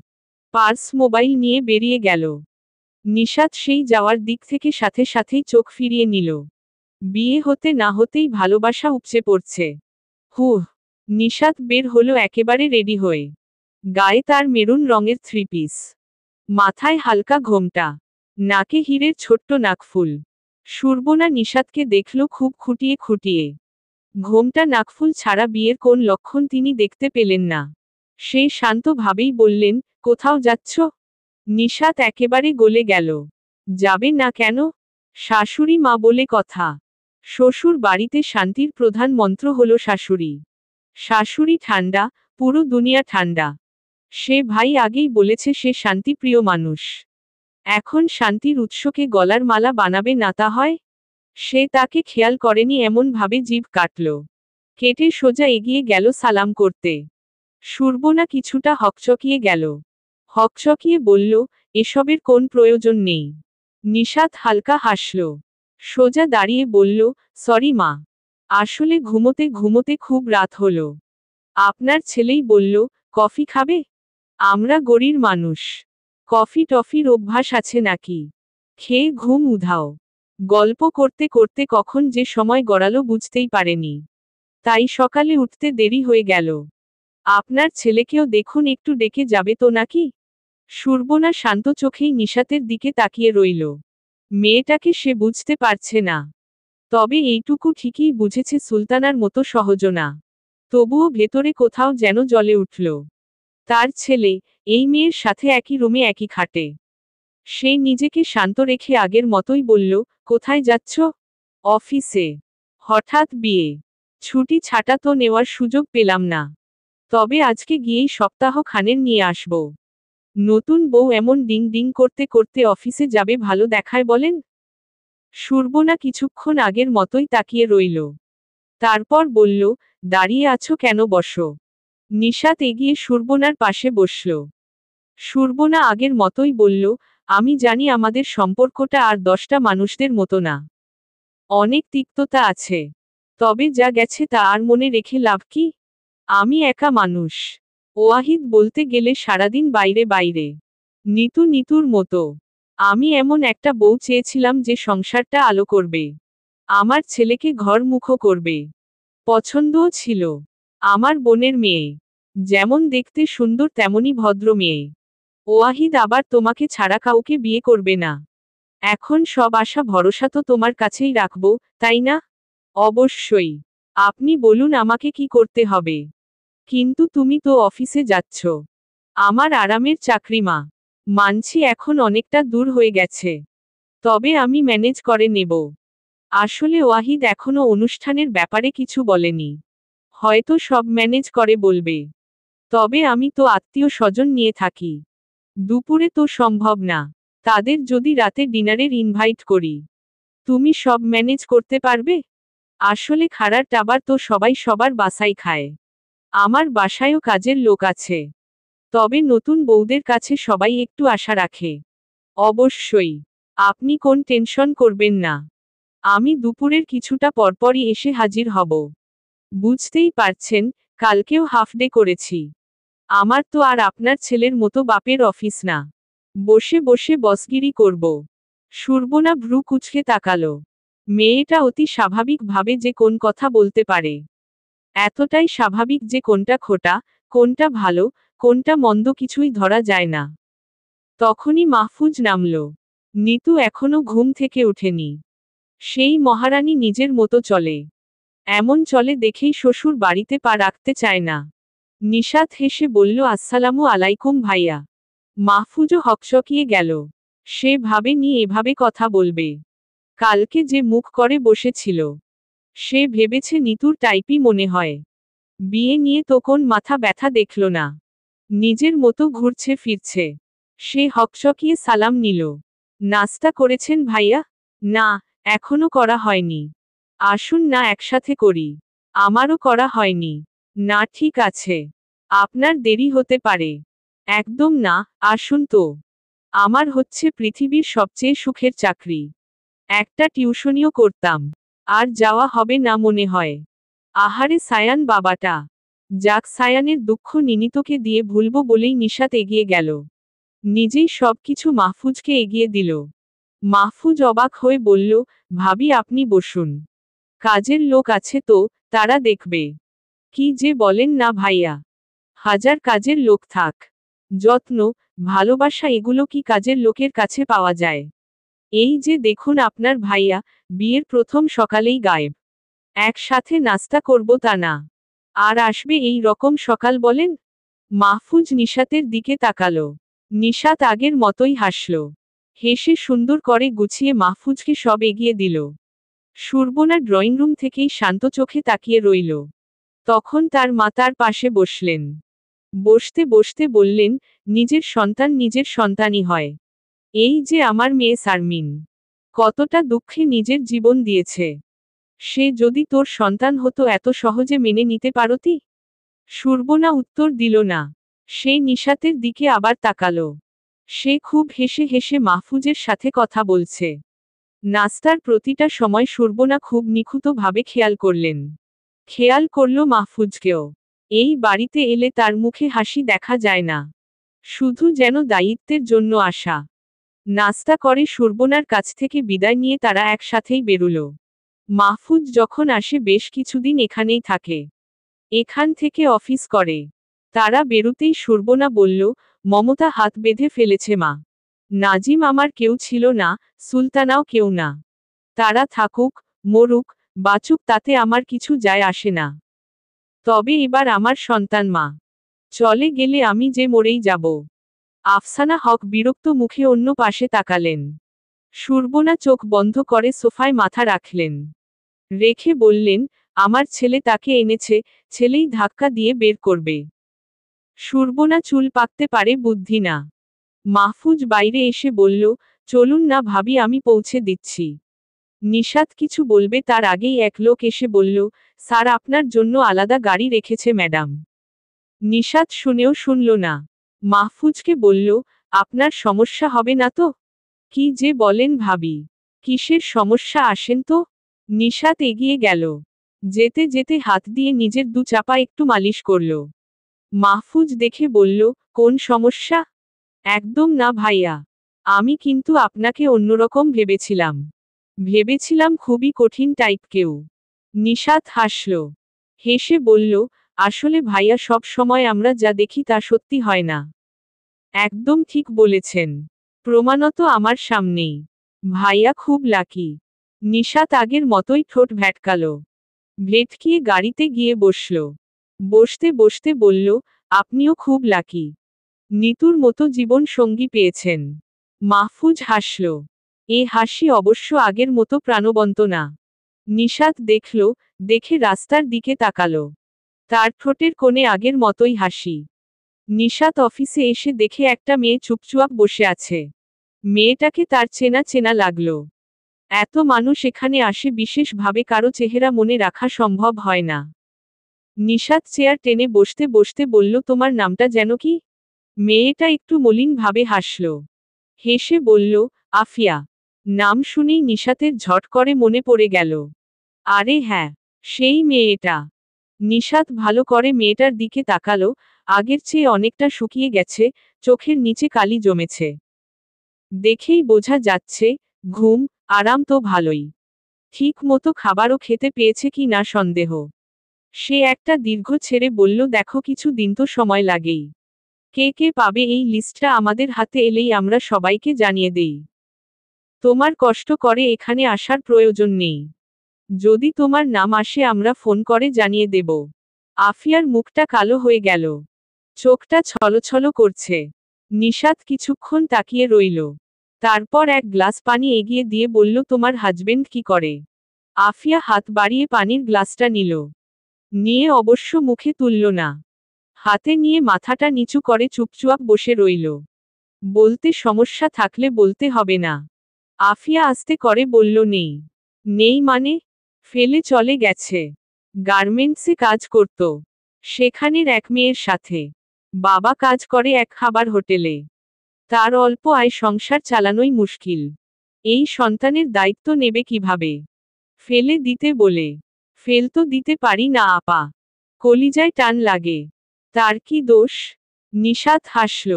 পার্স মোবাইল নিয়ে বেরিয়ে গেল। নিশাত সেই যাওয়ার দিক থেকে সাথে সাথেই চোখ ফিরিয়ে নিল। বিয়ে হতে না হতেই ভালোবাসা উপচে পড়ছে। হুহ। নিশাত বের হলো একেবারে রেডি হয়ে। গায়ে তার মেরুন রঙের থ্রি পিস। মাথায় হালকা ঘোমটা। নাকে হীরের ছোট্ট নাকফুল। সুরবনা নিশাতকে দেখল খুব খুঁটিয়ে খুঁটিয়ে। ঘোমটা নাকফুল ছাড়া বিয়ের কোন লক্ষণ তিনি দেখতে পেলেন না। সে শান্ত ভাবেই বললেন, কোথাও যাচ্ছ? নিশাত একেবারে গলে গেল। যাবে না কেন? শাশুড়ি মা বলে কথা। শ্বশুর বাড়িতে শান্তির প্রধান মন্ত্র হলো শাশুড়ি। শাশুড়ি ঠান্ডা, পুরো দুনিয়া ঠান্ডা। সে ভাই আগেই বলেছে সে শান্তিপ্রিয় মানুষ। এখন শান্তির উৎসকে গলার মালা বানাবে না তা হয়? সে তাকে খেয়াল করেনি এমন ভাবে জিভ কাটল। কেটে সোজা এগিয়ে গেল সালাম করতে। সুরবনা কিছুটা হকচকিয়ে গেল। হকচকিয়ে বলল, এসবের কোন প্রয়োজন নেই। নিশাত হালকা হাসল। সোজা দাঁড়িয়ে বলল, সরি মা। আসলে ঘুমোতে ঘুমোতে খুব রাত হলো। আপনার ছেলেই বলল, কফি খাবে? আমরা গরীর মানুষ। কফি টফির অভ্যাস আছে নাকি? খেয়ে ঘুম উধাও। গল্প করতে করতে কখন যে সময় গড়ালো বুঝতেই পারেনি। তাই সকালে উঠতে দেরি হয়ে গেল। আপনার ছেলেকেও দেখুন একটু ডেকে যাবে তো নাকি? সুরবনা শান্ত চোখেই নিশাতের দিকে তাকিয়ে রইল। মেয়েটাকে সে বুঝতে পারছে না। তবে এইটুকু ঠিকই বুঝেছে সুলতানার মতো সহজ না। তবুও ভেতরে কোথাও যেন জ্বলে উঠল। তার ছেলে, এই মেয়ের সাথে একই রুমে একই খাটে। সে নিজেকে শান্ত রেখে আগের মতোই বলল, কোথায় যাচ্ছ? অফিসে। হঠাৎ বিয়ে? ছুটি ছাটা তো নেওয়ার সুযোগ পেলাম না। তবে আজকে গিয়েই সপ্তাহ খানের নিয়ে আসব। নতুন বউ এমন ডিং ডিং করতে করতে অফিসে যাবে ভালো দেখায় বলেন? সুরবনা কিছুক্ষণ আগের মতোই তাকিয়ে রইল। তারপর বলল, দাঁড়িয়ে আছো কেন, বসো। নিশাত এগিয়ে সুরবনার পাশে বসল। সুরবনা আগের মতোই বলল, আমি জানি আমাদের সম্পর্কটা আর 10টা মানুষদের মতো না। অনেক তিক্ততা আছে। তবে যা গেছে তা আর মনে রেখে লাভ কি? আমি একা মানুষ। ওয়াহিদ বলতে গেলে সারাদিন বাইরে বাইরে। নিতু নিতুর মতো। আমি এমন একটা বউ চেয়েছিলাম যে সংসারটা আলো করবে। আমার ছেলেকে ঘরমুখো করবে। পছন্দও ছিল। আমার বোনের মেয়ে। যেমন দেখতে সুন্দর তেমনই ভদ্র মেয়ে। ওয়াহিদ আবার তোমাকে ছাড়া কাউকে বিয়ে করবে না। এখন সব আশা ভরসা তো তোমার কাছেই রাখবো, তাই না? অবশ্যই। আপনি বলুন আমাকে কি করতে হবে। কিন্তু তুমি তো অফিসে যাচ্ছ। আমার আরামের চাকরি মা। মানছি এখন অনেকটা দূর হয়ে গেছে। তবে আমি ম্যানেজ করে নেব। আসলে ওয়াহিদ এখনো অনুষ্ঠানের ব্যাপারে কিছু বলেনি। হয়তো সব ম্যানেজ করে বলবে। তবে আমি তো আত্মীয় স্বজন নিয়ে থাকি। দুপুরে তো সম্ভব না। তাদের যদি রাতে ডিনারের ইনভাইট করি। তুমি সব ম্যানেজ করতে পারবে? আসলে খারাপ টাবার তো সবাই সবার বাসায় খায়। আমার বাসায়ও কাজের লোক আছে। তবে নতুন বউদের কাছে সবাই একটু আশা রাখে। অবশ্যই। আপনি কোন টেনশন করবেন না। আমি দুপুরের কিছুটা পরপরই এসে হাজির হব। বুঝতেই পারছেন, কালকেও হাফ ডে করেছি। আমার তো আর আপনার ছেলের মতো বাপের অফিস না। বসে বসে বসগিরি করব। সুরবনা ভ্রু কুঁচকে তাকালো। মেয়েটা অতি স্বাভাবিক ভাবে যে কোন কথা বলতে পারে। এতটাই স্বাভাবিক যে কোনটা খোটা, কোনটা ভালো, কোনটা মন্দ কিছুই ধরা যায় না। তখনই মাহফুজ নামল। নিতু এখনো ঘুম থেকে উঠেনি। সেই মহারানী নিজের মতো চলে। এমন চলে দেখেই শ্বশুর বাড়িতে পা রাখতে চায় না। নিশাত হেসে বলল, আসসালামু আলাইকুম ভাইয়া। মাহফুজও হকচকিয়ে গেল। সে ভাবেনি এভাবে কথা বলবে। কালকে যে মুখ করে বসেছিল। সে ভেবেছে নিতুর টাইপই মনে হয়। বিয়ে নিয়ে তো কোন মাথা ব্যথা দেখল না। নিজের মতো ঘুরছে ফিরছে। সে হকচকিয়ে সালাম নিল। নাস্তা করেছেন ভাইয়া? না, এখনো করা হয়নি। আসুন না একসাথে করি। আমারও করা হয়নি। না ঠিক আছে। আপনার দেরি হতে পারে। একদম না, আসুন তো। আমার হচ্ছে পৃথিবীর সবচেয়ে সুখের চাকরি। একটা টিউশনিও করতাম। আর যাওয়া হবে না মনে হয়। আহারে সায়ান বাবাটা। যাক সায়ানের দুঃখ নিনিতকে দিয়ে ভুলবো বলেই নিশাত এগিয়ে গেল। নিজেই সবকিছু মাহফুজকে এগিয়ে দিল। মাহফুজ অবাক হয়ে বলল, ভাবি আপনি বসুন। কাজের লোক আছে তো, তারা দেখবে। কি যে বলেন না ভাইয়া। হাজার কাজের লোক থাক। যত্ন, ভালোবাসা এগুলো কি কাজের লোকের কাছে পাওয়া যায়? এই যে দেখুন আপনার ভাইয়া, বিয়ের প্রথম সকালেই গায়েব। একসাথে নাস্তা করব তা না। আর আসবে এই রকম সকাল বলেন? মাহফুজ নিশাতের দিকে তাকালো। নিশাত আগের মতোই হাসল। হেসে সুন্দর করে গুছিয়ে মাহফুজকে সব এগিয়ে দিল। সুরবনা ড্রয়িং রুম থেকেই শান্ত চোখে তাকিয়ে রইল। তখন তার মা তার পাশে বসলেন। বসতে বসতে বললেন, নিজের সন্তান নিজের সন্তানই হয়। এই যে আমার মেয়ে শারমিন, কতটা দুঃখে নিজের জীবন দিয়েছে। সে যদি তোর সন্তান হতো এত সহজে মেনে নিতে পারতি? সুরবনা উত্তর দিল না। সে নিশাতের দিকে আবার তাকালো। সে খুব হেসে হেসে মাহফুজের সাথে কথা বলছে। নাস্তার প্রতিটা সময় সুরবনা খুব নিখুঁতভাবে খেয়াল করলেন। খেয়াল করল মাহফুজকেও। এই বাড়িতে এলে তার মুখে হাসি দেখা যায় না, শুধু যেন দায়িত্বের জন্য আসা। নাস্তা করে সুরবনার কাছ থেকে বিদায় নিয়ে তারা একসাথেই বেরুল। মাহফুজ যখন আসে বেশ কিছুদিন এখানেই থাকে। এখান থেকে অফিস করে। তারা বেরুতেই সুরবনা বলল, মমতা হাত বেঁধে ফেলেছে মা। নাজিম আমার কেউ ছিল না, সুলতানাও কেউ না। তারা থাকুক, মরুক, বাঁচুক তাতে আমার কিছু যায় আসে না। তবে এবার আমার সন্তান মা চলে গেলে আমি যে মরেই যাব। আফসানা হক বিরক্ত মুখে অন্য পাশে তাকালেন। সুরবনা চোখ বন্ধ করে সোফায় মাথা রাখলেন। রেখে বললেন, আমার ছেলে তাকে এনেছে, ছেলেই ধাক্কা দিয়ে বের করবে। সুরবনা চুল পাকতে পারে বুদ্ধি না। মাহফুজ বাইরে এসে বলল, চলুন না ভাবি আমি পৌঁছে দিচ্ছি। নিশাত কিছু বলবে তার আগেই এক লোক এসে বলল, স্যার আপনার জন্য আলাদা গাড়ি রেখেছে ম্যাডাম। নিশাত শুনেও শুনল না। মাহফুজকে বলল, আপনার সমস্যা হবে না তো? কি যে বলেন ভাবি, কিসের সমস্যা আসেন তো? নিশাত এগিয়ে গেল। যেতে যেতে হাত দিয়ে নিজের দু চাপা একটু মালিশ করল। মাহফুজ দেখে বলল, কোন সমস্যা? একদম না ভাইয়া, আমি কিন্তু আপনাকে অন্যরকম ভেবেছিলাম। ভেবেছিলাম খুবই কঠিন টাইপ কেউ। নিশাত হাসল। হেসে বলল, আসলে ভাইয়া সব সময় আমরা যা দেখি তা সত্যি হয় না। একদম ঠিক বলেছেন। প্রমাণত আমার সামনেই। ভাইয়া খুব লাকি। নিশাত আগের মতোই ঠোঁট ভ্যাটকাল। ভেটকিয়ে গাড়িতে গিয়ে বসল। বসতে বসতে বলল, আপনিও খুব লাকি। নিতুর মতো জীবন সঙ্গী পেয়েছেন। মাহফুজ হাসল। এ হাসি অবশ্য আগের মতো প্রাণবন্ত না। নিশাত দেখল, দেখে রাস্তার দিকে তাকালো। তার ঠোঁটের কোণে আগের মতোই হাসি। নিশাত অফিসে এসে দেখে একটা মেয়ে চুপচুপ বসে আছে। মেয়েটাকে তার চেনা চেনা লাগল। এত মানুষ এখানে আসে বিশেষভাবে কারো চেহারা মনে রাখা সম্ভব হয় না। নিশাত চেয়ার টেনে বসতে বসতে বলল, তোমার নামটা যেন কি? মেয়েটা একটু মলিনভাবে হাসল। হেসে বলল, আফিয়া। নাম শুনেই নিশাতের ঝট করে মনে পড়ে গেল। আরে হ্যাঁ, সেই মেয়েটা। নিশাত ভালো করে মেয়েটার দিকে তাকালো। আগের চেয়ে অনেকটা শুকিয়ে গেছে, চোখের নিচে কালি জমেছে। দেখেই বোঝা যাচ্ছে, ঘুম, আরাম তো ভালোই। ঠিক মতো খাবারও খেতে পেয়েছে কি না সন্দেহ। সে একটা দীর্ঘ ছেড়ে বলল, দেখো কিছু দিন তো সময় লাগেই। কে কে পাবে এই লিস্টটা আমাদের হাতে এলেই আমরা সবাইকে জানিয়ে দেই। তোমার কষ্ট করে এখানে আসার প্রয়োজন নেই। যদি তোমার নাম আসে আমরা ফোন করে জানিয়ে দেব। আফিয়ার মুখটা কালো হয়ে গেল। চোখটা ছলছল করছে। নিশাত কিছুক্ষণ তাকিয়ে রইল। তারপর এক গ্লাস পানি এগিয়ে দিয়ে বলল, তোমার হাজবেন্ড কি করে? আফিয়া হাত বাড়িয়ে পানির গ্লাসটা নিল। নিয়ে অবশ্য মুখে তুলল না। হাতে নিয়ে মাথাটা নিচু করে চুপচুপ বসে রইল। বলতে সমস্যা থাকলে বলতে হবে না। আফিয়া আস্তে করে বলল, নেই। নেই মানে? ফেলে চলে গেছে। গার্মেন্টসে কাজ করত। সেখানের এক মেয়ের সাথে। বাবা কাজ করে এক খাবার হোটেলে। তার অল্প আয় সংসার চালানোই মুশকিল। এই সন্তানের দায়িত্ব নেবে কিভাবে? ফেলে দিতে বলে। ফেল তো দিতে পারি না আপা। কলিজায় টান লাগে। তার কি দোষ? নিশাত হাসল।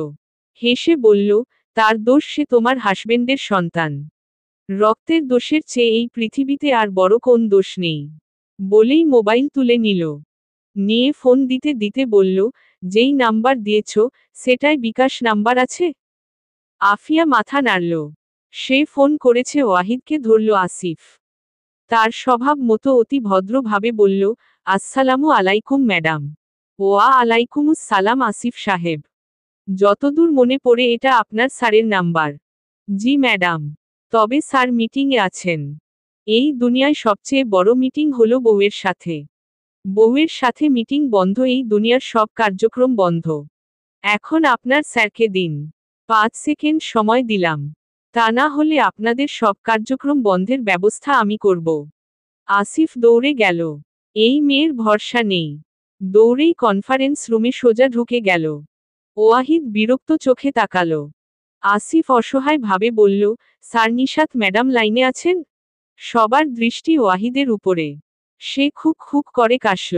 হেসে বলল, তার দোষ সে তোমার হাসবেন্ডের সন্তান। রক্তের দোষের চেয়ে এই পৃথিবীতে আর বড় কোন দোষ নেই। বলেই মোবাইল তুলে নিল। নিয়ে ফোন দিতে দিতে বলল, যেই নাম্বার দিয়েছ, সেটাই বিকাশ নাম্বার আছে? আফিয়া মাথা নাড়ল। সে ফোন করেছে ওয়াহিদকে, ধরল আসিফ। তার স্বভাব মতো অতি ভদ্রভাবে বলল, আসসালামু আলাইকুম ম্যাডাম। ওয়া আলাইকুমুস সালাম আসিফ সাহেব। যতদূর মনে পড়ে এটা আপনার স্যারের নাম্বার। জি ম্যাডাম। তবে স্যার মিটিংয়ে আছেন। এই দুনিয়ায় সবচেয়ে বড় মিটিং হলো বউয়ের সাথে। বউয়ের সাথে মিটিং বন্ধ, এই দুনিয়ার সব কার্যক্রম বন্ধ। এখন আপনার স্যারকে দিন। 5 সেকেন্ড সময় দিলাম। তা না হলে আপনাদের সব কার্যক্রম বন্ধের ব্যবস্থা আমি করব। আসিফ দৌড়ে গেল। এই মেয়ের ভরসা নেই। দৌড়েই কনফারেন্স রুমে সোজা ঢুকে গেল। ওয়াহিদ বিরক্ত চোখে তাকালো। আসিফ অসহায় ভাবে বলল, স্যার নিশাত ম্যাডাম লাইনে আছেন? সবার দৃষ্টি ওয়াহিদের উপরে। সে খুব খুব করে কাশল।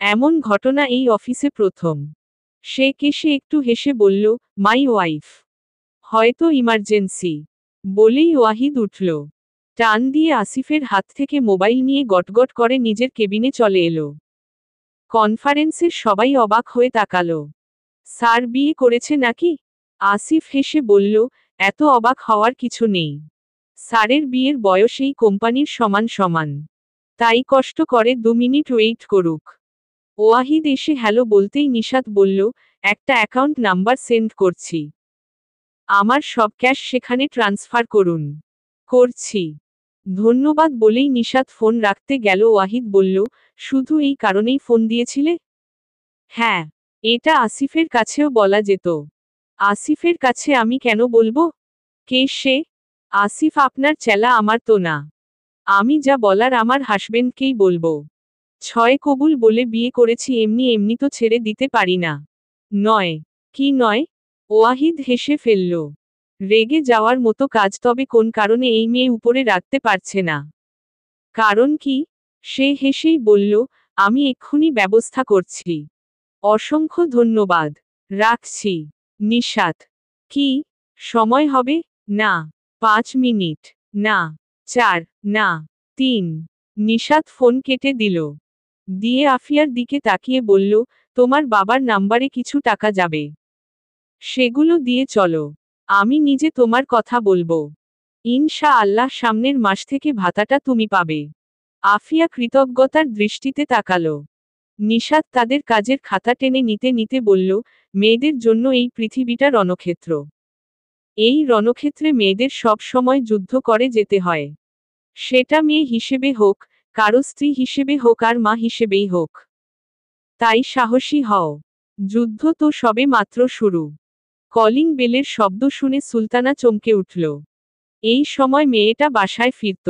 এমন ঘটনা এই অফিসে প্রথম। সে কেশে একটু হেসে বলল, মাই ওয়াইফ। হয়তো ইমার্জেন্সি। বলেই ওয়াহিদ উঠল। টান দিয়ে আসিফের হাত থেকে মোবাইল নিয়ে গটগট করে নিজের কেবিনে চলে এলো। কনফারেন্সের সবাই অবাক হয়ে তাকালো। স্যার বিয়ে করেছে নাকি? আসিফ হেসে বলল, এত অবাক হওয়ার কিছু নেই। স্যারের বিয়ের বয়স এই কোম্পানির সমান সমান। তাই কষ্ট করে 2 মিনিট ওয়েট করুক। ওয়াহিদ এসে হ্যালো বলতেই নিশাত বলল, একটা অ্যাকাউন্ট নাম্বার সেন্ড করছি। আমার সব ক্যাশ সেখানে ট্রান্সফার করুন। করছি। ধন্যবাদ বলেই নিশাত ফোন রাখতে গেল। ওয়াহিদ বলল, শুধু এই কারণেই ফোন দিয়েছিলে? হ্যাঁ। এটা আসিফের কাছেও বলা যেত। আসিফের কাছে আমি কেন বলবো? কে সে? আসিফ আপনার চেলা, আমার তো না। আমি যা বলার আমার হাসবেন্ডকেই বলবো। 6 কবুল বলে বিয়ে করেছি, এমনি এমনি তো ছেড়ে দিতে পারি না। নয়। কি নয়? ওয়াহিদ হেসে ফেলল। রেগে যাওয়ার মতো কাজ, তবে কোন কারণে এই মেয়ে উপরে রাখতে পারছে না? কারণ কি? সে হেসেই বলল, আমি এক্ষুনি ব্যবস্থা করছি। অসংখ্য ধন্যবাদ। রাখছি। নিশাত। কি? সময় হবে? না। 5 মিনিট। না। 4, না। 3। নিশাত ফোন কেটে দিল। দিয়ে আফিয়ার দিকে তাকিয়ে বলল, তোমার বাবার নাম্বারে কিছু টাকা যাবে। সেগুলো দিয়ে চলো। আমি নিজে তোমার কথা বলবো। ইনশা আল্লাহ সামনের মাস থেকে ভাতাটা তুমি পাবে। আফিয়া কৃতজ্ঞতার দৃষ্টিতে তাকালো। নিশাত তাদের কাজের খাতা টেনে নিতে নিতে বলল, মেয়েদের জন্য এই পৃথিবীটা রণক্ষেত্র। এই রণক্ষেত্রে মেয়েদের সব সময় যুদ্ধ করে যেতে হয়। সেটা মেয়ে হিসেবে হোক, কারো স্ত্রী হিসেবে হোক, আর মা হিসেবেই হোক। তাই সাহসী হও। যুদ্ধ তো সবে মাত্র শুরু। কলিং বেলের শব্দ শুনে সুলতানা চমকে উঠল। এই সময় মেয়েটা বাসায় ফিরত।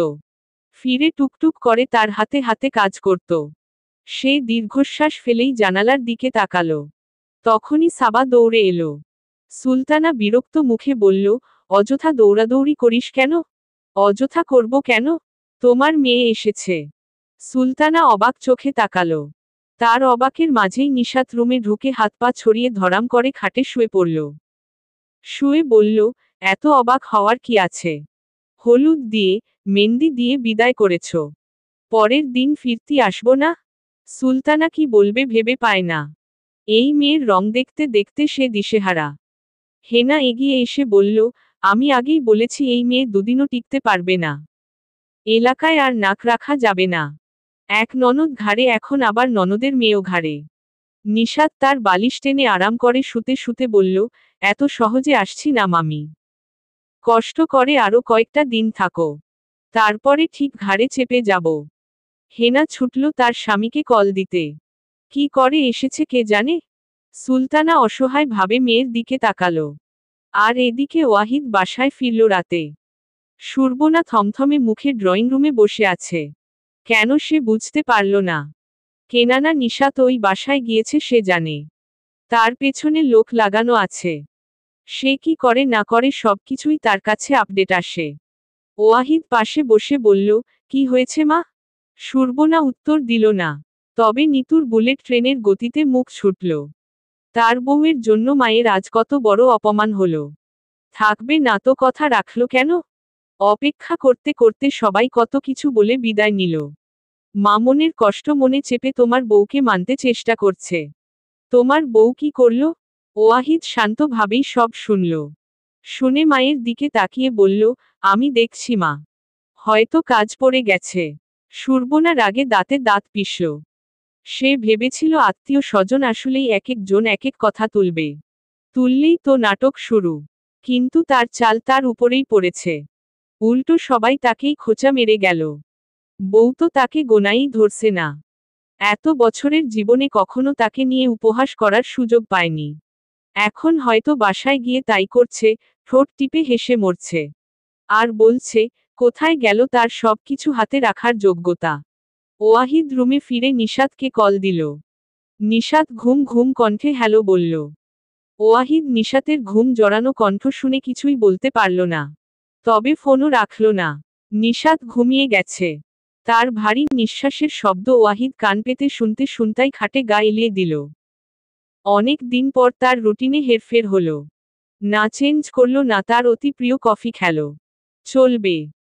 ফিরে টুকটুক করে তার হাতে হাতে কাজ করত। সে দীর্ঘশ্বাস ফেলেই জানালার দিকে তাকালো। তখনই সাবা দৌড়ে এলো। সুলতানা বিরক্ত মুখে বলল, অযথা দৌড়াদৌড়ি করিস কেন? অযথা করব কেন? তোমার মেয়ে এসেছে। সুলতানা অবাক চোখে তাকালো। তার অবাকের মাঝেই নিশাত রুমে ঢুকে হাত পা ছড়িয়ে ধরাম করে খাটে শুয়ে পড়ল। শুয়ে বলল, এত অবাক হওয়ার কি আছে? হলুদ দিয়ে, মেহেন্দি দিয়ে বিদায় করেছ। পরের দিন ফিরতি আসবো না? সুলতানা কি বলবে ভেবে পায় না। এই মেয়ের রং দেখতে দেখতে সে দিশেহারা। হেনা এগিয়ে এসে বলল, আমি আগেই বলেছি এই মেয়ে দুদিনও টিকতে পারবে না। এলাকায় আর নাক রাখা যাবে না। এক ননদ ঘাড়ে, এখন আবার ননদের মেয়েও ঘাড়ে। নিশাত তার বালিশ টেনে আরাম করে শুতে শুতে বলল, এত সহজে আসছি না মামি। কষ্ট করে আরো কয়েকটা দিন থাকো। তারপরে ঠিক ঘাড়ে চেপে যাব। হেনা ছুটল তার স্বামীকে কল দিতে। কি করে এসেছে কে জানে? সুলতানা অসহায় ভাবে মেয়ের দিকে তাকালো। আর এদিকে ওয়াহিদ বাসায় ফিরল রাতে। সুরবনা থমথমে মুখে ড্রয়িং রুমে বসে আছে। কেন সে বুঝতে পারল না। কেনানা নিশাত ওই বাসায় গিয়েছে সে জানে। তার পেছনে লোক লাগানো আছে। সে কি করে না করে সবকিছুই তার কাছে আপডেট আসে। ওয়াহিদ পাশে বসে বলল, কি হয়েছে মা? সুরবনা উত্তর দিল না। তবে নিতুর বুলেট ট্রেনের গতিতে মুখ ছুটল। তার বউয়ের জন্য মায়ের আজ কত বড় অপমান হলো। থাকবে না তো কথা রাখল কেন? অপেক্ষা করতে করতে সবাই কত কিছু বলে বিদায় নিল। মামনের কষ্ট মনে চেপে তোমার বউকে মানতে চেষ্টা করছে। তোমার বউ কি করল? ওয়াহিদ শান্তভাবেই সব শুনল। শুনে মায়ের দিকে তাকিয়ে বলল, আমি দেখছি মা। হয়তো কাজ পড়ে গেছে। সুরবনা রাগে দাঁতে দাঁত পিষল। সে ভেবেছিল আত্মীয় স্বজন আসলেই এক একজন এক এক কথা তুলবে। তুললেই তো নাটক শুরু। কিন্তু তার চাল তার উপরেই পড়েছে। উল্টো সবাই তাকেই খোঁচা মেরে গেল। বউ তো তাকে গোনাই ধরছে না। এত বছরের জীবনে কখনো তাকে নিয়ে উপহাস করার সুযোগ পায়নি। এখন হয়তো বাসায় গিয়ে তাই করছে, ঠোঁট টিপে হেসে মরছে। আর বলছে, কোথায় গেল তার সবকিছু হাতে রাখার যোগ্যতা। ওয়াহিদ রুমে ফিরে নিশাতকে কল দিল। নিশাত ঘুম ঘুম কণ্ঠে হ্যালো বলল। ওয়াহিদ নিশাতের ঘুম জড়ানো কণ্ঠ শুনে কিছুই বলতে পারল না। তবে ফোনও রাখল না। নিশাত ঘুমিয়ে গেছে। তার ভারী নিঃশ্বাসের শব্দ ওয়াহিদ কান পেতে শুনতে শুনতাই খাটে গা এলিয়ে দিল। অনেক দিন পর তার রুটিনে হেরফের হলো। না চেঞ্জ করল না তার অতি প্রিয় কফি খেলো। চলবে।